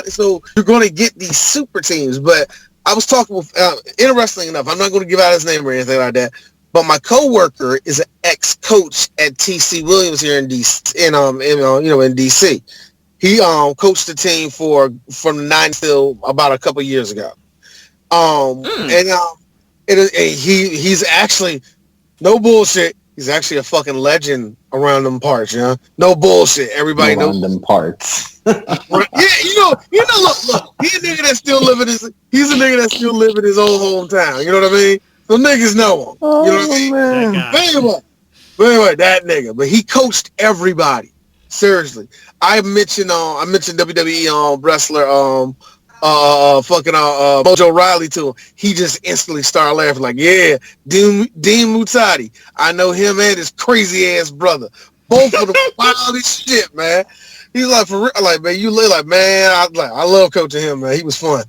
so you're going to get these super teams. But I was talking with, interestingly enough, I'm not going to give out his name or anything like that. But my coworker is an ex-coach at TC Williams here in DC, in DC. He coached the team from the 9 till about a couple years ago. He's actually, no bullshit. He's actually a fucking legend around them parts, you know? No bullshit. Everybody knows. Around them parts. Right? Yeah, look, he's a nigga that's still living his old hometown. You know what I mean? So niggas know him. You know what I mean? That guy. But anyway, that nigga. But he coached everybody. Seriously. I mentioned WWE wrestler Mojo Riley to him. He just instantly started laughing like, yeah, Dean Mutati. I know him and his crazy ass brother. Both of them wild as shit, man. He's like, for real, like, man, you look like, man, I love coaching him, man. He was fun.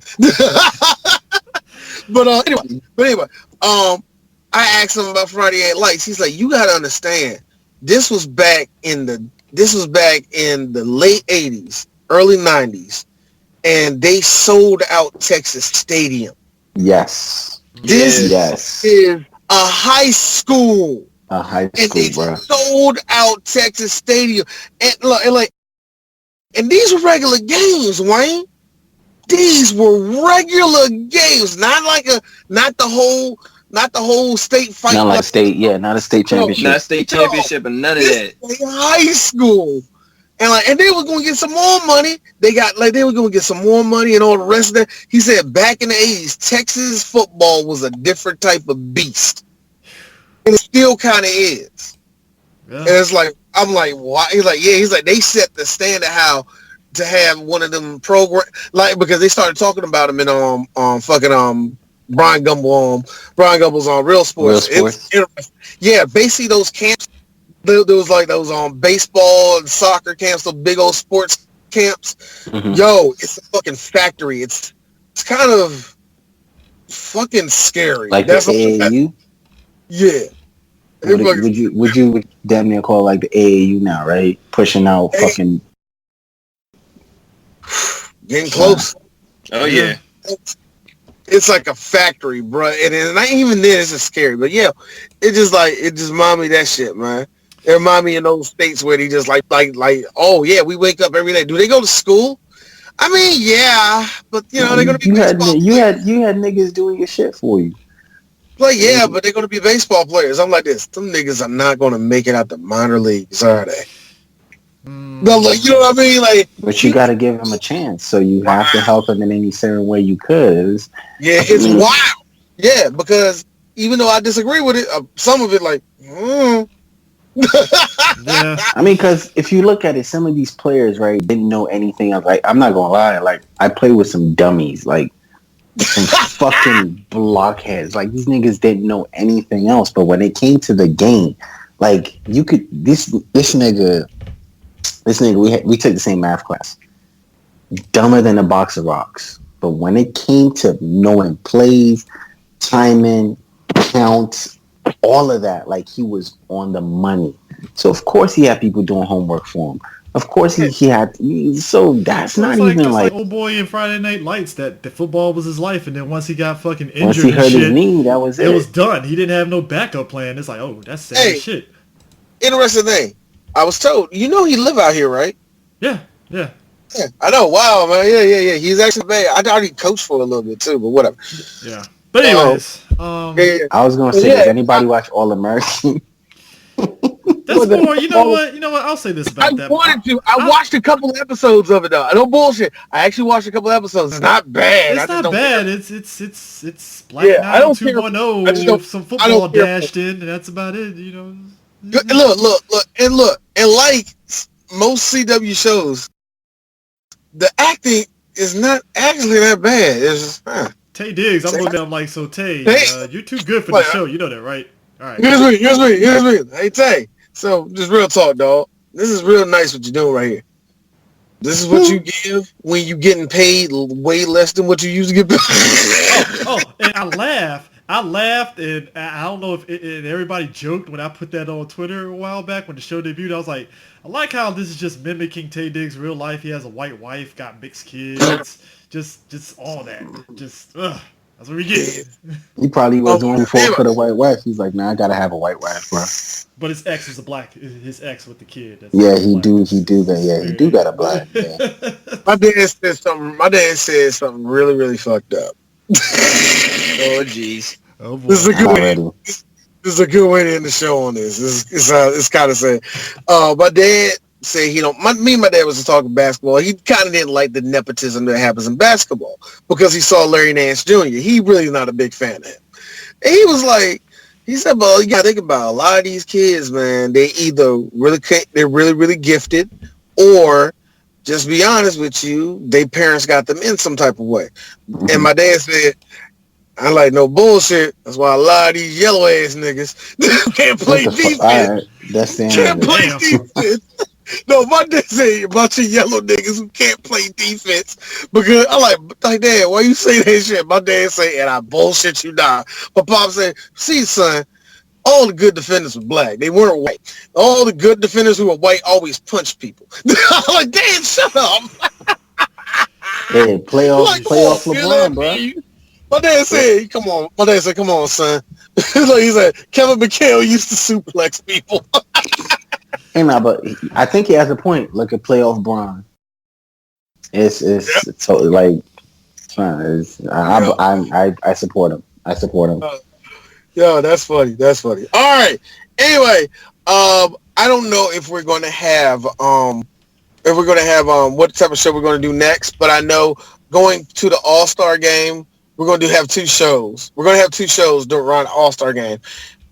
But anyway, I asked him about Friday Night Lights. He's like, you gotta understand, this was back in the late 80s, early 90s, and they sold out Texas Stadium. Yes. This is a high school. High And school, they bro. sold out Texas Stadium. And these were regular games, Wayne. These were regular games, not the whole not the whole state fight. Not like state, yeah, not a state championship. Not state championship and none of that. High school. And they were gonna get some more money. They were gonna get some more money and all the rest of that. He said back in the 80s, Texas football was a different type of beast. And it still kind of is. Yeah. And it's like, I'm like, why? He's like, yeah. He's like, they set the standard how to have one of them program, like, because they started talking about him in Brian Gumbel's on Real Sports. Yeah, basically those camps. There was like those baseball and soccer camps, those big old sports camps. Mm-hmm. Yo, it's a fucking factory. It's kind of fucking scary. Like that's the AAU? Yeah. Would you damn near call like the AAU now, right? Pushing out fucking getting close. Oh yeah. It's like a factory, bro. And not even this is scary, but yeah, it just remind me of that shit, man. It remind me of those states where they just like, oh yeah, we wake up every day. Do they go to school? I mean, yeah, but you know they're gonna be. You had niggas doing your shit for you. Like yeah, but they're gonna be baseball players. I'm like this. Some niggas are not gonna make it out the minor leagues, are they? No, like you know what I mean, like. But you gotta give them a chance, so you have to help them in any certain way you could. It's wild. Yeah, because even though I disagree with it, some of it like. Yeah. I mean, because if you look at it, some of these players, right, didn't know anything else. Like, I'm not gonna lie, like I play with some dummies, like some fucking blockheads. Like these niggas didn't know anything else. But when it came to the game, like you could this nigga, we took the same math class. Dumber than a box of rocks. But when it came to knowing plays, timing, counts, all of that, like he was on the money. So of course he had people doing homework for him. Of course he had. So that's not even like old boy in Friday Night Lights that the football was his life, and then once he got fucking injured, once he hurt his knee, that was it. It was done. He didn't have no backup plan. It's like, oh, that's sad shit. Interesting thing. I was told, he live out here, right? Yeah. Yeah, I know. Wow, man. Yeah. He's actually bad. I thought he coached for a little bit too, but whatever. Yeah. But anyways, I was gonna say, does anybody watch All American? That's more. You know what? I'll say this about that. I watched a couple of episodes of it though. No bullshit. I actually watched a couple of episodes. It's not bad. It's not bad. It's Black 9 2.0 with some football dashed in, and that's about it. You know. Look, and like most CW shows, the acting is not actually that bad. It's just, Tay Diggs, I'm looking at him like, so Tay, you're too good for the show. You know that, right? All right. Here's me. Hey, Tay. So, just real talk, dog. This is real nice what you're doing right here. This is what you give when you getting paid way less than what you used to get paid. And I laughed, and I don't know if everybody joked when I put that on Twitter a while back when the show debuted. I was like, I like how this is just mimicking Tay Diggs' real life. He has a white wife, got mixed kids, just all that. That's what we get. He probably was doing before for the white wife. He's like, I gotta have a white wife, bro. But his ex is his ex with the kid. He do got a black. Yeah. My dad said something really, really fucked up. Oh jeez. Oh boy. This is a good way to end the show on this. It's kind of sad. My dad said me and my dad was talking basketball. He kind of didn't like the nepotism that happens in basketball because he saw Larry Nance Jr. He really not a big fan of him. And he said, well, you gotta think about a lot of these kids, man. They either they're really, really gifted, or just be honest with you, their parents got them in some type of way. Mm-hmm. And my dad said, I like no bullshit. That's why a lot of these yellow ass niggas can't play defense. Right, that's can't play defense. No, my dad said a bunch of yellow niggas who can't play defense because I like Dad, why you say that shit? My dad say, and I bullshit you down. My pop said, see, son, all the good defenders were black. They weren't white. All the good defenders who were white always punched people. I'm like, Dad, shut up. Hey, playoff LeBron, bro. My dad said, come on, son. He said, Kevin McHale used to suplex people. Hey, but I think he has a point. Look at playoff Bron. It's totally like, I support him. Yeah, that's funny. That's funny. All right. Anyway, I don't know if we're going to have what type of show we're going to do next, but I know going to the All-Star game, we're going to have two shows. We're going to have two shows during the All-Star game.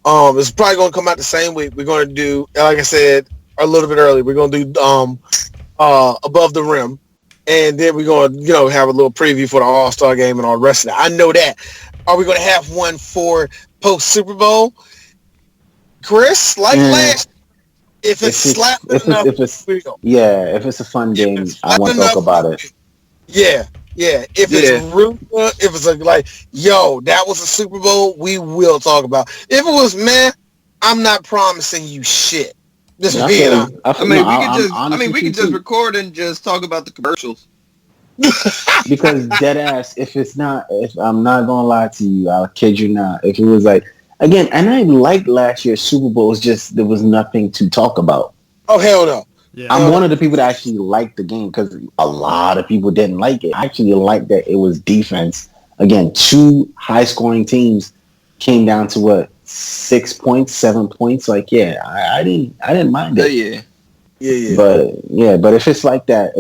It's probably going to come out the same week. We're going to do, like I said a little bit earlier, we're going to do Above the Rim, and then we're going to have a little preview for the All-Star game and all the rest of that. I know that. Are we going to have one for post Super Bowl? Chris, like last, if it's slapping enough, if it's a fun game, I want to talk about it. Yeah. If it's real, if it's like, yo, that was a Super Bowl, we will talk about. If it was, man, I'm not promising you shit. Just being honest. We could just record and just talk about the commercials. Because dead ass, if I'm not gonna lie to you, I'll kid you not. If it was like, again, and I liked last year's Super Bowl, it's just there was nothing to talk about. Oh hell no. Yeah. I'm one of the people that actually liked the game because a lot of people didn't like it. I actually liked that it was defense. Again, two high scoring teams came down to what, 6 points, 7 points. Like, I didn't mind it. Yeah. But if it's like that,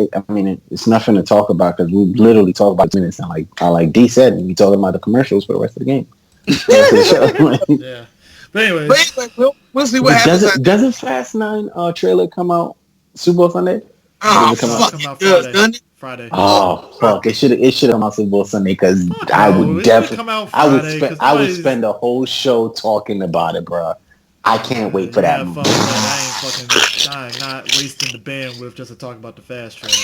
it's nothing to talk about because we literally talk about minutes. And like D said, we talking about the commercials for the rest of the game. Yeah. But anyways, we'll see what happens. Doesn't Fast 9 trailer come out Super Bowl Sunday? Oh, come out Friday. Oh fuck! It should have come out Super Bowl Sunday because I would definitely. I would spend a whole show talking about it, bro. I can't wait for that. I ain't not wasting the bandwidth just to talk about the Fast trailer.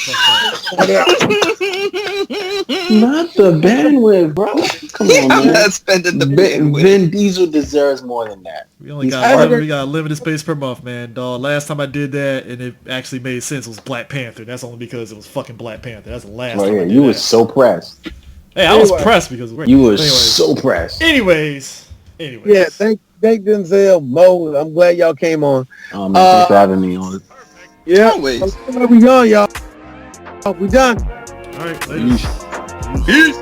Not the bandwidth, bro. Come on, man. I'm not spending the bandwidth. Vin Diesel deserves more than that. We got limited space per month, man. Dog. Last time I did that and it actually made sense was Black Panther. That's only because it was fucking Black Panther. That's the last time I did you that. were so pressed. Hey, I was pressed because you were so pressed. Anyways. Yeah, thank Denzel, Mo. I'm glad y'all came on. Thanks for having me on. Yeah, always. We done, y'all. We done. All right, ladies. Peace.